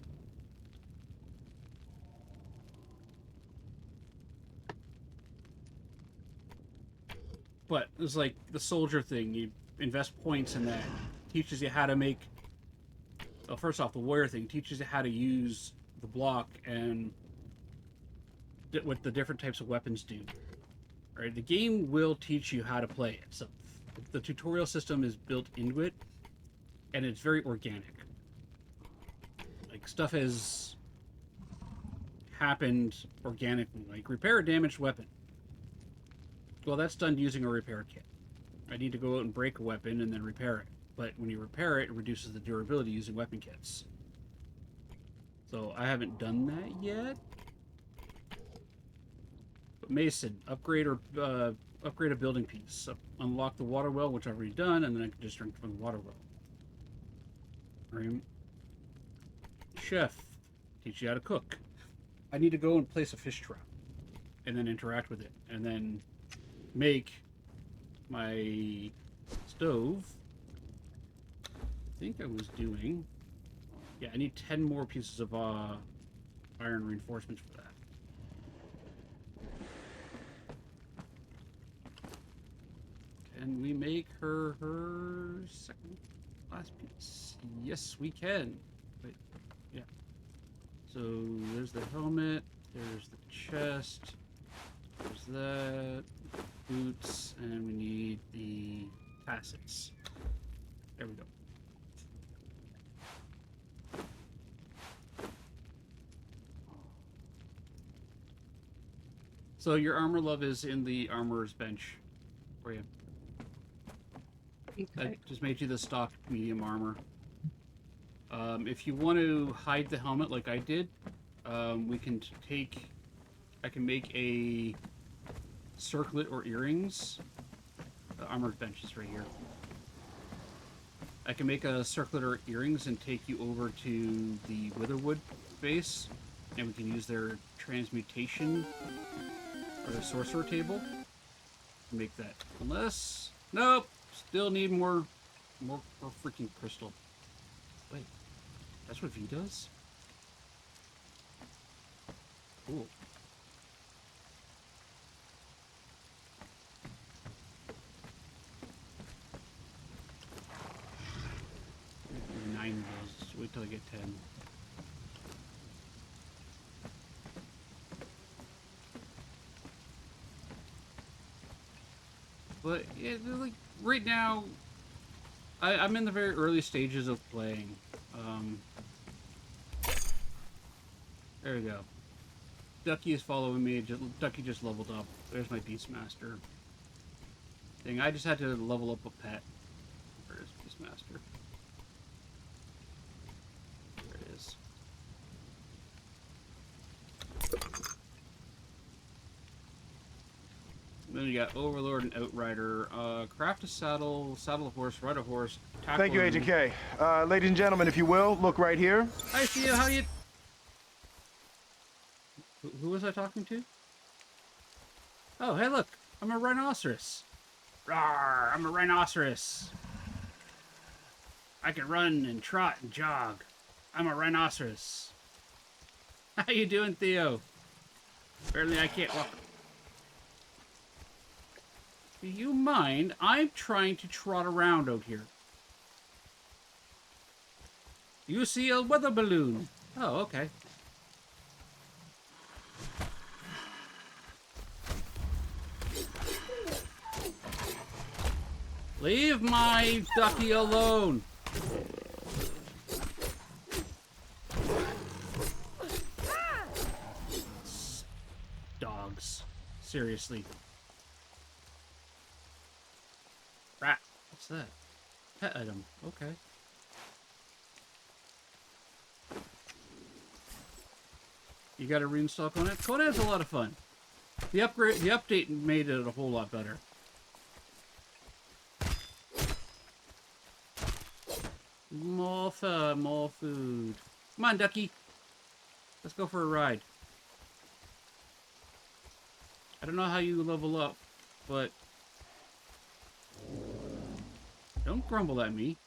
E: But it's like the soldier thing. You invest points in that. Teaches you how to make. Well, first off, the warrior thing teaches you how to use the block and what the different types of weapons do. Right? The game will teach you how to play it. So the tutorial system is built into it, and it's very organic. Like, stuff has happened organically. Like, repair a damaged weapon. Well, that's done using a repair kit. I need to go out and break a weapon and then repair it. But when you repair it, it reduces the durability using weapon kits. So I haven't done that yet. Mason, upgrade a building piece. Unlock the water well, which I've already done, and then I can just drink from the water well. Right. Chef, teach you how to cook. I need to go and place a fish trap, and then interact with it, and then make my stove. I think I was doing... Yeah, I need 10 more pieces of iron reinforcements for that. Can we make her second last piece? Yes, we can. Wait, yeah. So there's the helmet, there's the chest, there's that, boots, and we need the tassets. There we go. So your armor love is in the armorer's bench for you.
F: Okay.
E: I just made you the stock medium armor. If you want to hide the helmet like I did, we can take... I can make a circlet or earrings. The armored bench is right here. I can make a circlet or earrings and take you over to the Witherwood base, and we can use their transmutation or the sorcerer table to make that. Unless... Nope! Still need more freaking crystal. Wait. That's what V does? Cool. Nine of those. Wait till I get 10. But yeah, like right now, I'm in the very early stages of playing. There we go. Ducky is following me. Ducky just leveled up. There's my Beastmaster thing. I just had to level up a pet. Where is Beastmaster? There it is. Then you got Overlord and Outrider. Craft a saddle, saddle a horse, ride a horse.
C: Thank you, Agent K. Ladies and gentlemen, if you will, look right here.
E: I see you. How you? Who was I talking to? Oh, hey, look. I'm a rhinoceros. Rawr, I'm a rhinoceros. I can run and trot and jog. I'm a rhinoceros. How you doing, Theo? Apparently I can't walk. Do you mind? I'm trying to trot around out here. You see a weather balloon. Oh, okay. Leave my ducky alone. Dogs. Seriously. Rat. What's that? Pet item. Okay. You got to reinstall Conan? Conan's a lot of fun. The update made it a whole lot better. More fur, more food. Come on, ducky. Let's go for a ride. I don't know how you level up, but don't grumble at me.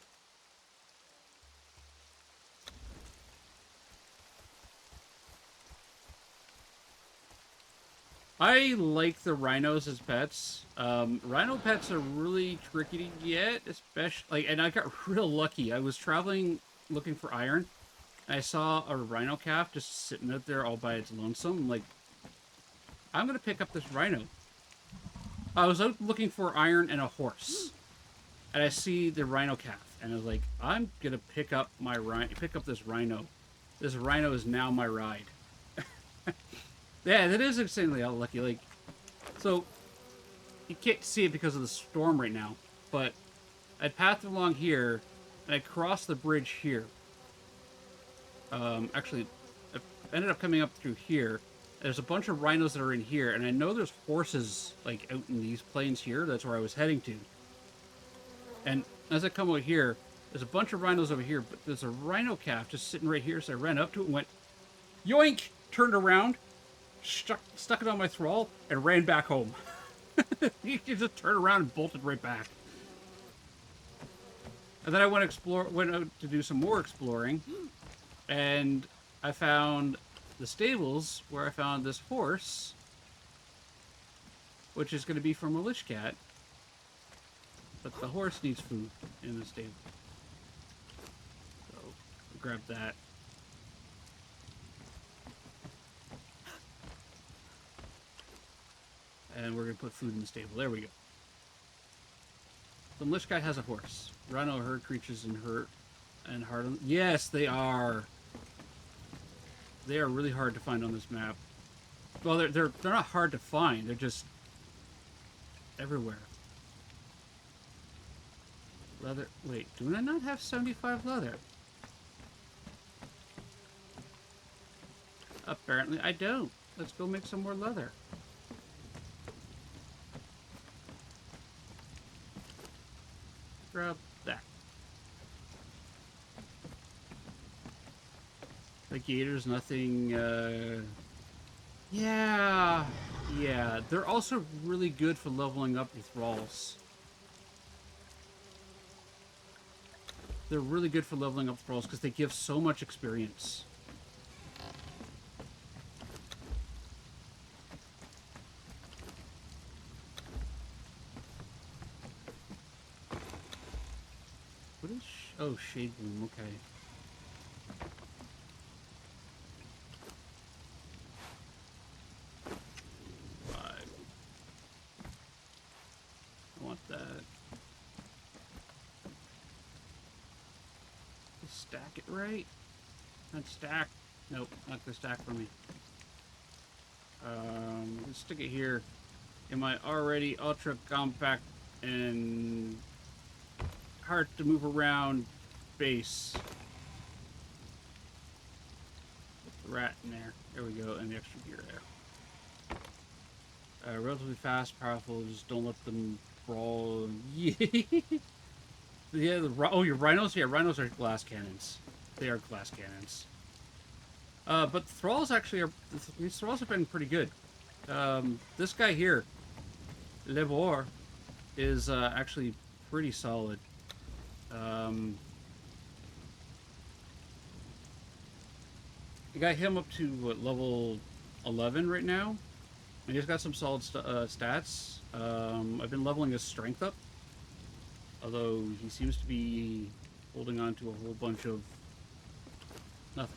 E: I like the rhinos as pets. Rhino pets are really tricky to get, especially, and I got real lucky. I was traveling looking for iron, and I saw a rhino calf just sitting out there all by its lonesome. I'm like, I'm gonna pick up this rhino. I was out looking for iron and a horse, and I see the rhino calf, and I was like, I'm gonna pick up this rhino. This rhino is now my ride. Yeah, that is insanely lucky. Like, so you can't see it because of the storm right now, but I pathed along here, and I crossed the bridge here. Actually, I ended up coming up through here, There's a bunch of rhinos that are in here, and I know there's horses, like, out in these plains here. That's where I was heading to. And as I come out here, there's a bunch of rhinos over here, but there's a rhino calf just sitting right here, so I ran up to it and went, yoink! Turned around, stuck it on my thrall, and ran back home. He just turned around and bolted right back. And then I went out to do some more exploring, and I found the stables where I found this horse, which is going to be from a lich cat, but the horse needs food in the stable. So grab that. And we're going to put food in the stable. There we go. The lich cat has a horse. Rhino herd creatures and hard on. Yes, they are. They are really hard to find on this map. Well, they're not hard to find. They're just everywhere. Leather. Wait, do I not have 75 leather? Apparently, I don't. Let's go make some more leather. Grab that. The gators, nothing, yeah, they're also really good for leveling up your thralls. They're really good for leveling up thralls because they give so much experience. What is, oh, Shade Bloom, okay. Stack it right. Not stack. Nope, not gonna stack for me. Let's stick it here in my already ultra compact and hard to move around base. Put the rat in there. There we go, and the extra gear there. Relatively fast, powerful. Just don't let them brawl. Yeah, oh, your rhinos? Yeah, rhinos are glass cannons. They are glass cannons. But thralls actually are... These thralls have been pretty good. This guy here, Lebor, is actually pretty solid. I got him up to, what, level 11 right now. And he's got some solid stats. I've been leveling his strength up. Although he seems to be holding on to a whole bunch of nothing.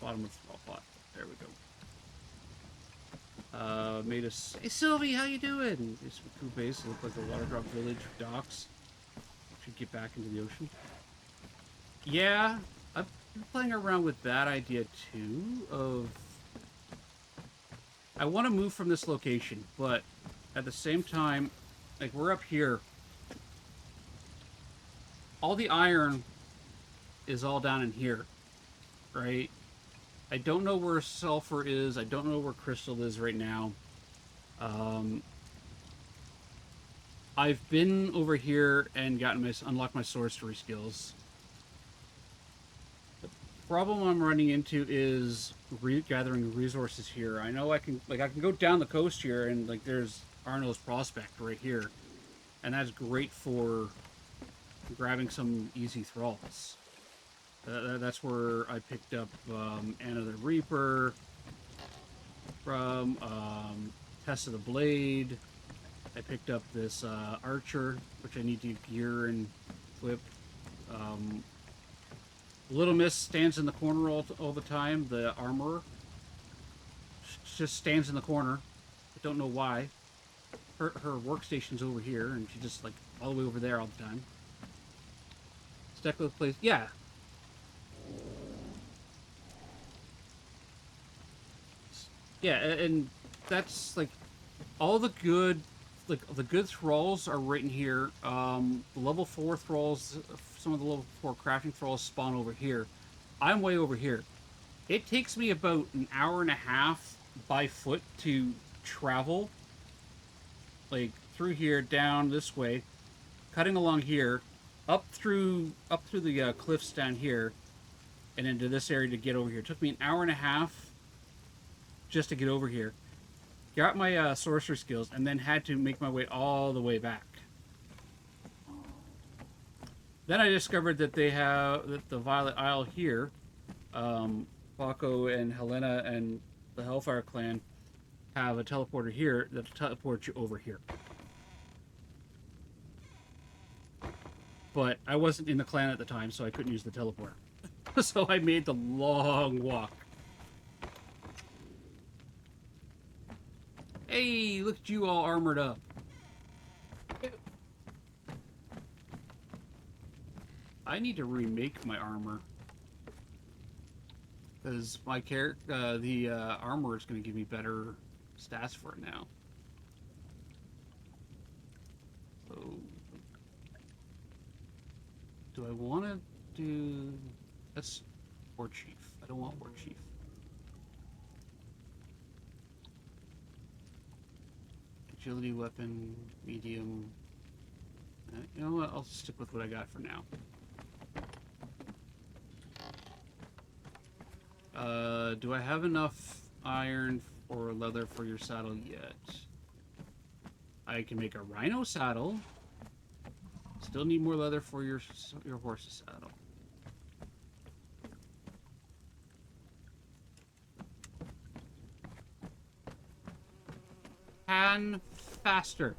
E: Bottom of the small pot. There we go. Made us. Hey Sylvie, how you doing? It's a cool base. It looked like a water drop village docks. Should get back into the ocean. Yeah, I've been playing around with that idea too. Of I want to move from this location, but at the same time, like, we're up here. All the iron is all down in here, right? I don't know where sulfur is. I don't know where crystal is right now. I've been over here and unlocked my sorcery skills. The problem I'm running into is gathering resources here. I know I can go down the coast here and, like, there's Arno's Prospect right here, and that's great for grabbing some easy thralls. That's where I picked up Anna the Reaper from, Test of the Blade. I picked up this Archer, which I need to gear and equip. Little Miss stands in the corner all the time. The Armorer just stands in the corner. I don't know why. Her workstation's over here, and she's just, like, all the way over there all the time. Steckler plays... Yeah. Yeah, and that's, like, all the good... Like, the good thralls are right in here. The level 4 thralls, some of the level 4 crafting thralls spawn over here. I'm way over here. It takes me about an hour and a half by foot to travel, like through here, down this way, cutting along here, up through the cliffs down here, and into this area to get over here. It took me an hour and a half just to get over here. Got my sorcerer skills, and then had to make my way all the way back. Then I discovered that they have that the Violet Isle here, Paco and Helena and the Hellfire Clan have a teleporter here that teleports you over here. But I wasn't in the clan at the time, so I couldn't use the teleporter. So I made the long walk. Hey, look at you all armored up. I need to remake my armor. Because my the armor is going to give me better stats for it now. So, do I want to do... That's War Chief. I don't want War Chief. Agility weapon, medium. You know what? I'll stick with what I got for now. Do I have enough iron or leather for your saddle yet? I can make a rhino saddle. Still need more leather for your horse's saddle. Pan faster.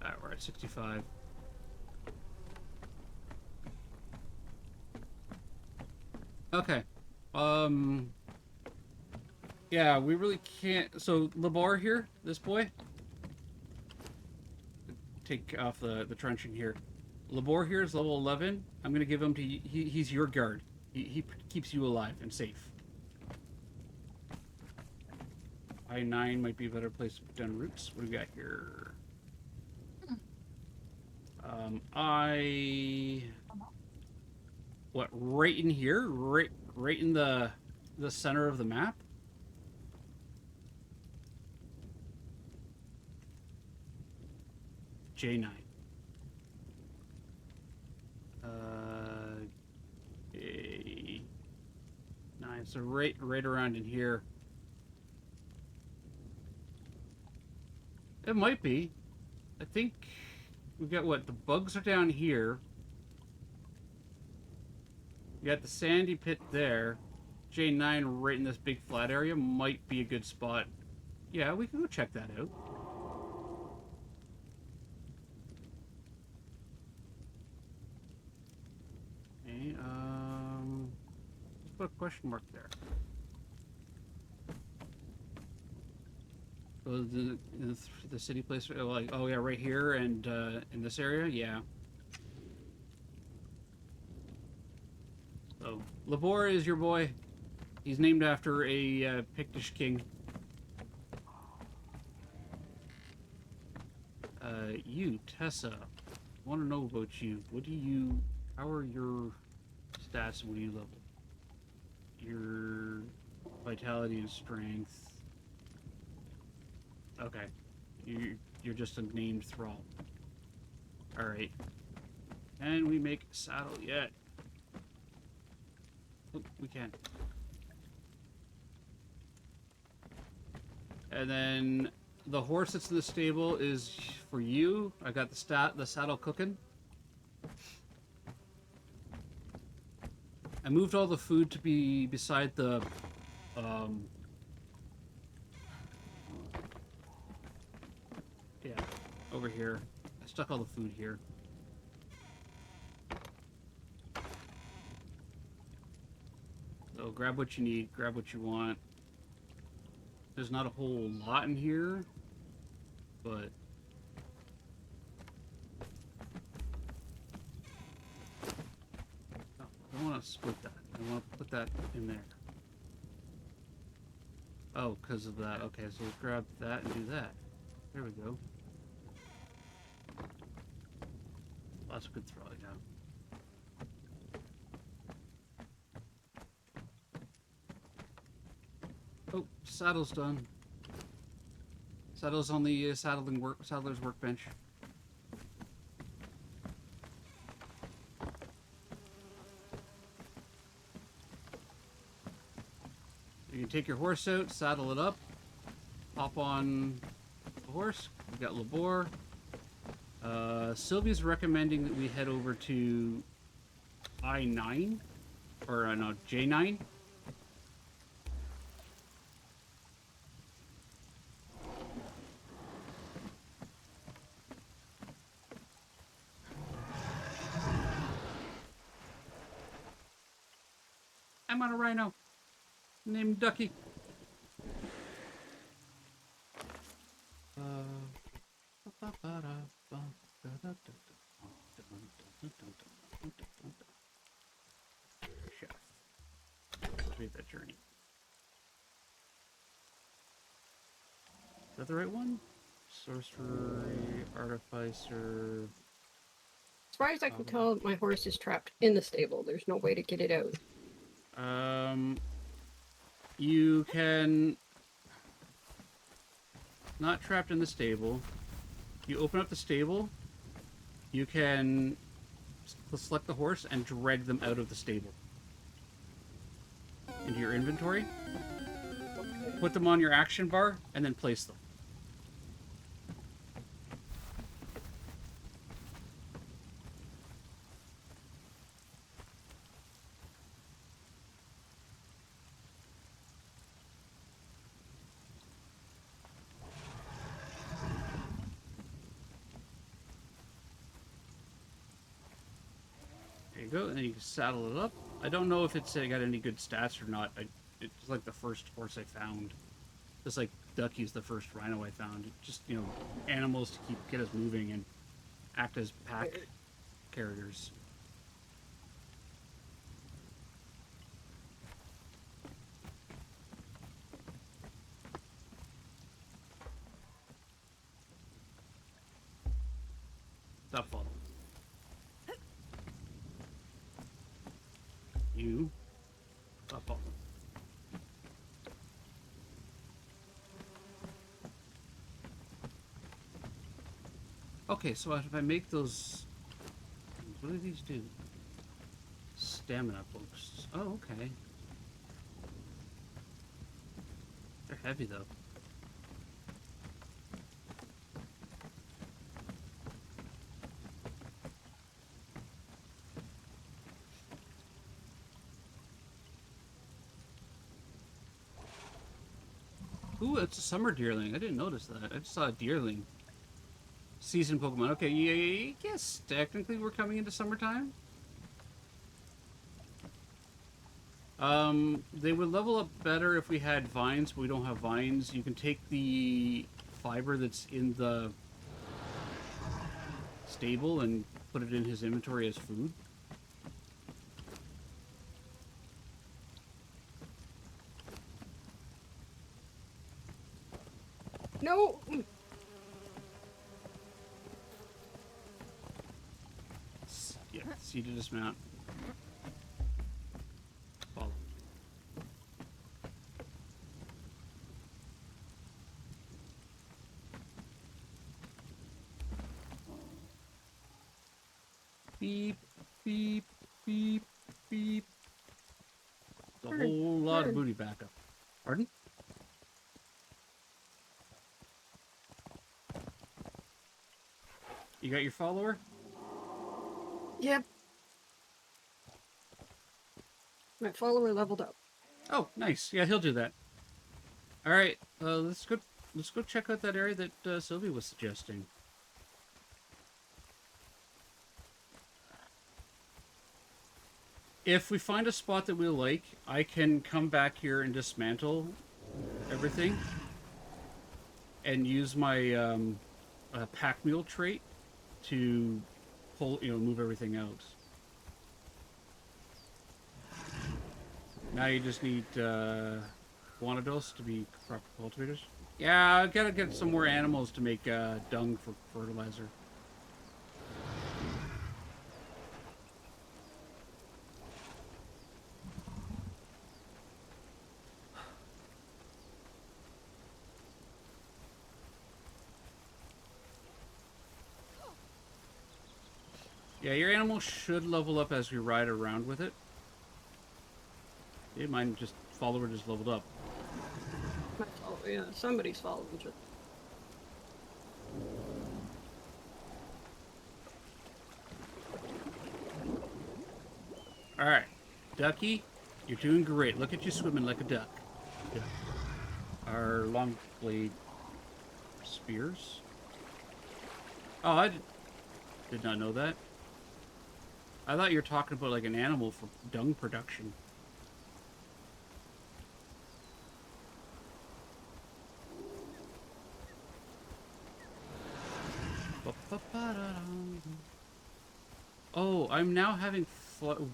E: Alright, we're at 65. Okay. Yeah, we really can't... So, Labar here, this boy. Take off the truncheon here. Labor here is level 11. I'm going to give him to... He's your guard. He keeps you alive and safe. I-9 might be a better place to put down roots. What do we got here? What, right in here? Right in the center of the map? J9. A9. So right around in here. It might be. I think we've got what? The bugs are down here. You got the sandy pit there. J9 right in this big flat area might be a good spot. Yeah, we can go check that out. Okay, let's put a question mark there. So the city place, like, oh yeah, right here and in this area, yeah. So, Labor is your boy. He's named after a Pictish king. You, Tessa, I want to know about you. How are your stats and what do you level? Your vitality and strength. Okay. You're just a named thrall. Alright. Can we make a saddle yet? Oh, we can. And then the horse that's in the stable is for you. I got the saddle cooking. I moved all the food to be beside the yeah, over here. I stuck all the food here. So grab what you need, grab what you want. There's not a whole lot in here, but oh, I don't want to split that. I want to put that in there. Oh, because of that. Okay, so let's grab that and do that. There we go. Lots of good throwing now. saddle's done. Saddle's on the saddler's workbench. You can take your horse out, saddle it up, hop on the horse. We've got Labor. Sylvia's recommending that we head over to I-9, or no, J9. I'm on a rhino named Ducky. Chef. Read that journey. Is that the right one? Sorcery, Artificer.
F: As far as I can tell, my horse is trapped in the stable. There's no way to get it out.
E: You can... Not trapped in the stable. You open up the stable. You can select the horse and drag them out of the stable into your inventory. Put them on your action bar and then place them. Go, and then you can saddle it up. I don't know if it's got any good stats or not. It's like the first horse I found. Just like Ducky's the first rhino I found. Just, you know, animals to get us moving and act as pack carriers. Stop following. You stop following. Okay, so if I make those... What do these do? Stamina boosts. Oh, okay. They're heavy, though. Ooh, it's a summer deerling. I didn't notice that. I just saw a deerling. Season Pokemon. Okay, yeah, yes, technically we're coming into summertime. They would level up better if we had vines, but we don't have vines. You can take the fiber that's in the stable and put it in his inventory as food.
F: No!
E: Yeah, C to dismount. Follow. Beep, beep, beep, beep. A whole lot of booty backup. Pardon? You got your follower?
F: Yep. My follower leveled up.
E: Oh, nice. Yeah, he'll do that. All right, let's go check out that area that Sylvia was suggesting. If we find a spot that we like, I can come back here and dismantle everything and use my pack mule trait to pull, move everything out. Now you just need Guanados to be proper cultivators. Yeah, I gotta get some more animals to make dung for fertilizer. Yeah, your animal should level up as we ride around with it. Yeah, mine just follower just leveled up.
F: Oh, yeah, somebody's following it.
E: All right, Ducky, you're doing great. Look at you swimming like a duck.
G: Yeah.
E: Our long blade spears. Oh, I did not know that. I thought you were talking about like an animal for dung production. Oh, I'm now having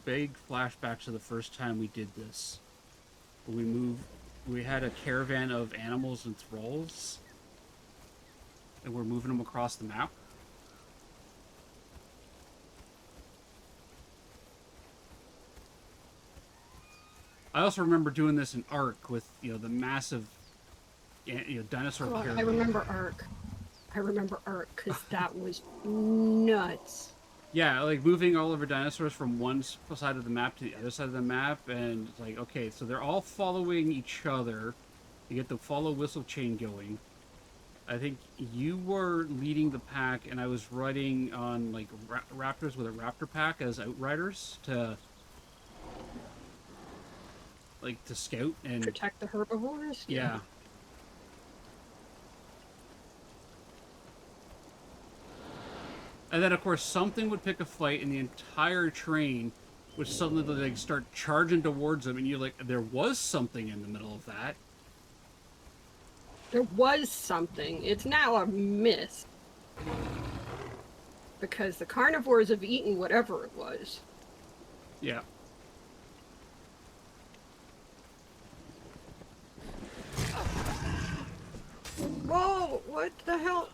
E: vague flashbacks to the first time we did this. We had a caravan of animals and thralls, and we're moving them across the map. I also remember doing this in Ark with, you know, the massive, dinosaur
F: God,
E: caravan.
F: I remember Ark. I remember Ark because that was nuts.
E: Yeah, like moving all of our dinosaurs from one side of the map to the other side of the map, and it's like, okay, so they're all following each other. You get the follow whistle chain going. I think you were leading the pack, and I was riding on like raptors with a raptor pack as outriders to scout and
F: Protect the herbivores?
E: yeah. And then, of course, something would pick a fight, and the entire train would suddenly like start charging towards them, and you're like, there was something in the middle of that.
F: There was something. It's now a myth. Because the carnivores have eaten whatever it was.
E: Yeah.
F: Whoa! What the hell?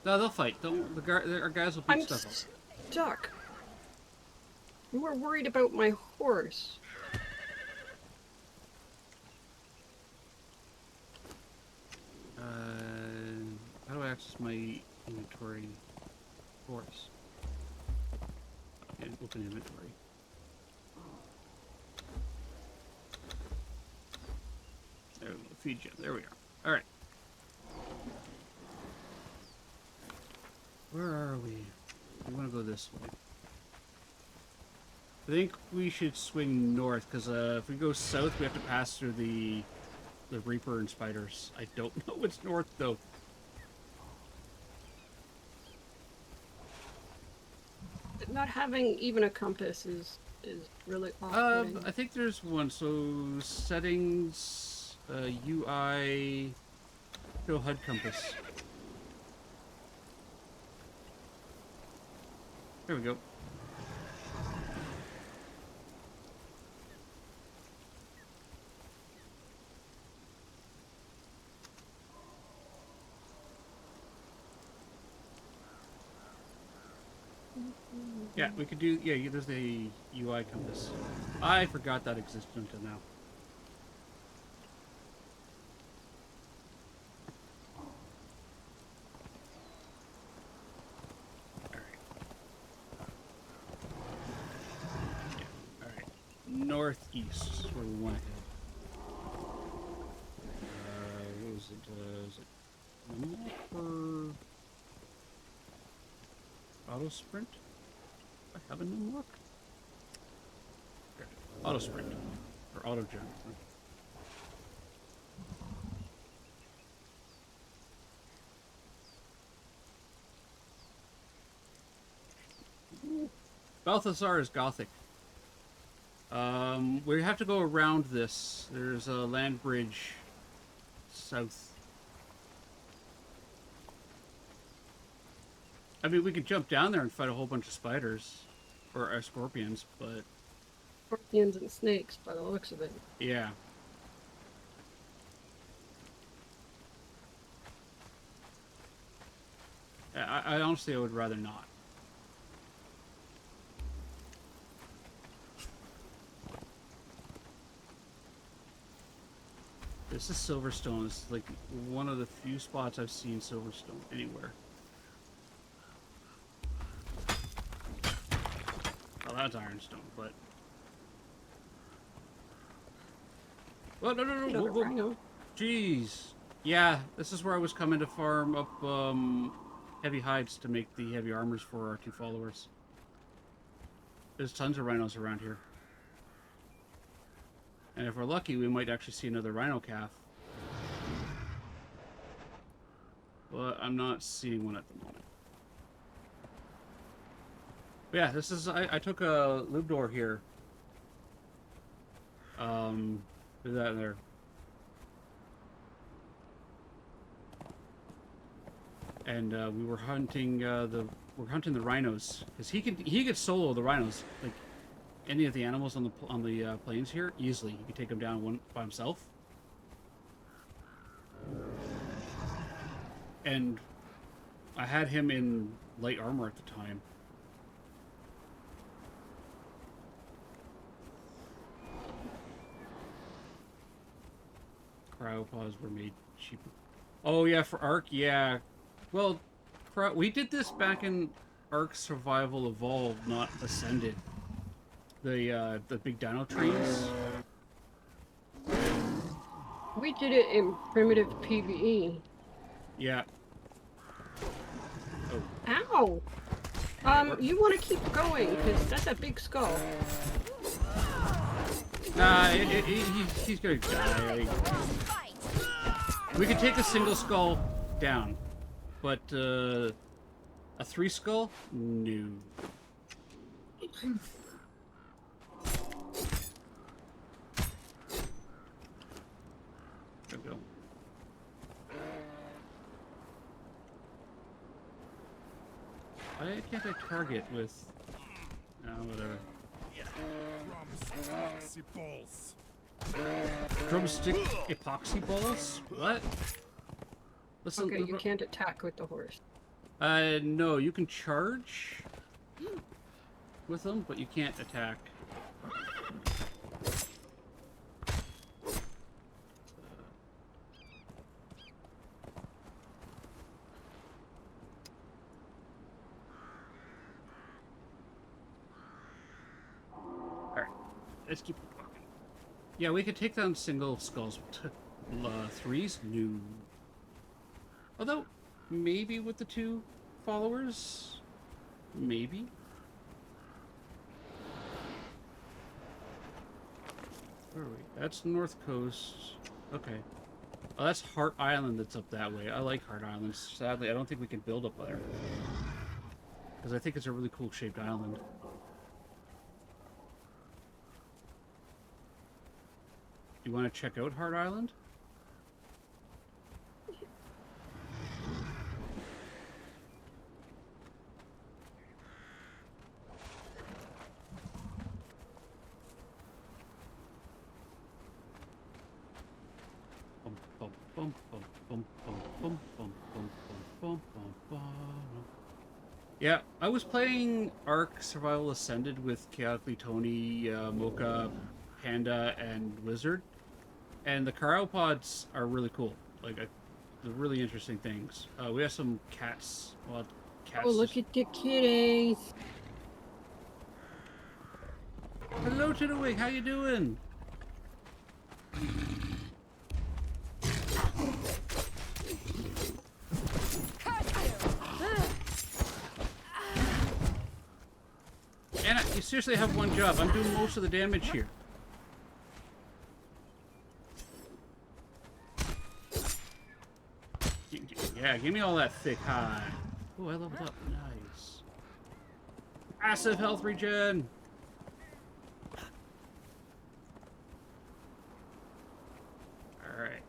E: No, they'll fight. Don't our guys will beat
F: I'm
E: stuff up.
F: stuck. You were worried about my horse.
E: How do I access my inventory? Horse. Okay, open inventory. There we go. Feed gem. There we are. All right. Where are we? We want to go this way. I think we should swing north, because if we go south, we have to pass through the Reaper and spiders. I don't know what's north, though.
F: Not having even a compass is really off-putting.
E: I think there's one. So settings, UI, show HUD compass. There we go. Yeah, we could do. Yeah, there's the UI compass. I forgot that existed until now. Northeast is where we want to head. What was it? Is it numlock or auto sprint? I have a numlock? Okay. Auto sprint or auto jump. Balthazar is Gothic. We have to go around this. There's a land bridge south. I mean, we could jump down there and fight a whole bunch of spiders. Or scorpions, but...
F: Scorpions and snakes, by the looks of it.
E: Yeah. I honestly, I would rather not. This is Silverstone. This is like one of the few spots I've seen Silverstone anywhere. that's ironstone, but... Oh, no, no, no,
F: Another
E: whoa, whoa.
F: rhino.
E: Jeez. Yeah, this is where I was coming to farm up heavy hides to make the heavy armors for our 2 followers. There's tons of rhinos around here. And if we're lucky, we might actually see another rhino calf. But I'm not seeing one at the moment. But yeah, this is... I took a lube door here. Put that in there. And we were hunting the rhinos because he could solo the rhinos, like any of the animals on the plains here easily. He could take them down one by himself. And I had him in light armor at the time. Cryopods were made cheaper. Oh yeah, for Ark, yeah. Well, we did this back in Ark Survival Evolved, not Ascended. The big dino trees.
F: We did it in primitive PvE.
E: Yeah.
F: Oh. Ow! You want to keep going, because that's a big skull.
E: Nah, he's gonna die. We could take a single skull down, but a 3 skull? No. There we go. Why can't I target with... No, whatever.
A: Epoxy balls.
E: Drumstick epoxy balls? What? Listen,
F: Okay, you can't attack with the horse.
E: No, you can charge with them, but you can't attack. Alright, let's keep walking. Yeah, we could take down single skulls. 3s? No. Although, maybe with the 2 followers? Maybe? Where are we? That's North Coast. Okay. Oh, that's Hart Island that's up that way. I like Hart Island. Sadly, I don't think we can build up there. Because I think it's a really cool shaped island. Do you want to check out Hart Island? Yeah, I was playing Ark Survival Ascended with Chaotically Tony, Mocha, Panda, and Wizard, and the cryopods are really cool. Like, they're really interesting things. We have some cats. Well, cats.
F: Oh, look at the kitties!
E: Hello, Chitterwig. How you doing? Anna, you seriously have one job. I'm doing most of the damage here. Yeah, give me all that thick hide. Oh, I leveled up. Nice. Massive health regen. Alright.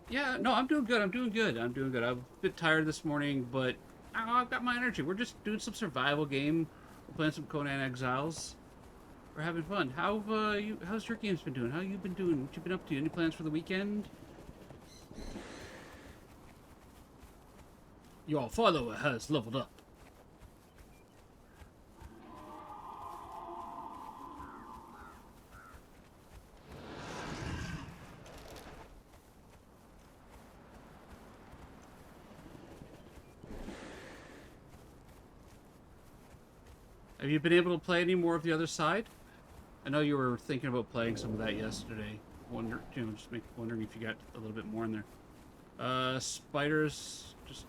E: Yeah, no, I'm doing good. I'm doing good. I'm a bit tired this morning, but I've got my energy. We're just doing some survival game. We're playing some Conan Exiles. We're having fun. How's your games been doing? How you been doing? What you been up to? Any plans for the weekend? Your follower has leveled up. Have you been able to play any more of the other side? I know you were thinking about playing some of that yesterday. Wondering if you got a little bit more in there. Spiders just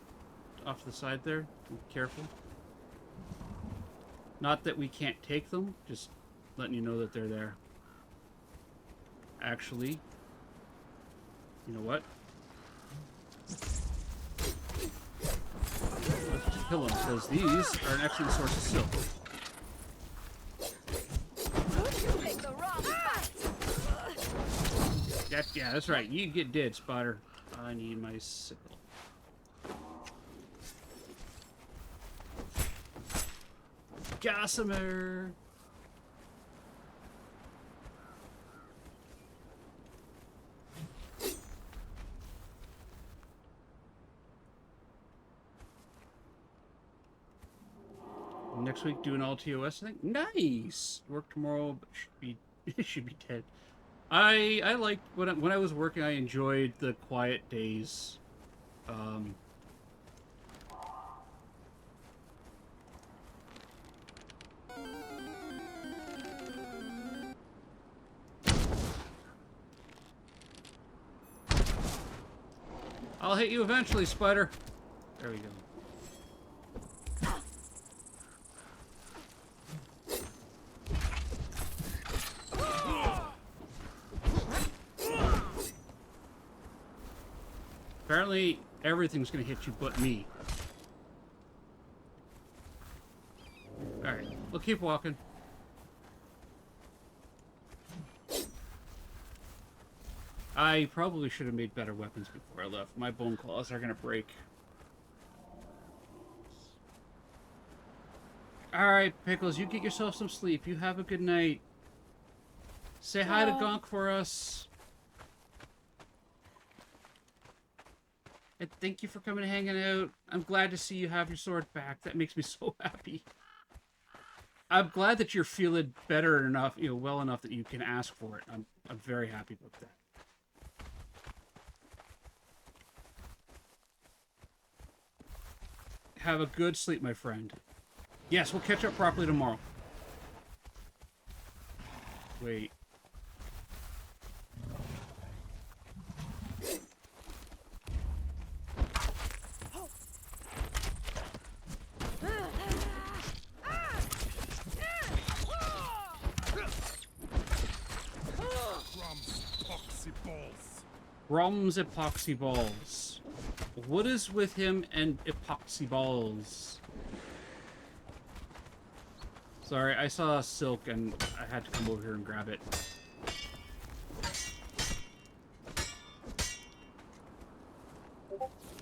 E: off to the side there. Be careful. Not that we can't take them, just letting you know that they're there. Actually, you know what? Let's just kill them, because these are an excellent source of silk.
H: You picked the wrong fight.
E: Yeah, that's right. You get dead, Spider. I need my sickle. Gossamer! Next week doing all TOS, I think. Nice! Work tomorrow, but should be dead. I liked when I was working. I enjoyed the quiet days. I'll hit you eventually, Spider. There we go. Apparently, everything's gonna hit you but me. Alright, we'll keep walking. I probably should have made better weapons before I left. My bone claws are gonna break. Alright, Pickles, you get yourself some sleep. You have a good night. Say hi to Gonk for us. And thank you for coming and hanging out. I'm glad to see you have your sword back. That makes me so happy. I'm glad that you're feeling better enough, well enough that you can ask for it. I'm very happy about that. Have a good sleep, my friend. Yes, we'll catch up properly tomorrow. Wait. Rum's epoxy balls. What is with him and epoxy balls? Sorry, I saw silk and I had to come over here and grab it.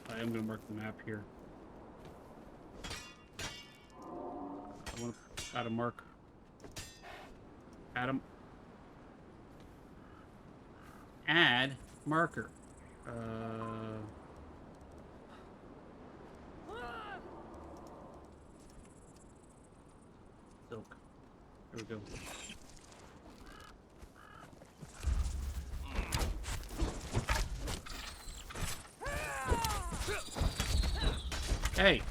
E: I am going to mark the map here. I want to add a mark. Adam. Add marker. Silk. There we go. Hey!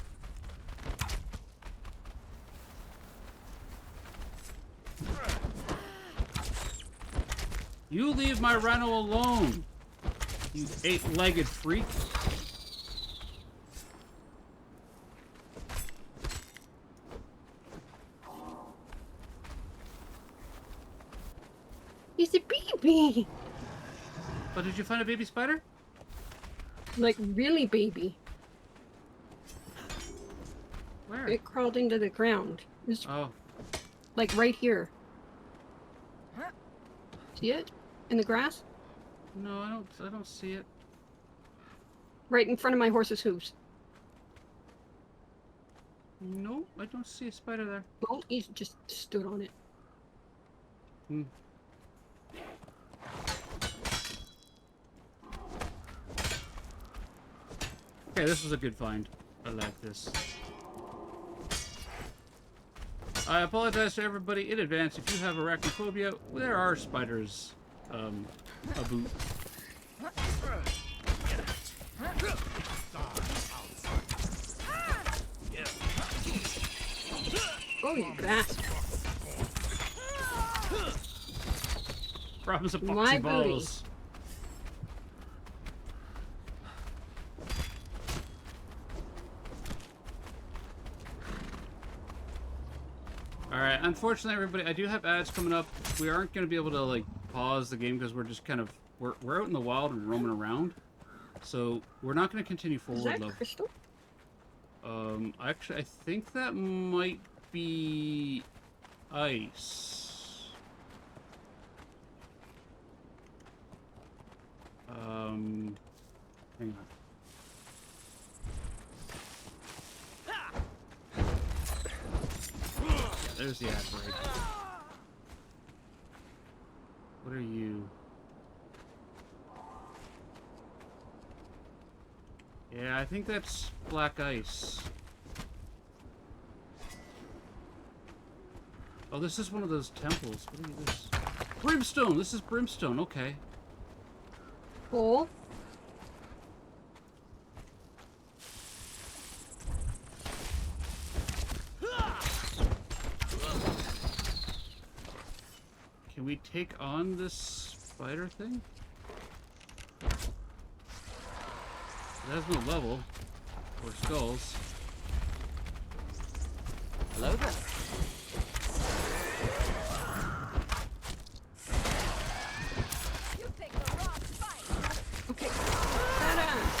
E: You leave my rhino alone, you eight-legged freak.
F: He's a baby!
E: But did you find a baby spider?
F: Like, really baby.
E: Where?
F: It crawled into the ground. It's
E: Oh.
F: like right here. See it? In the grass?
E: No, I don't see it.
F: Right in front of my horse's hooves.
E: No, I don't see a spider there.
F: Well, he just stood on it.
E: Hmm. Okay, this was a good find. I like this. I apologize to everybody in advance if you have arachnophobia. There are spiders about.
F: Oh, you bastard.
E: Problems of
F: My
E: boxy
F: booty.
E: balls. Alright, unfortunately everybody, I do have ads coming up. We aren't going to be able to like pause the game because we're just kind of, we're out in the wild and roaming around. So we're not going to continue
F: Is
E: forward,
F: that
E: love.
F: crystal?
E: Actually I think that might be ice. Hang on. There's the ad break. What are you? Yeah, I think that's black ice. Oh, this is one of those temples. What are you, this? Brimstone! This is brimstone, okay.
F: Cool.
E: Can we take on this spider thing? It has no level. Or skulls.
J: Hello there.
H: You picked the wrong fight.
F: Okay. Badass.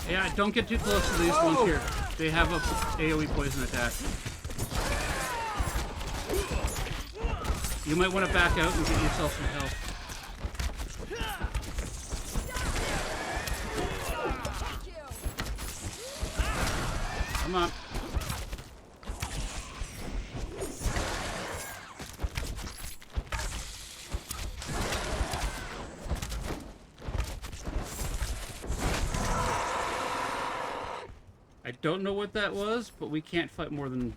E: Yeah, don't get too close to these ones here. They have a AoE poison attack. You might want to back out and get yourself some health. Come on. I don't know what that was, but we can't fight more than,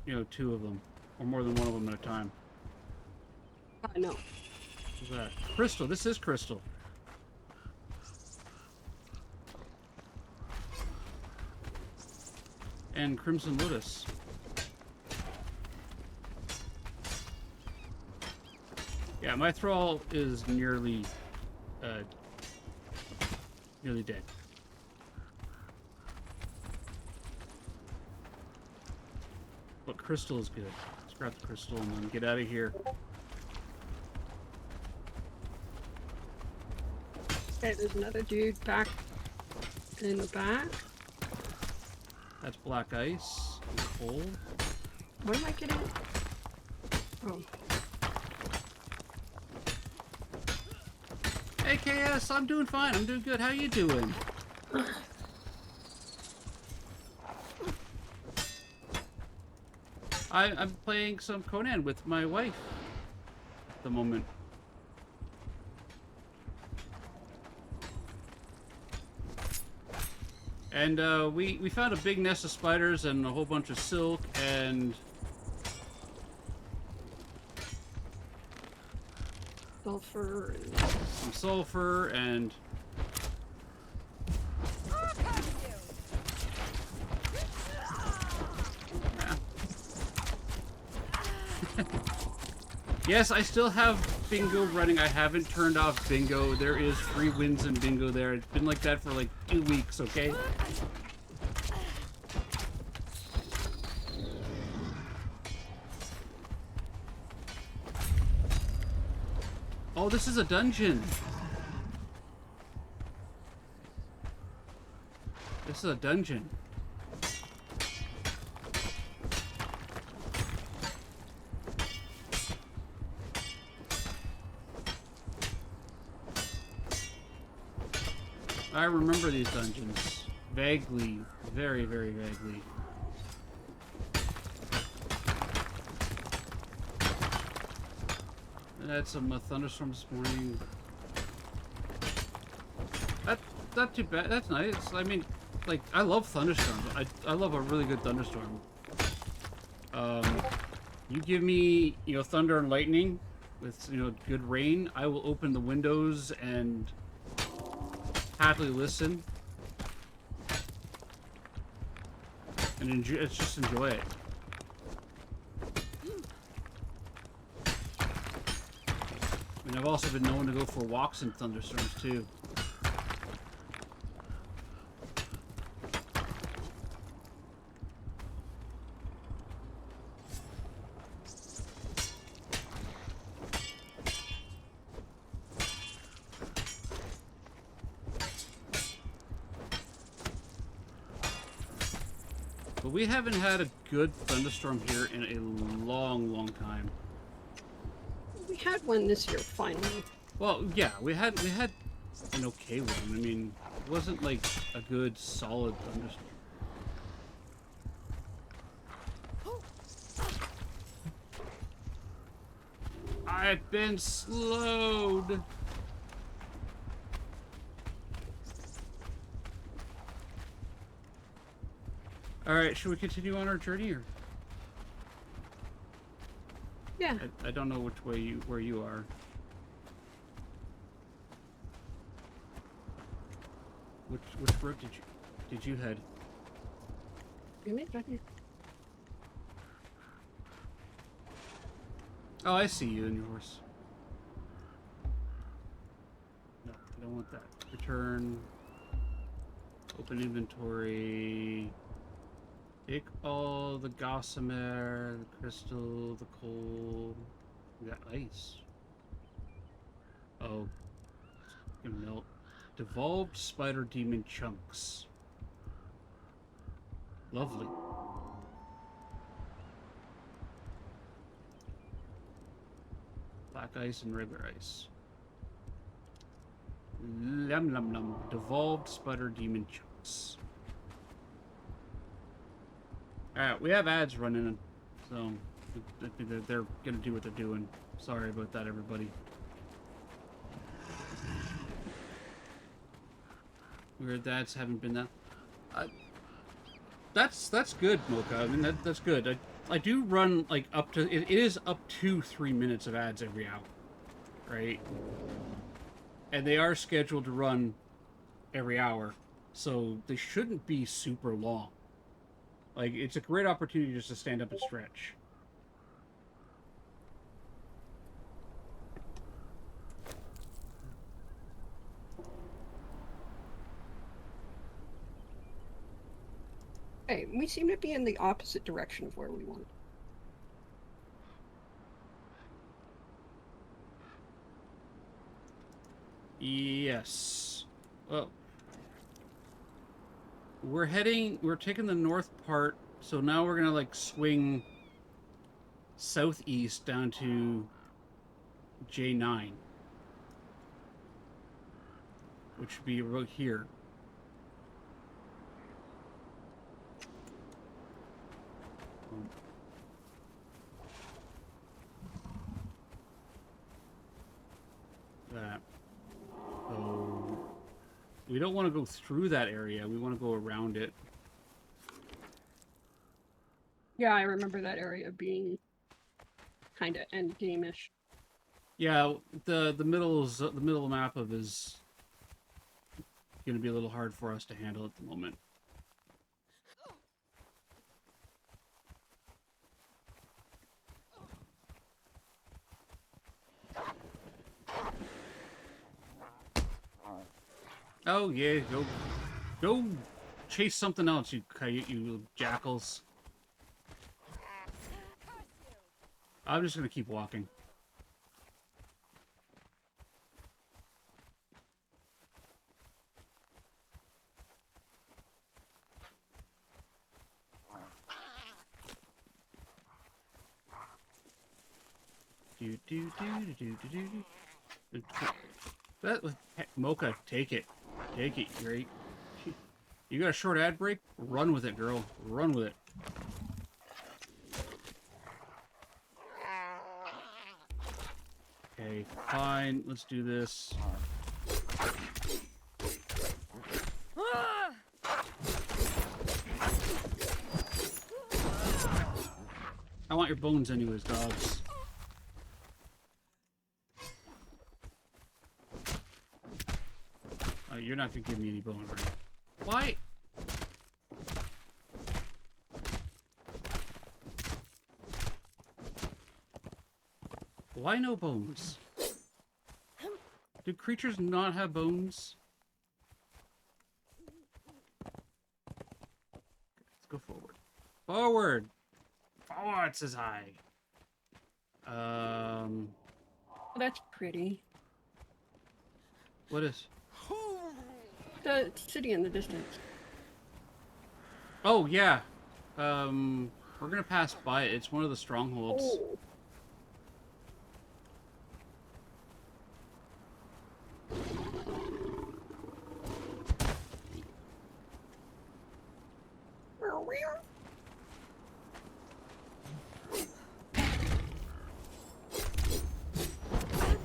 E: you know, 2 of them. Or more than 1 of them at a time.
F: I know.
E: What's that? Crystal. This is crystal. And Crimson Lotus. Yeah, my thrall is nearly dead. But crystal is good. Let's grab the crystal and then get out of here.
F: Okay, there's another dude back in the back.
E: That's black ice. It's cold.
F: What am I getting? Oh.
E: Hey KS, I'm doing fine. I'm doing good. How you doing? I'm playing some Conan with my wife at the moment. And we found a big nest of spiders and a whole bunch of silk and
F: Sulfur.
E: some sulfur and yes, I still have bingo running. I haven't turned off bingo. There is free wins in bingo there. It's been like that for like 2 weeks, okay? Oh, this is a dungeon. This is a dungeon. I remember these dungeons. Vaguely. Very, very vaguely. I had some thunderstorms this morning. That's not too bad. That's nice. I mean, like, I love thunderstorms. I love a really good thunderstorm. You give me, you know, thunder and lightning with, you know, good rain, I will open the windows and happily listen. And let's just enjoy it. I mean, I've also been known to go for walks in thunderstorms too. But we haven't had a good thunderstorm here in a long, long time.
F: We had one this year, finally.
E: Well, yeah, we had an okay one. I mean, it wasn't like a good, solid thunderstorm. I've been slowed. All right, should we continue on our journey, or?
F: Yeah.
E: I don't know which way where you are. Which route did you head? Oh, I see you and your horse. No, I don't want that. Return. Open inventory. Take all the gossamer, the crystal, the coal. We got ice. Oh. It's gonna melt. Devolved spider demon chunks. Lovely. Black ice and regular ice. Lum lum lum. Devolved spider demon chunks. Alright, we have ads running, so they're gonna do what they're doing. Sorry about that, everybody. Weird ads haven't been that. That's good, Mocha. I mean that's good. I do run like up to it is up to 3 minutes of ads every hour, right? And they are scheduled to run every hour, so they shouldn't be super long. Like, it's a great opportunity just to stand up and stretch.
F: Hey, we seem to be in the opposite direction of where we want.
E: Yes. Well, we're taking the north part, so now we're gonna like swing southeast down to J9, which would be right here. That. So we don't want to go through that area. We want to go around it.
F: Yeah, I remember that area being kind of endgame-ish.
E: Yeah, the middle map of is going to be a little hard for us to handle at the moment. Oh yeah, go chase something else, you jackals. I'm just gonna keep walking. That Mocha, take it. Take it, great. You got a short ad break? Run with it, girl. Run with it. Okay, fine. Let's do this. I want your bones anyways, dogs. You're not gonna give me any bone, right? Why? Why no bones? Do creatures not have bones? Let's go forward. Forward! Forward, says I.
F: That's pretty.
E: What is?
F: The city in the distance.
E: Oh, yeah. We're gonna pass by it. It's one of the strongholds.
F: Oh.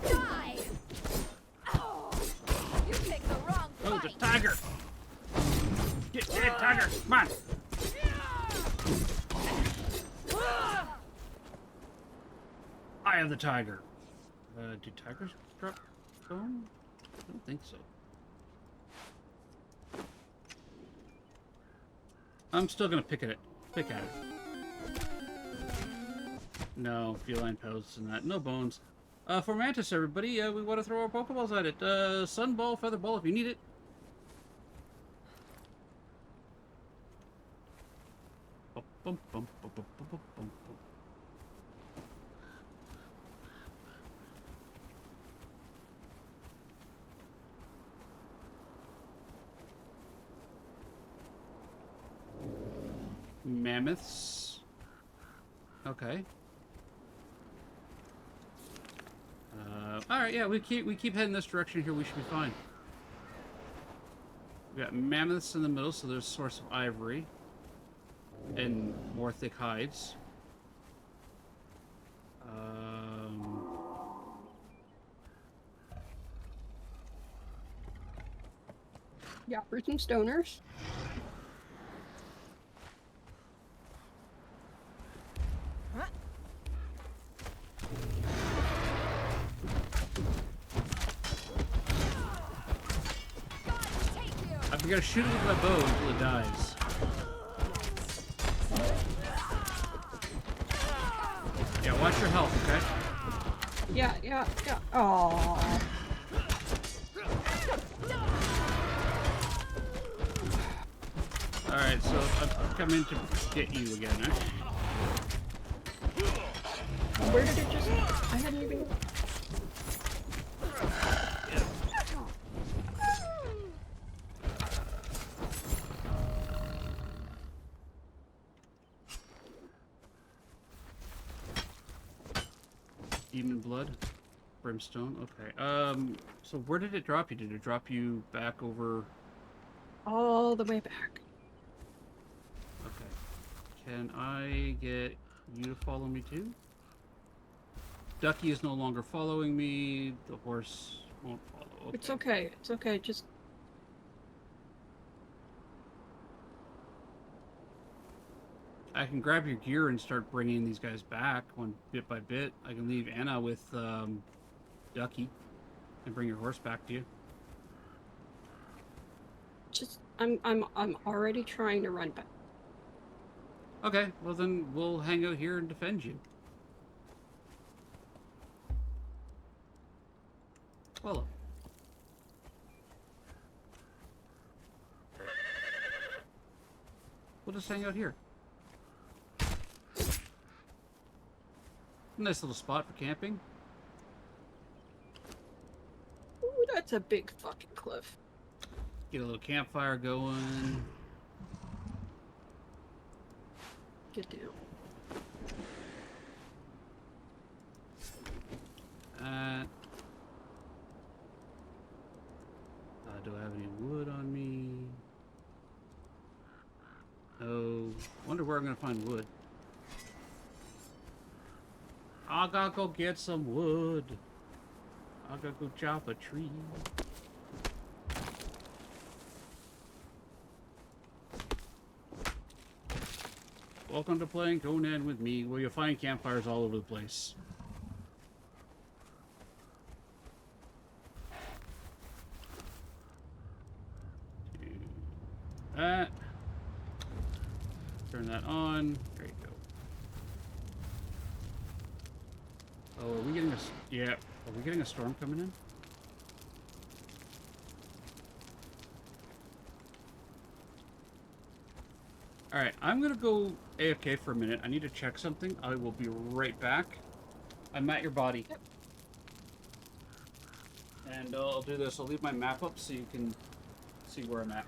H: Die! Oh, you picked the wrong
E: Oh, the
H: fight.
E: tiger! Get dead, tiger! Come on! I am the tiger. Do tigers drop bone? I don't think so. I'm still gonna pick at it. Pick at it. No, feline pelts and that. No bones. For Mantis, everybody, we want to throw our Pokeballs at it. Sunball, Featherball, if you need it. Bum, bum, bum, bum, bum, bum, bum, bum. Mammoths. Okay. All right. Yeah, we keep heading this direction here. We should be fine. We got mammoths in the middle, so there's a source of ivory and more thick hides.
F: Yeah, for some stoners.
E: I gotta shoot it with my bow until it dies. Yeah, watch your health, okay?
F: Yeah. Aww.
E: Alright, so I'm coming to get you again, eh?
F: Where did it just... I hadn't even...
E: Demon blood. Brimstone, okay. So where did it drop you? Did it drop you back over...
F: all the way back.
E: Okay. Can I get you to follow me too? Ducky is no longer following me. The horse won't follow. Okay.
F: It's okay, just...
E: I can grab your gear and start bringing these guys back one bit by bit. I can leave Anna with Ducky and bring your horse back to you.
F: Just... I'm already trying to run back.
E: Okay, well then we'll hang out here and defend you. Well, we'll just hang out here. Nice little spot for camping.
F: Ooh, that's a big fucking cliff.
E: Get a little campfire going.
F: Get down.
E: Do I have any wood on me? Oh, wonder where I'm gonna find wood. I gotta go get some wood. I gotta go chop a tree. Welcome to playing Conan with me, where you'll find campfires all over the place. Do that. Turn that on. There you go. Oh, are we getting a... Yeah. Are we getting a storm coming in? Alright, I'm gonna go AFK for a minute. I need to check something. I will be right back. I'm at your body.
F: Yep.
E: And I'll do this. I'll leave my map up so you can see where I'm at.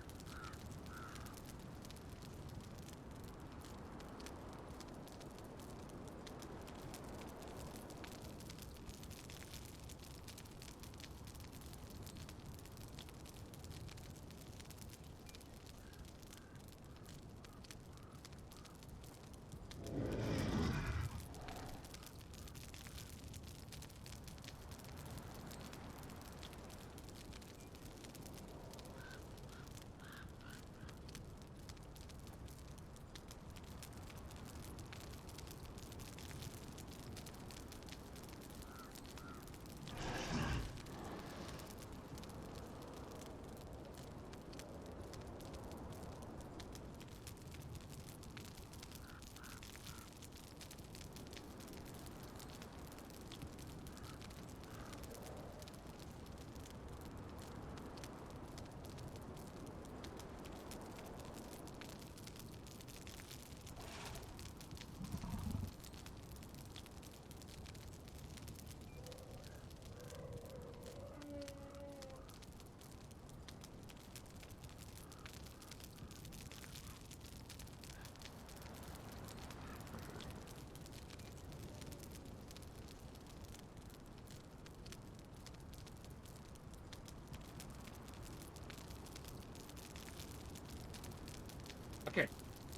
E: Okay,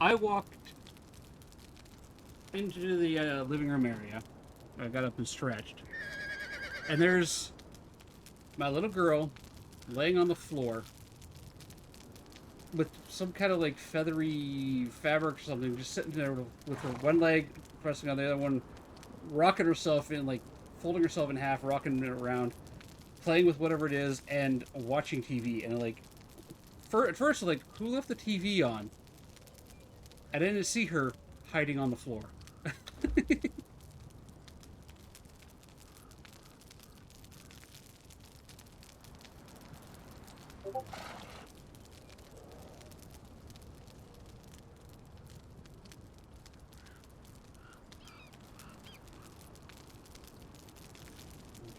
E: I walked into the living room area. I got up and stretched. And there's my little girl laying on the floor with some kind of like feathery fabric or something, just sitting there with her one leg pressing on the other one, rocking herself in, like folding herself in half, rocking it around, playing with whatever it is, and watching TV. And like, at first, like, who left the TV on? I didn't see her hiding on the floor.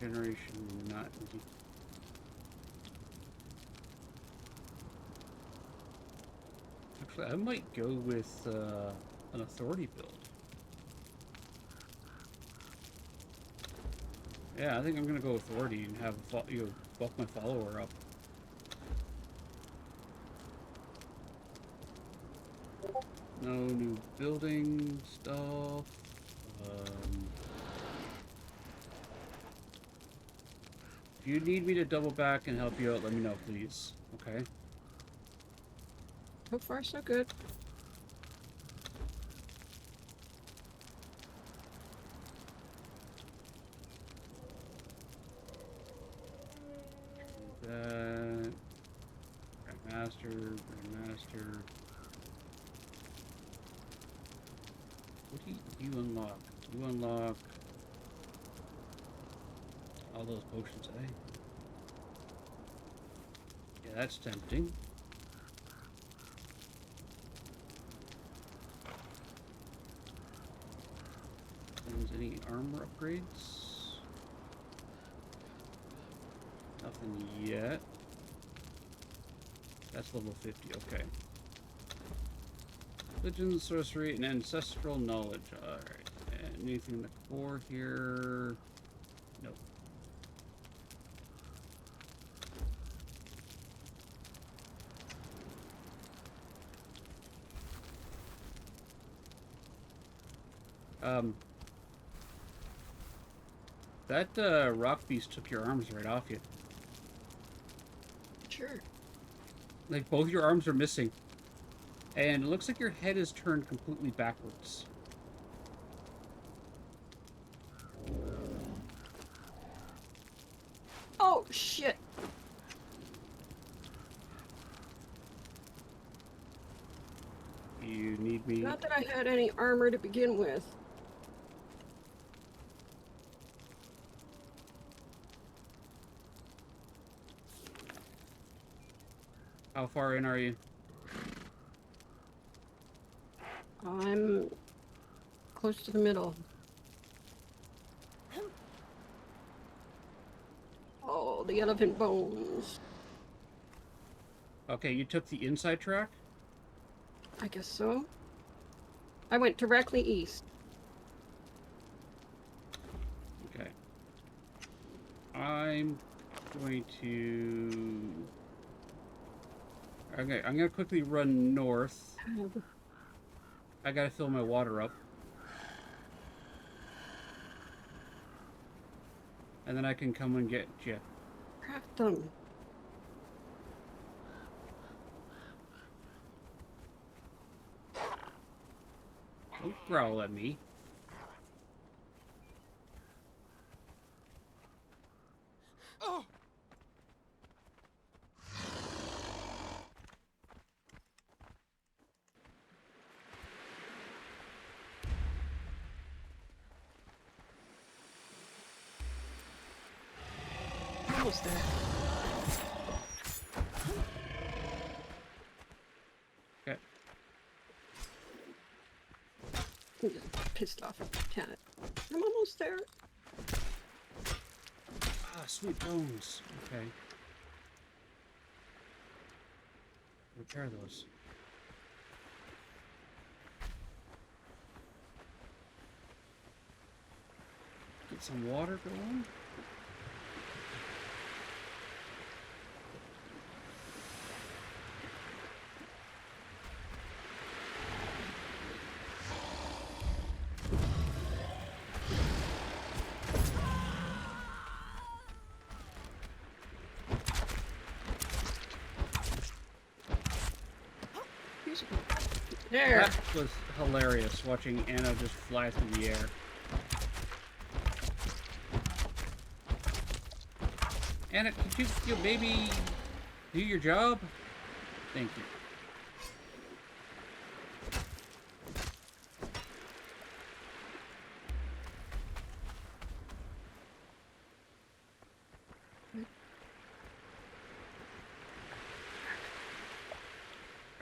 E: Generation not... Actually, I might go with an authority build. Yeah, I think I'm gonna go authority and have bulk my follower up. No new building stuff. If you need me to double back and help you out, let me know, please. Okay?
F: So far, so good.
E: That... Grandmaster, Grandmaster... What do you unlock? You unlock... all those potions, eh? Yeah, that's tempting. Any armor upgrades? Nothing yet. That's level 50, okay. Religion, sorcery, and ancestral knowledge. Alright. And anything in the core here? Nope. That rock beast took your arms right off you.
F: Sure.
E: Like, both your arms are missing. And it looks like your head is turned completely backwards.
F: Oh, shit.
E: You need me...
F: Not that I had any armor to begin with.
E: How far in are you?
F: I'm close to the middle. Oh, the elephant bones.
E: Okay, you took the inside track?
F: I guess so. I went directly east.
E: Okay. I'm going to... Okay, I'm gonna quickly run north. I gotta fill my water up. And then I can come and get you.
F: Craft them.
E: Don't growl at me.
A: Oh!
F: Almost there.
E: Okay.
F: I'm just pissed off at the cat. I'm almost there.
E: Ah, sweet bones. Okay. Repair those. Get some water going.
F: There.
E: That was hilarious, watching Anna just fly through the air. Anna, could you maybe do your job? Thank you.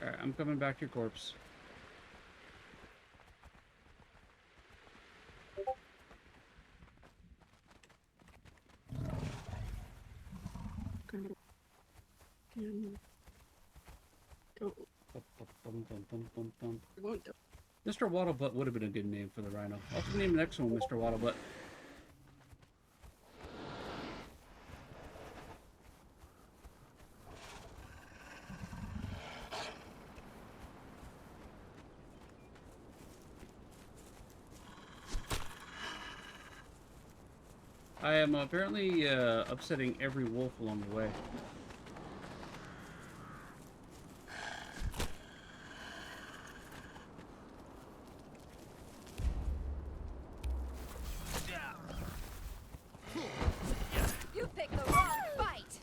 E: Alright, I'm coming back to your corpse.
F: Go. Won't do.
E: Mr. Waddlebutt would have been a good name for the rhino. I'll have to name the next one Mr. Waddlebutt. I am apparently upsetting every wolf along the way.
H: You picked the wrong fight.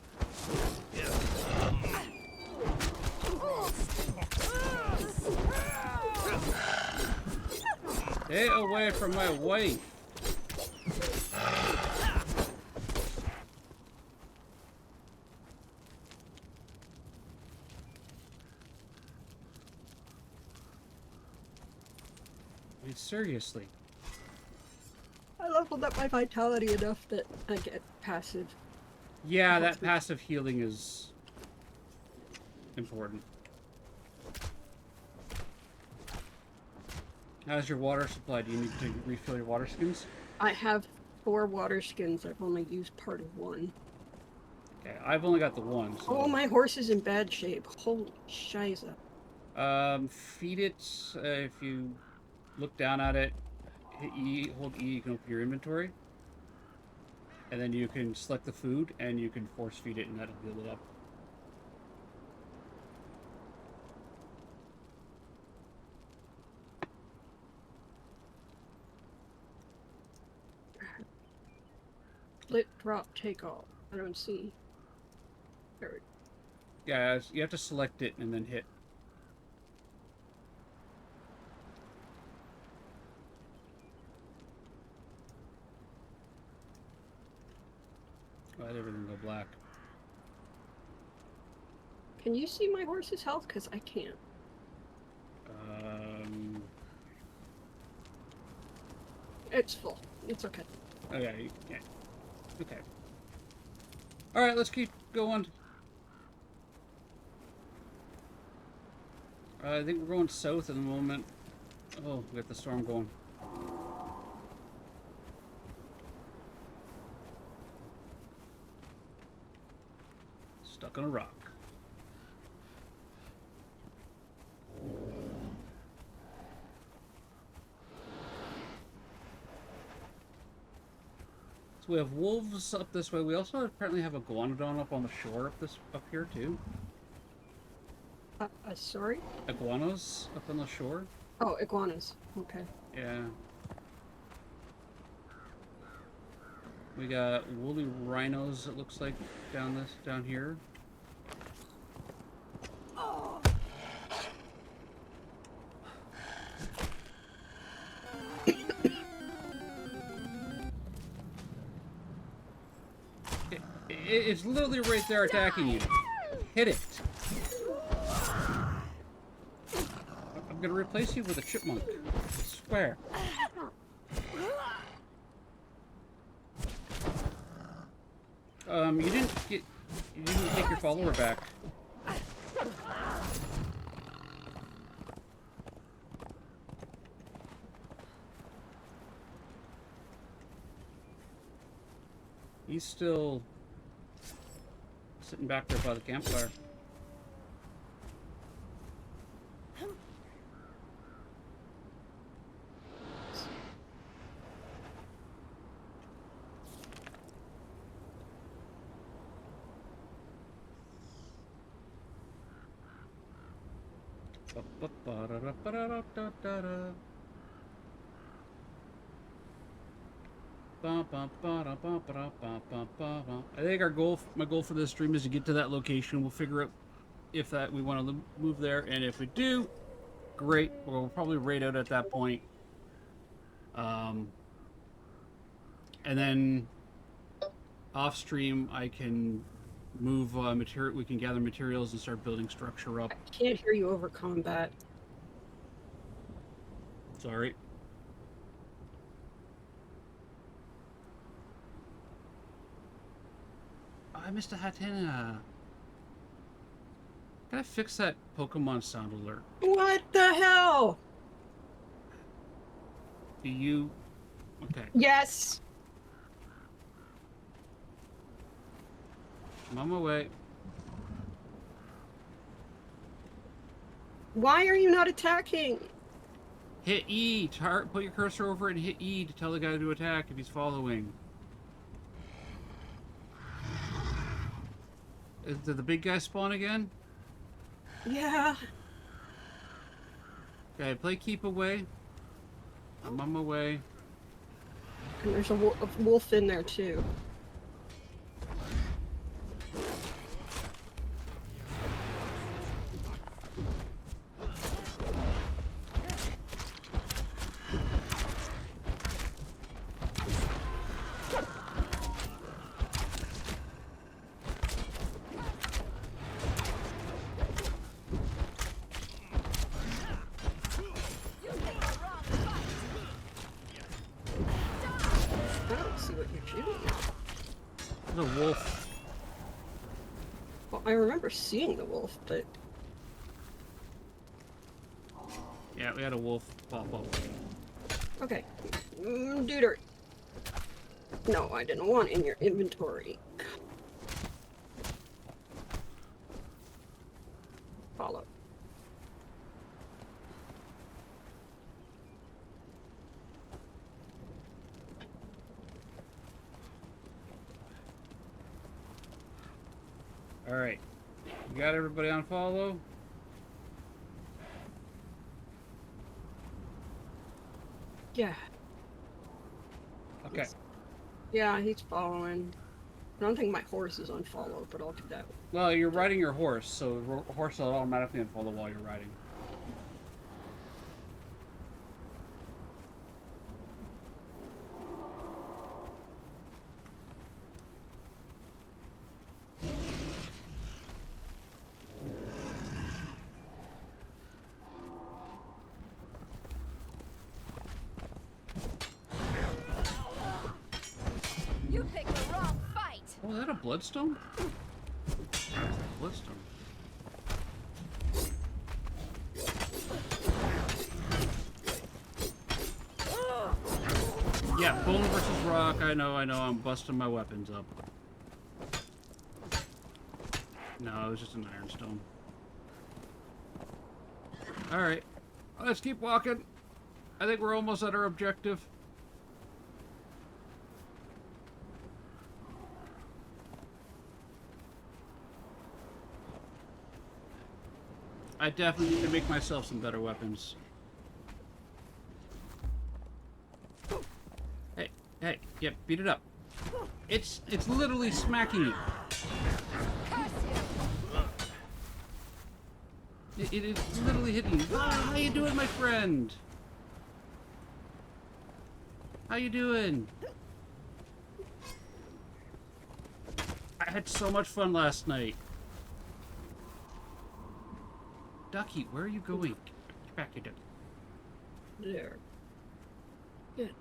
E: Stay away from my wife! I mean, seriously.
F: I leveled up my vitality enough that I get passive.
E: Yeah, that passive healing is important. How's your water supply? Do you need to refill your water skins?
F: I have 4 water skins. I've only used part of one.
E: Okay, I've only got the one. So.
F: Oh, my horse is in bad shape. Holy shiza.
E: Feed it. If you look down at it, hit E, hold E, you can open your inventory. And then you can select the food, and you can force feed it, and that'll build it up.
F: Split, drop, take all. I don't see. There we go.
E: Yeah, you have to select it and then hit. Why'd everything go black?
F: Can you see my horse's health? Because I can't. It's full. It's okay.
E: Okay. Yeah. Okay. All right, let's keep going. I think we're going south at the moment. Oh, we got the storm going. Stuck on a rock. So we have wolves up this way. We also apparently have a iguanodon up on the shore up here too.
F: Sorry?
E: Iguanas up on the shore.
F: Oh, iguanas. Okay.
E: Yeah. We got woolly rhinos, it looks like, down here. It's literally right there attacking you. Hit it. I'm gonna replace you with a chipmunk. I swear. You didn't take your follower back. He's still sitting back there by the campfire. I think my goal for this stream is to get to that location. We'll figure out if we want to move there, and if we do, great. We'll probably raid out at that point. And then off stream, I can move material. We can gather materials and start building structure up.
F: I can't hear you over combat.
E: Sorry. I missed a Hatena. Can I fix that Pokemon sound alert?
F: What the hell?
E: Do you... Okay.
F: Yes.
E: I'm on my way.
F: Why are you not attacking?
E: Hit E. Put your cursor over it and hit E to tell the guy to attack if he's following. Did the big guy spawn again?
F: Yeah.
E: Okay, play keep away. I'm on my way.
F: And there's a wolf in there too.
E: There's a wolf.
F: Well, I remember seeing the wolf, but...
E: Yeah, we had a wolf pop up.
F: Okay. Duder. No, I didn't want in your inventory. Follow.
E: Alright. You got everybody on follow?
F: Yeah.
E: Okay.
F: Yeah, he's following. I don't think my horse is on follow, but I'll do that.
E: Well, you're riding your horse, so the horse will automatically unfollow while you're riding. Oh, is that a bloodstone? Bloodstone. Yeah, bone versus rock. I know. I'm busting my weapons up. No, it was just an ironstone. Alright. Let's keep walking. I think we're almost at our objective. I definitely need to make myself some better weapons. Hey, yeah, beat it up. It's literally smacking you. It is literally hitting you. Ah, how you doing, my friend? How you doing? I had so much fun last night. Ducky, where are you going? Get back here, Ducky.
F: There. Good.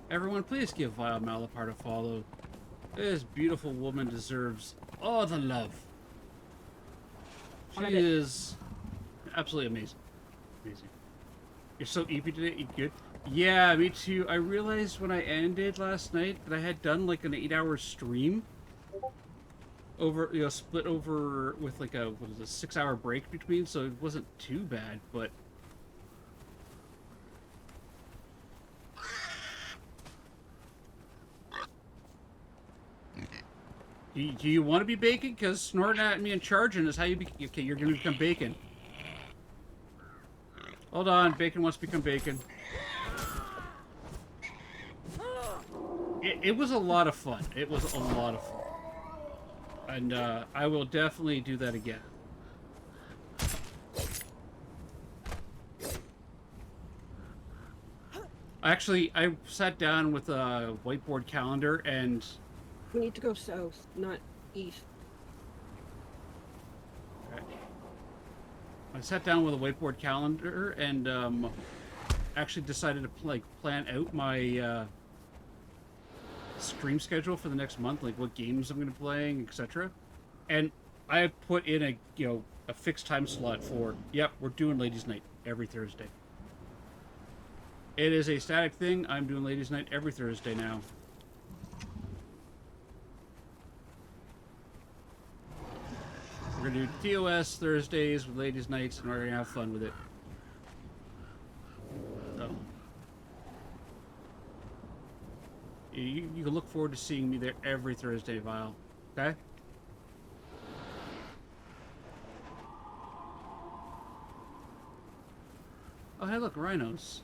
E: Everyone, please give Vile Malapart a follow. This beautiful woman deserves all the love. She is absolutely amazing. Amazing. You're so eepy today. You good? Yeah, me too. I realized when I ended last night that I had done like an 8-hour stream. Over, you know, split over with like a, what is a 6-hour break between, so it wasn't too bad, but... Do you want to be bacon? Because snorting at me and charging is how you be... Okay, you're going to become bacon. Hold on, bacon wants to become bacon. It was a lot of fun. It was a lot of fun. And I will definitely do that again. Actually, I sat down with a whiteboard calendar and...
F: We need to go south, not east.
E: I sat down with a whiteboard calendar and actually decided to plan out my stream schedule for the next month, like what games I'm going to be playing, etc. And I put in a fixed time slot for, yep, we're doing Ladies' Night every Thursday. It is a static thing. I'm doing Ladies' Night every Thursday now. We're going to do TOS Thursdays with Ladies' Nights, and we're going to have fun with it. So, you can look forward to seeing me there every Thursday, Vile. Okay? Oh, hey, look, rhinos.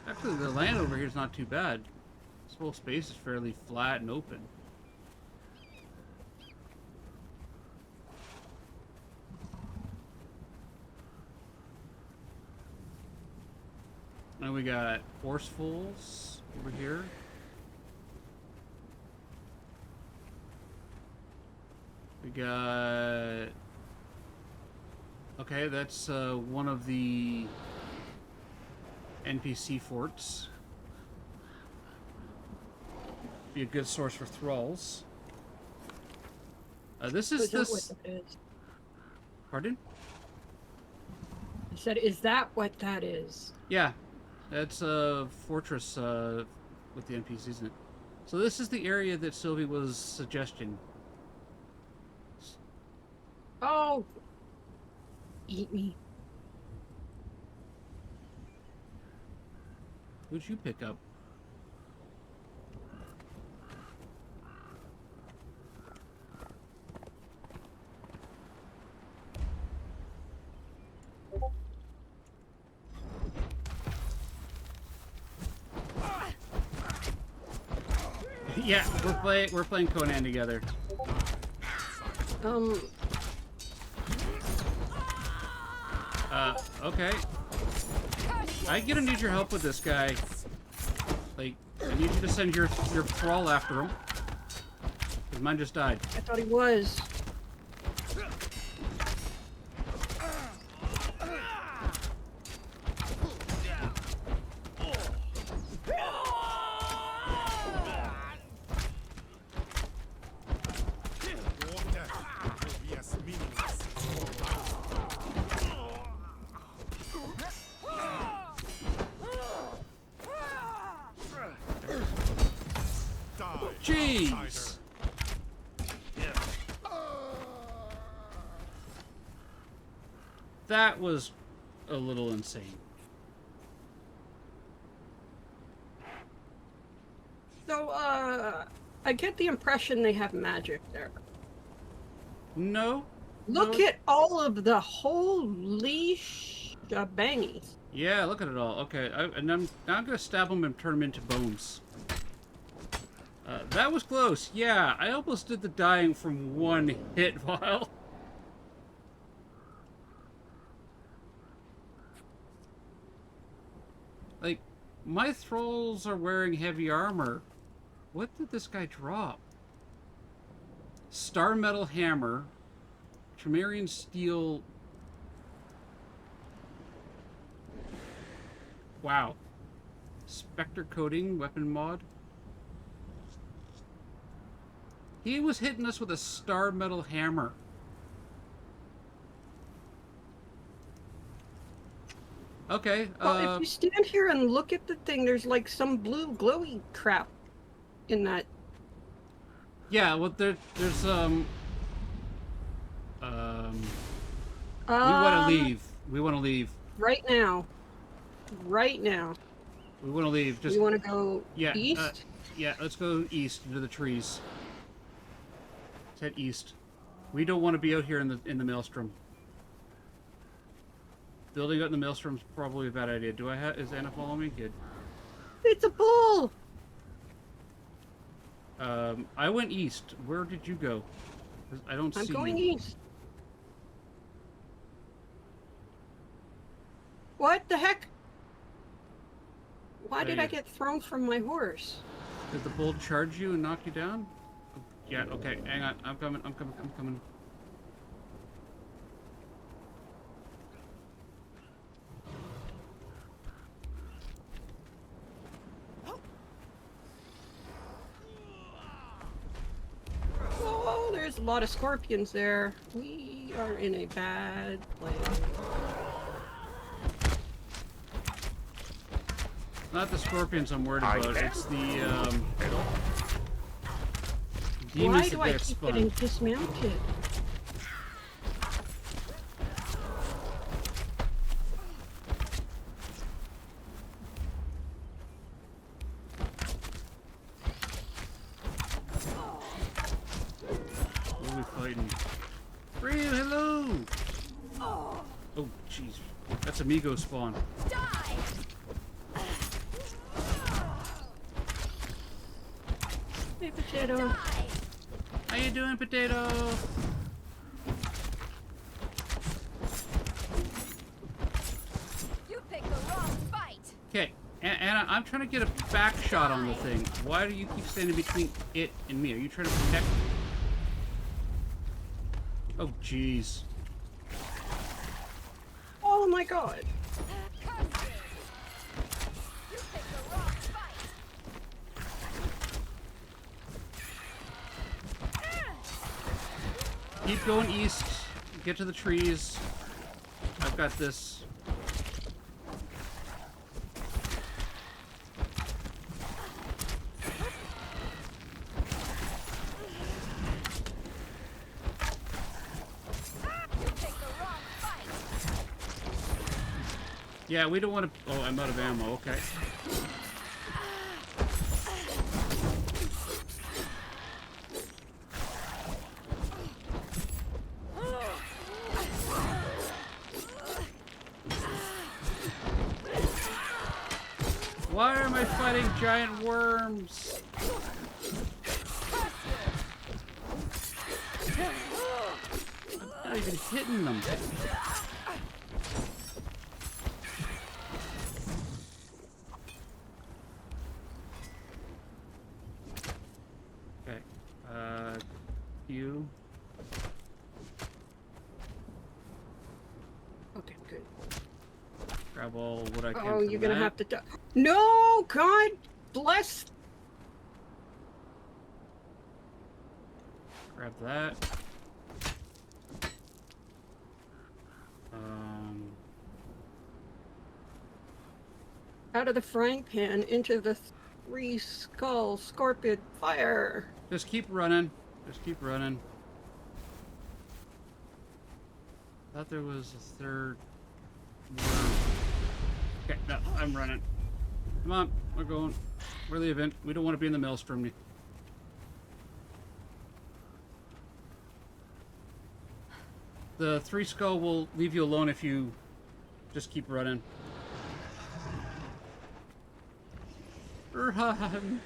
E: Actually, the land over here is not too bad. This whole space is fairly flat and open. And we got forcefuls over here. We got... Okay, that's one of the NPC forts. Be a good source for thralls. This is this.
F: What that is?
E: Pardon?
F: I said, is that what that is?
E: Yeah, that's a fortress with the NPCs, isn't it? So this is the area that Sylvie was suggesting.
F: Oh, eat me.
E: Who'd you pick up? Yeah, we're playing Conan together. Okay. I'm gonna need your help with this guy. Like, I need you to send your thrall after him. Because mine just died.
F: I thought he was.
E: That was a little insane.
F: So, I get the impression they have magic there.
E: No.
F: Look
E: no.
F: at all of the holy shebangies.
E: Yeah, look at it all. Okay, and now I'm gonna stab them and turn them into bones. That was close. Yeah, I almost did the dying from one hit vial. Like, my thralls are wearing heavy armor. What did this guy drop? Star metal hammer, Tremarian steel. Wow. Spectre coating, weapon mod. He was hitting us with a star metal hammer. Okay,
F: Well, if you stand here and look at the thing, there's like some blue glowy crap in that.
E: yeah, well, there's, we want to leave. We want to leave.
F: Right now. Right now.
E: We want to leave. Just
F: You want to go
E: yeah,
F: east?
E: yeah, let's go east into the trees. Let's head east. We don't want to be out here in the maelstrom. Building out in the maelstrom's probably a bad idea. Do I have? Is Anna following me? Good.
F: It's a bull!
E: I went east. Where did you go? 'Cause I don't see
F: I'm going
E: you.
F: east. What the heck? Why did I get thrown from my horse?
E: Did the bull charge you and knock you down? Yeah, okay, hang on. I'm coming, I'm coming, I'm coming.
F: Oh, there's a lot of scorpions there. We are in a bad place.
E: Not the scorpions I'm worried
I: I
E: about.
I: am.
E: It's the
F: Why
E: demons
F: do
E: that
F: I
E: get
F: keep
E: spun.
F: getting dismounted?
E: What are we fighting? Ryu, hello! Oh, jeez. That's Amigo spawn.
H: Die!
F: Hey, potato.
H: Die!
E: How you doing, potato?
H: You picked the wrong fight!
E: Okay, Anna, I'm trying to get a back shot on the thing. Why do you keep standing between it and me? Are you trying to protect? Oh, jeez.
F: Oh my god.
H: Curse you! You picked the wrong fight!
E: Keep going east. Get to the trees. I've got this.
H: You picked the wrong fight!
E: Yeah, we don't want to. Oh, I'm out of ammo. Okay. Why am I fighting giant worms? I'm not even hitting them. Okay. You.
F: Okay, good.
E: Grab all what I can.
F: Oh,
E: from
F: you're gonna
E: that.
F: have to die. No! God bless!
E: Grab that.
F: Out of the frying pan into the three skull scorpion fire.
E: Just keep running. Just keep running. Thought there was a third worm. Okay, no, I'm running. Come on, we're going. We're leaving. We don't want to be in the maelstrom. The 3 skull will leave you alone if you just keep running. Run!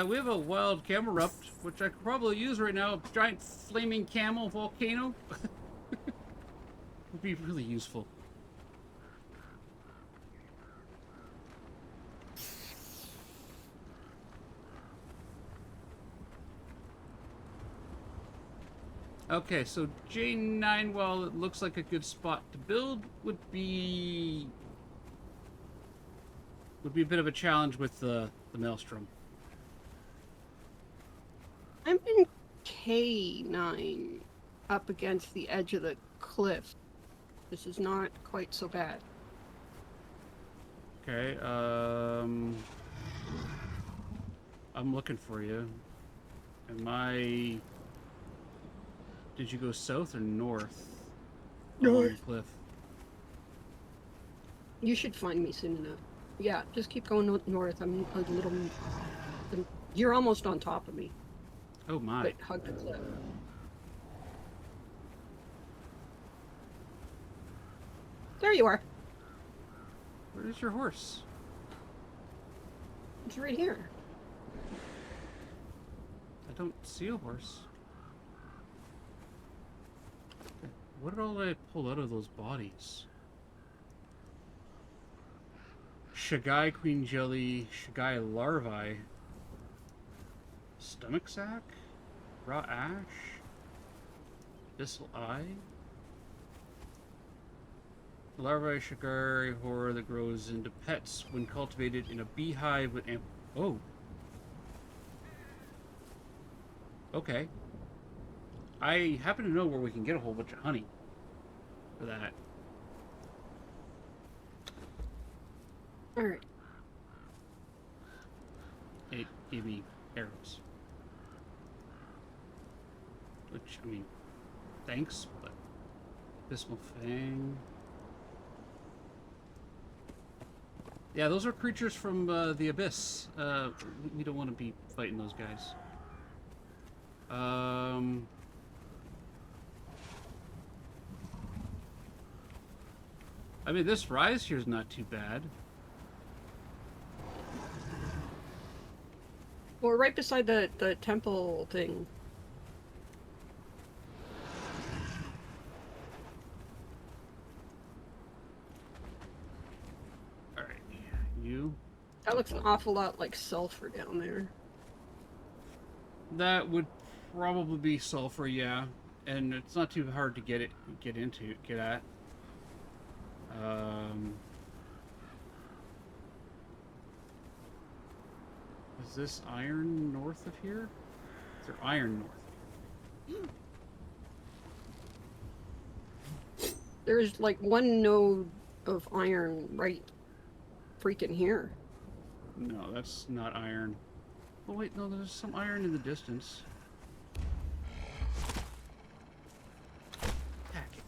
E: We have a wild camerupt, which I could probably use right now. A giant flaming camel volcano. Would be really useful. Okay, so J9, while it looks like a good spot to build, would be a bit of a challenge with the maelstrom.
F: I'm in K9 up against the edge of the cliff. This is not quite so bad.
E: Okay, I'm looking for you. Did you go south or north? Along the cliff.
F: You should find me soon enough. Yeah, just keep going north. I'm a little... You're almost on top of me.
E: Oh my.
F: But hug the cliff. There you are.
E: Where's your horse?
F: It's right here.
E: I don't see a horse. What did all I pull out of those bodies? Shagai queen jelly, Shagai larvae, stomach sac, raw ash, abyssal eye. The larvae Shagai horror that grows into pets when cultivated in a beehive with oh. Okay. I happen to know where we can get a whole bunch of honey for that.
F: Alright.
E: It gave me arrows. Which, I mean, thanks, but Abysmal Fang. Yeah, those are creatures from the Abyss. We don't want to be fighting those guys. I mean, this rise here is not too bad.
F: We're right beside the temple thing.
E: Alright, you.
F: That looks an awful lot like sulfur down there.
E: That would probably be sulfur, yeah. And it's not too hard to get at. Is this iron north of here? Is there iron north?
F: There's like one node of iron right freaking here.
E: No, that's not iron. Oh wait, no, there's some iron in the distance. Pack it.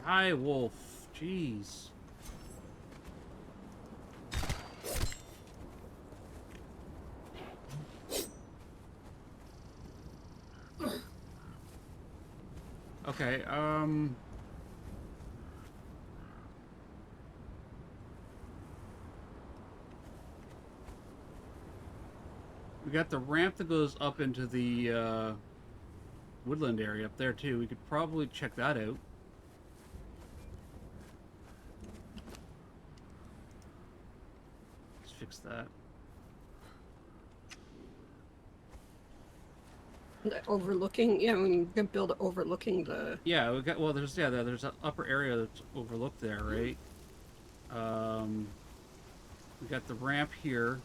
E: Hi, wolf. Jeez. Okay, we got the ramp that goes up into the woodland area up there too. We could probably check that out. Let's fix that.
F: Overlooking, yeah, we can build it overlooking the...
E: Yeah, we got, well, there's an upper area that's overlooked there, right? We got the ramp here.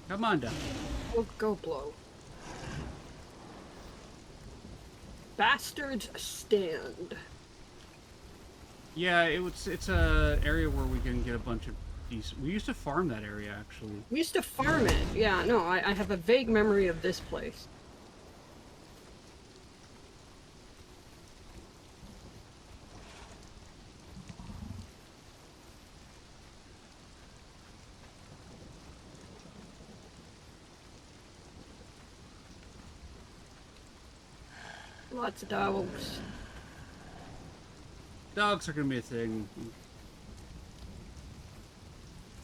E: Come on down.
F: Go blow. Bastards stand.
E: Yeah, it's a area where we can get a bunch of decent. We used to farm that area actually.
F: We used to farm it. Yeah, no, I have a vague memory of this place. Lots of dogs.
E: Dogs are gonna be a thing.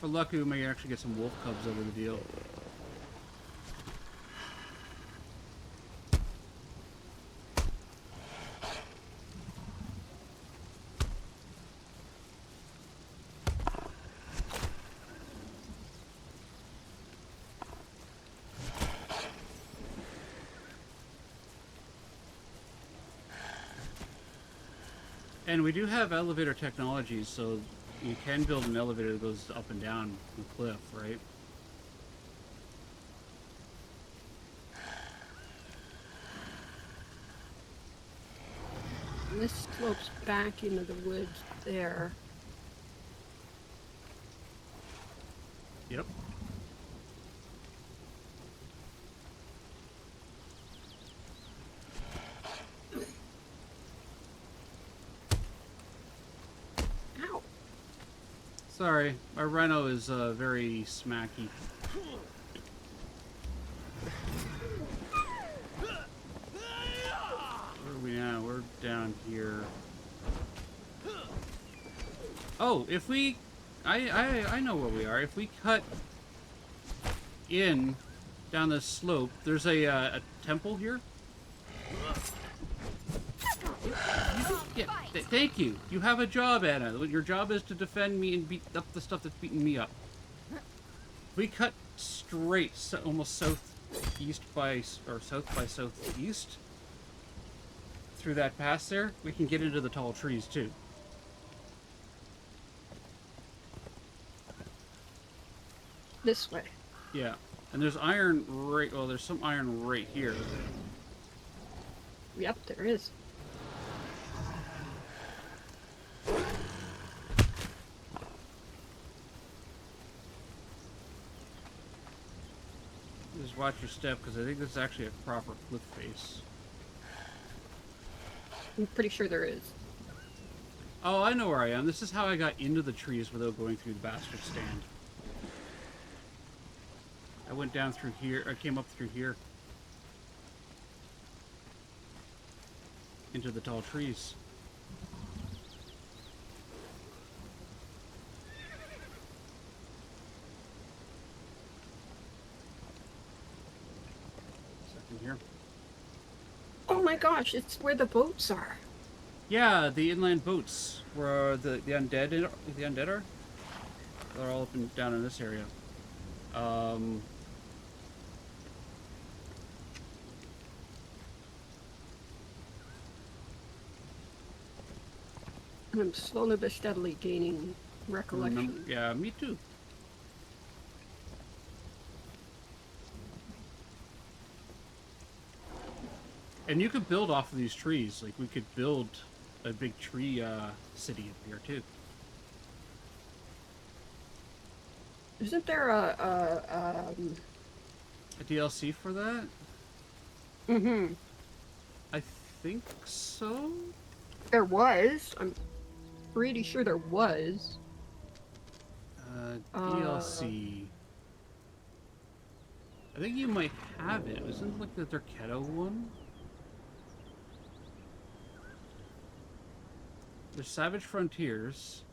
E: For lucky, we may actually get some wolf cubs over the deal. And we do have elevator technology, so you can build an elevator that goes up and down the cliff, right?
F: And this slopes back into the woods there.
E: Yep.
F: Ow.
E: Sorry, my rhino is very smacky. Where are we now? We're down here. Oh, if we... I know where we are. If we cut in down this slope, there's a temple here. Yeah, thank you. You have a job, Anna. Your job is to defend me and beat up the stuff that's beating me up. We cut straight, almost southeast by, or south by southeast. Through that pass there, we can get into the tall trees too.
F: This way.
E: Yeah, and there's iron right. Well, there's some iron right here.
F: Yep, there is.
E: Just watch your step, because I think this is actually a proper cliff face.
F: I'm pretty sure there is.
E: Oh, I know where I am. This is how I got into the trees without going through the bastard stand. I went down through here. I came up through here. Into the tall trees. Second here.
F: Oh my gosh, it's where the boats are.
E: Yeah, the inland boats where the undead are. They're all up and down in this area.
F: I'm slowly but steadily gaining recollection.
E: Yeah, me too. And you could build off of these trees. Like, we could build a big tree city up here too.
F: Isn't there
E: A DLC for that?
F: Mm-hmm.
E: I think so.
F: There was. I'm pretty sure there was.
E: DLC. I think you might have it. Isn't it like the Derketo one? There's Savage Frontiers.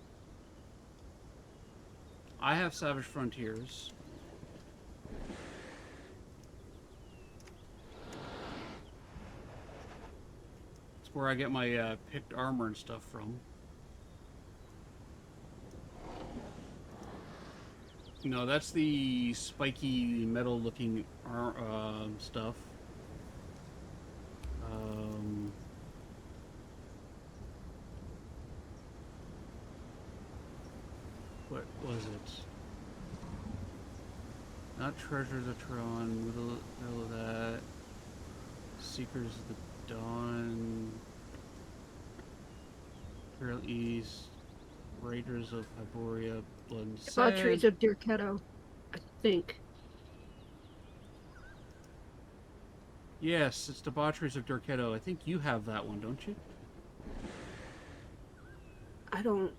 E: I have Savage Frontiers. It's where I get my picked armor and stuff from. No, that's the spiky metal-looking stuff. What was it? Not Treasures of Tron, middle of that. Seekers of the Dawn. Imperial East. Raiders of Hyboria, Blood and
F: Debaucheries
E: Sand.
F: of Dirketto, I think.
E: Yes, it's Debaucheries of Dirketto. I think you have that one, don't you?
F: I don't.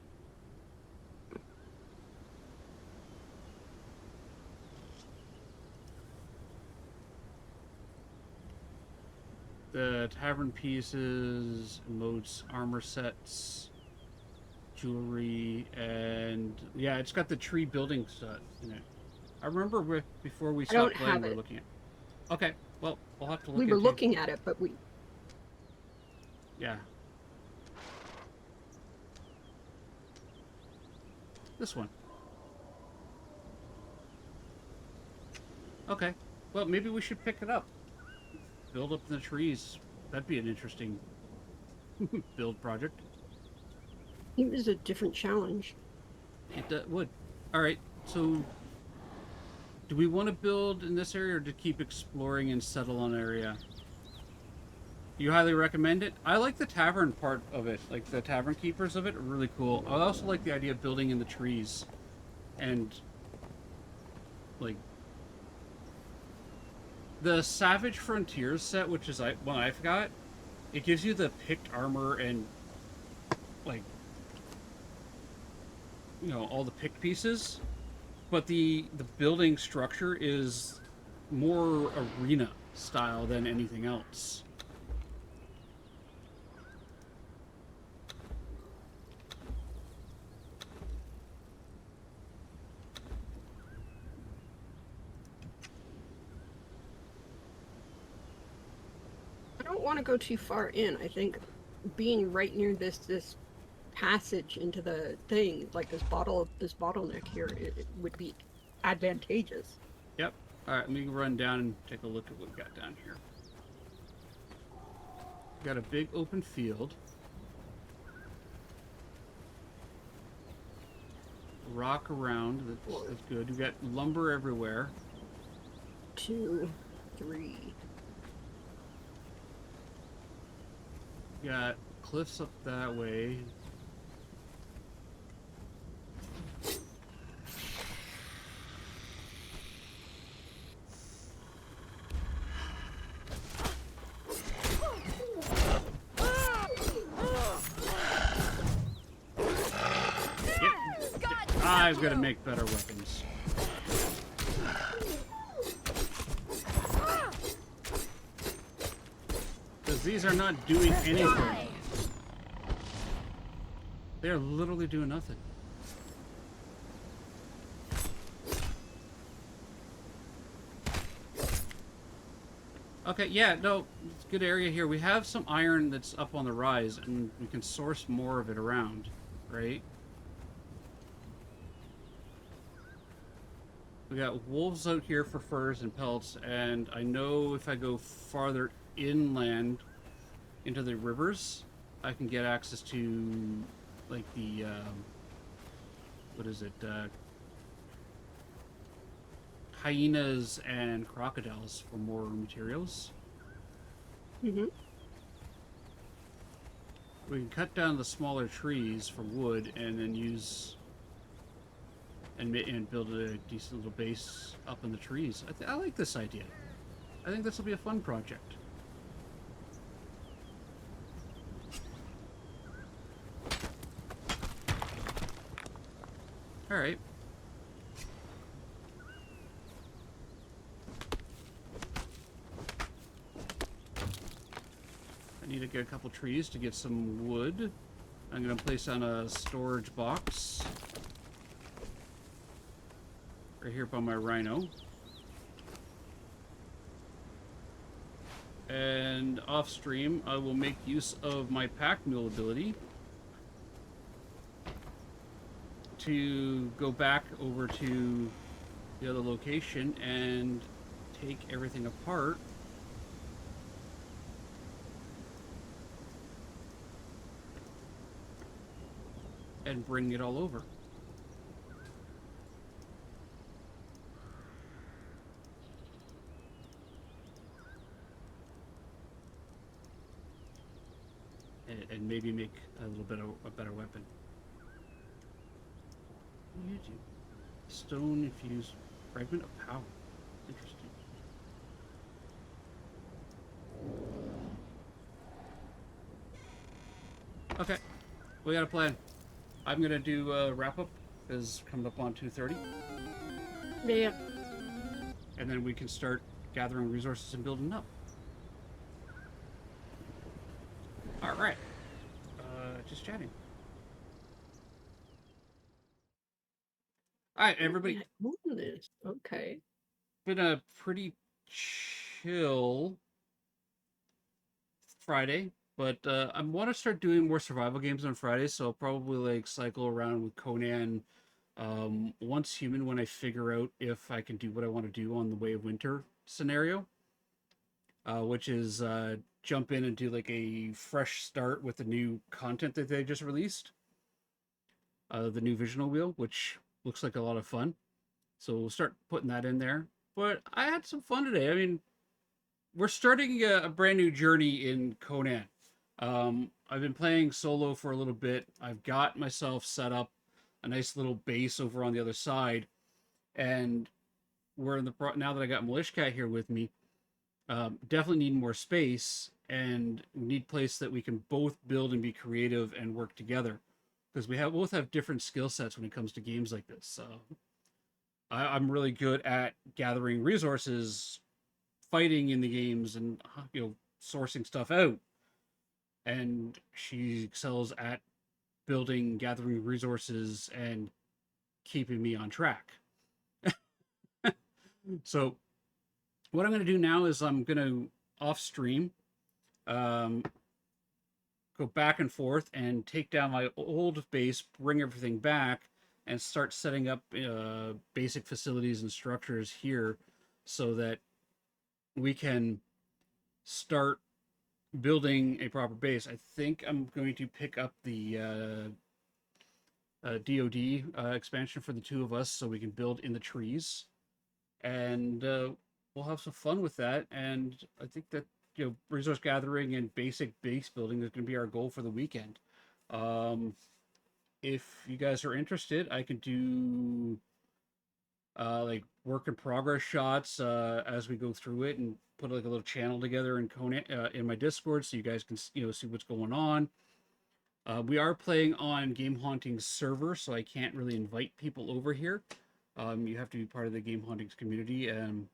E: The tavern pieces, emotes, armor sets, jewelry, and yeah, it's got the tree building set in it. I remember before we
F: I don't
E: stopped playing,
F: have
E: we were
F: it.
E: looking at. Okay, well, we'll have to look.
F: We were looking at it, but we.
E: Yeah. This one. Okay. Well, maybe we should pick it up. Build up in the trees. That'd be an interesting build project.
F: It was a different challenge.
E: It would. All right. So, do we want to build in this area or to keep exploring and settle on area? You highly recommend it? I like the tavern part of it. Like the tavern keepers of it are really cool. I also like the idea of building in the trees. And like the Savage Frontiers set, which is one I've got, it gives you the picked armor and like all the picked pieces, but the building structure is more arena style than anything else.
F: I don't want to go too far in. I think being right near this passage into the thing, like this bottleneck here, it would be advantageous.
E: Yep. All right, let me run down and take a look at what we got down here. We got a big open field. Rock around, that's good. We got lumber everywhere.
F: 2, 3.
E: We got cliffs up that way. I've got to make better weapons. Because these are not doing anything. They're literally doing nothing. Okay, yeah, no, it's a good area here. We have some iron that's up on the rise, and we can source more of it around, right? We got wolves out here for furs and pelts, and I know if I go farther inland into the rivers, I can get access to, like, the, what is it, hyenas and crocodiles for more materials.
F: Mm-hmm.
E: We can cut down the smaller trees for wood and then use and build a decent little base up in the trees. I like this idea. I think this will be a fun project. All right. I need to get a couple trees to get some wood. I'm going to place on a storage box right here by my rhino. And off stream, I will make use of my pack mule ability to go back over to the other location and take everything apart. And bring it all over. and maybe make a little bit of a better weapon. What do you do? Stone infused fragment of power. Interesting. Okay, we got a plan. I'm gonna do a wrap up, is coming up on 2:30,
F: Yeah.
E: and then we can start gathering resources and building up. All right. Just chatting. All right, everybody.
F: This. Okay.
E: Been a pretty chill Friday, but I want to start doing more survival games on Fridays, so I'll probably like cycle around with Conan once human when I figure out if I can do what I want to do on the Way of Winter scenario, which is jump in and do like a fresh start with the new content that they just released, the new Visional Wheel, which looks like a lot of fun. So we'll start putting that in there. But I had some fun today. I mean, we're starting a brand new journey in Conan. I've been playing solo for a little bit. I've got myself set up a nice little base over on the other side, and we're in the now that I got Militia Cat here with me. Definitely need more space and need place that we can both build and be creative and work together, because we both have different skill sets when it comes to games like this. I'm really good at gathering resources, fighting in the games, and sourcing stuff out. And she excels at building, gathering resources, and keeping me on track. So, what I'm going to do now is I'm going to off stream, go back and forth, and take down my old base, bring everything back, and start setting up basic facilities and structures here so that we can start building a proper base. I think I'm going to pick up the DoD expansion for the two of us so we can build in the trees, and we'll have some fun with that. And I think that resource gathering and basic base building is going to be our goal for the weekend. If you guys are interested, I can do like work in progress shots as we go through it, and put like a little channel together in Conan in my Discord so you guys can see what's going on. We are playing on Game Haunting's server, so I can't really invite people over here. You have to be part of the Game Hauntings community, and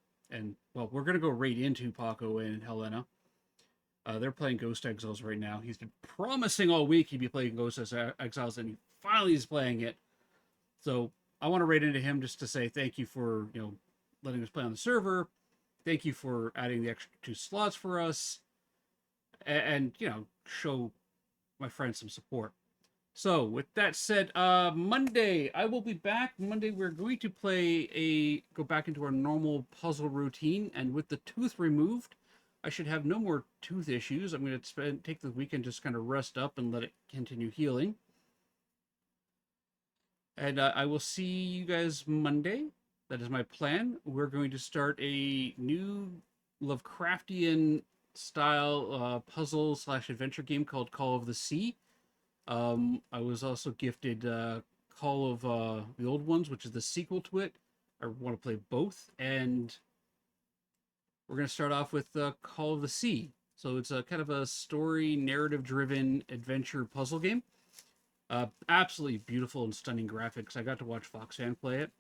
E: well, we're gonna go right into Paco and Helena. They're playing Ghost Exiles right now. He's been promising all week he'd be playing Ghost Exiles, and he finally is playing it. So I want to raid into him just to say thank you for letting us play on the server. Thank you for adding the extra 2 slots for us, and show my friends some support. So with that said, Monday I will be back. Monday we're going to go back into our normal puzzle routine, and with the tooth removed, I should have no more tooth issues. I'm going to take the weekend just kind of rest up and let it continue healing. And I will see you guys Monday. That is my plan. We're going to start a new Lovecraftian style puzzle / adventure game called Call of the Sea. I was also gifted Call of the Old Ones, which is the sequel to it. I want to play both, and we're going to start off with Call of the Sea. So it's a kind of a story, narrative-driven adventure puzzle game. Absolutely beautiful and stunning graphics. I got to watch Foxfan play it,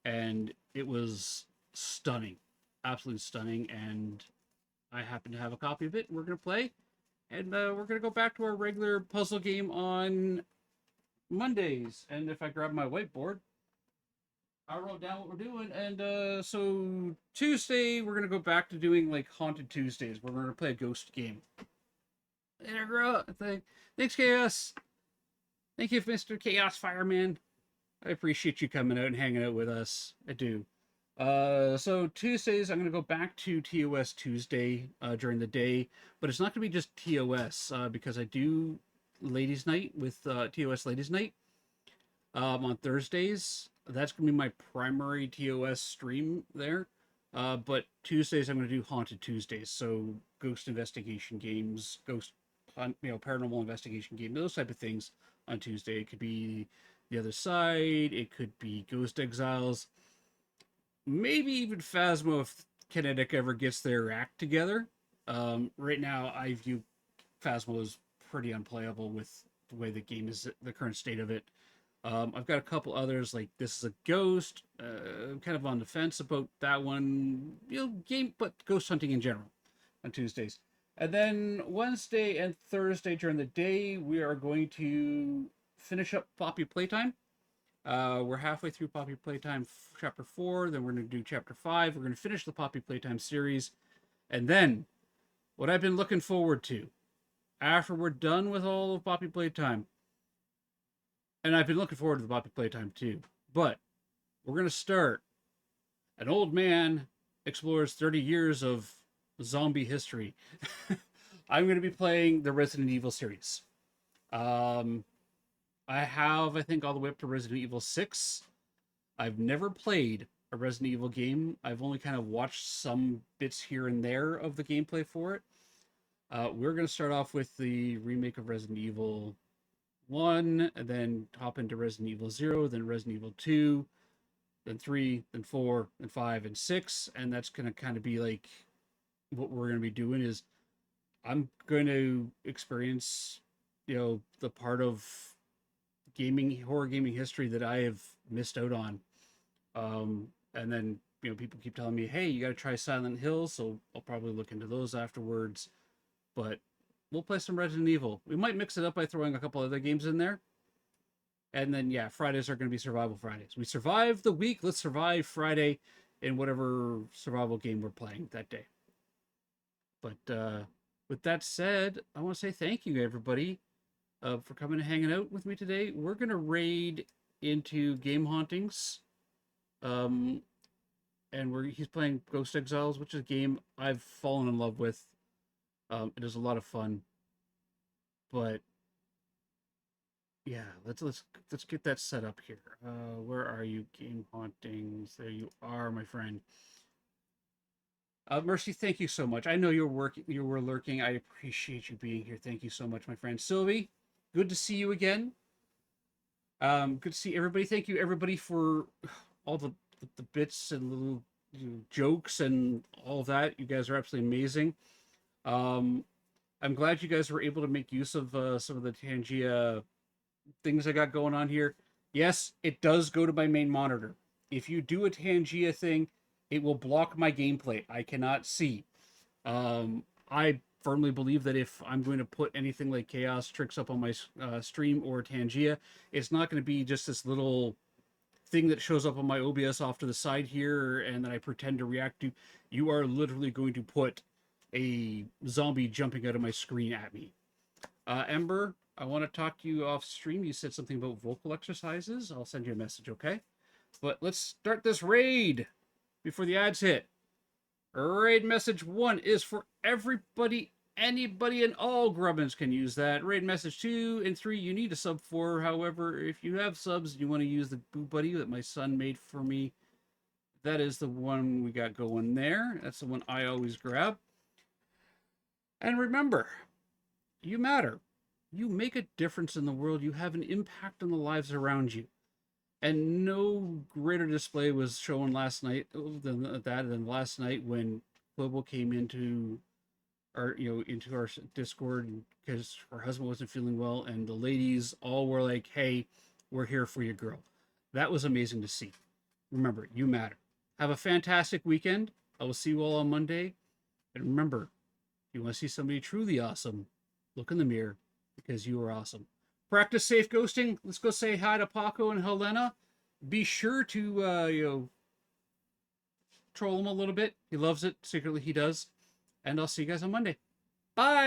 E: and it was stunning, absolutely stunning. And I happen to have a copy of it. We're going to play, and we're going to go back to our regular puzzle game on Mondays. And if I grab my whiteboard, I wrote down what we're doing. And so Tuesday, we're going to go back to doing like Haunted Tuesdays. We're going to play a ghost game. Thanks, Chaos. Thank you, Mr. Chaos Fireman. I appreciate you coming out and hanging out with us. I do. So Tuesdays, I'm going to go back to TOS Tuesday during the day, but it's not going to be just TOS because I do Ladies Night with TOS Ladies Night on Thursdays. That's going to be my primary TOS stream there. But Tuesdays, I'm going to do Haunted Tuesdays. So ghost investigation games, ghost paranormal investigation game, those type of things on Tuesday. It could be The Other Side. It could be Ghost Exiles. Maybe even Phasmo if Kinetic ever gets their act together. Right now, I view Phasmo as pretty unplayable with the way the game is, the current state of it. I've got a couple others, like This Is a Ghost. I'm kind of on the fence about that one. Game, but ghost hunting in general on Tuesdays. And then Wednesday and Thursday during the day, we are going to finish up Poppy Playtime. We're halfway through Poppy Playtime Chapter 4, then we're going to do Chapter 5. We're going to finish the Poppy Playtime series. And then, what I've been looking forward to, after we're done with all of Poppy Playtime, and I've been looking forward to the Poppy Playtime too, but we're going to start An Old Man Explores 30 Years of Zombie History. I'm going to be playing the Resident Evil series. I have, I think, all the way up to Resident Evil 6. I've never played a Resident Evil game. I've only kind of watched some bits here and there of the gameplay for it. We're going to start off with the remake of Resident Evil 1, and then hop into Resident Evil 0, then Resident Evil 2, then 3, then 4, then 5, and 6. And that's going to kind of be like what we're going to be doing is I'm going to experience, the part of horror gaming history that I have missed out on. And then, people keep telling me, hey, you got to try Silent Hill. So I'll probably look into those afterwards. But we'll play some Resident Evil. We might mix it up by throwing a couple other games in there. And then, Fridays are going to be Survival Fridays. We survived the week. Let's survive Friday in whatever survival game we're playing that day. But with that said, I want to say thank you, everybody, for coming and hanging out with me today. We're going to raid into Game Hauntings. And he's playing Ghost Exiles, which is a game I've fallen in love with. It is a lot of fun, but yeah, let's get that set up here. Where are you, Game Hauntings? There you are, my friend. Mercy, thank you so much. I know you were lurking. I appreciate you being here. Thank you so much, my friend. Sylvie, good to see you again. Good to see everybody. Thank you, everybody, for all the bits and little jokes and all that. You guys are absolutely amazing. I'm glad you guys were able to make use of some of the Tangia things I got going on here. Yes, it does go to my main monitor. If you do a Tangia thing, it will block my gameplay. I cannot see. I firmly believe that if I'm going to put anything like Chaos Tricks up on my stream or Tangia, it's not going to be just this little thing that shows up on my OBS off to the side here and that I pretend to react to. You are literally going to put a zombie jumping out of my screen at me. Ember, I want to talk to you off stream. You said something about vocal exercises. I'll send you a message, okay? But let's start this raid before the ads hit. Raid message 1 is for everybody, anybody, and all grubbins can use that. Raid message 2 and 3 you need a sub for. However, if you have subs and you want to use the Boo Buddy that my son made for me, that is the one we got going there. That's the one I always grab. And remember, you matter. You make a difference in the world. You have an impact on the lives around you. And no greater display was shown last night than last night when Global came into our Discord because her husband wasn't feeling well, and the ladies all were like, "Hey, we're here for you, girl." That was amazing to see. Remember, you matter. Have a fantastic weekend. I will see you all on Monday. And remember, if you want to see somebody truly awesome, look in the mirror because you are awesome. Practice safe ghosting. Let's go say hi to Paco and Helena. Be sure to, troll him a little bit. He loves it. Secretly, he does. And I'll see you guys on Monday. Bye!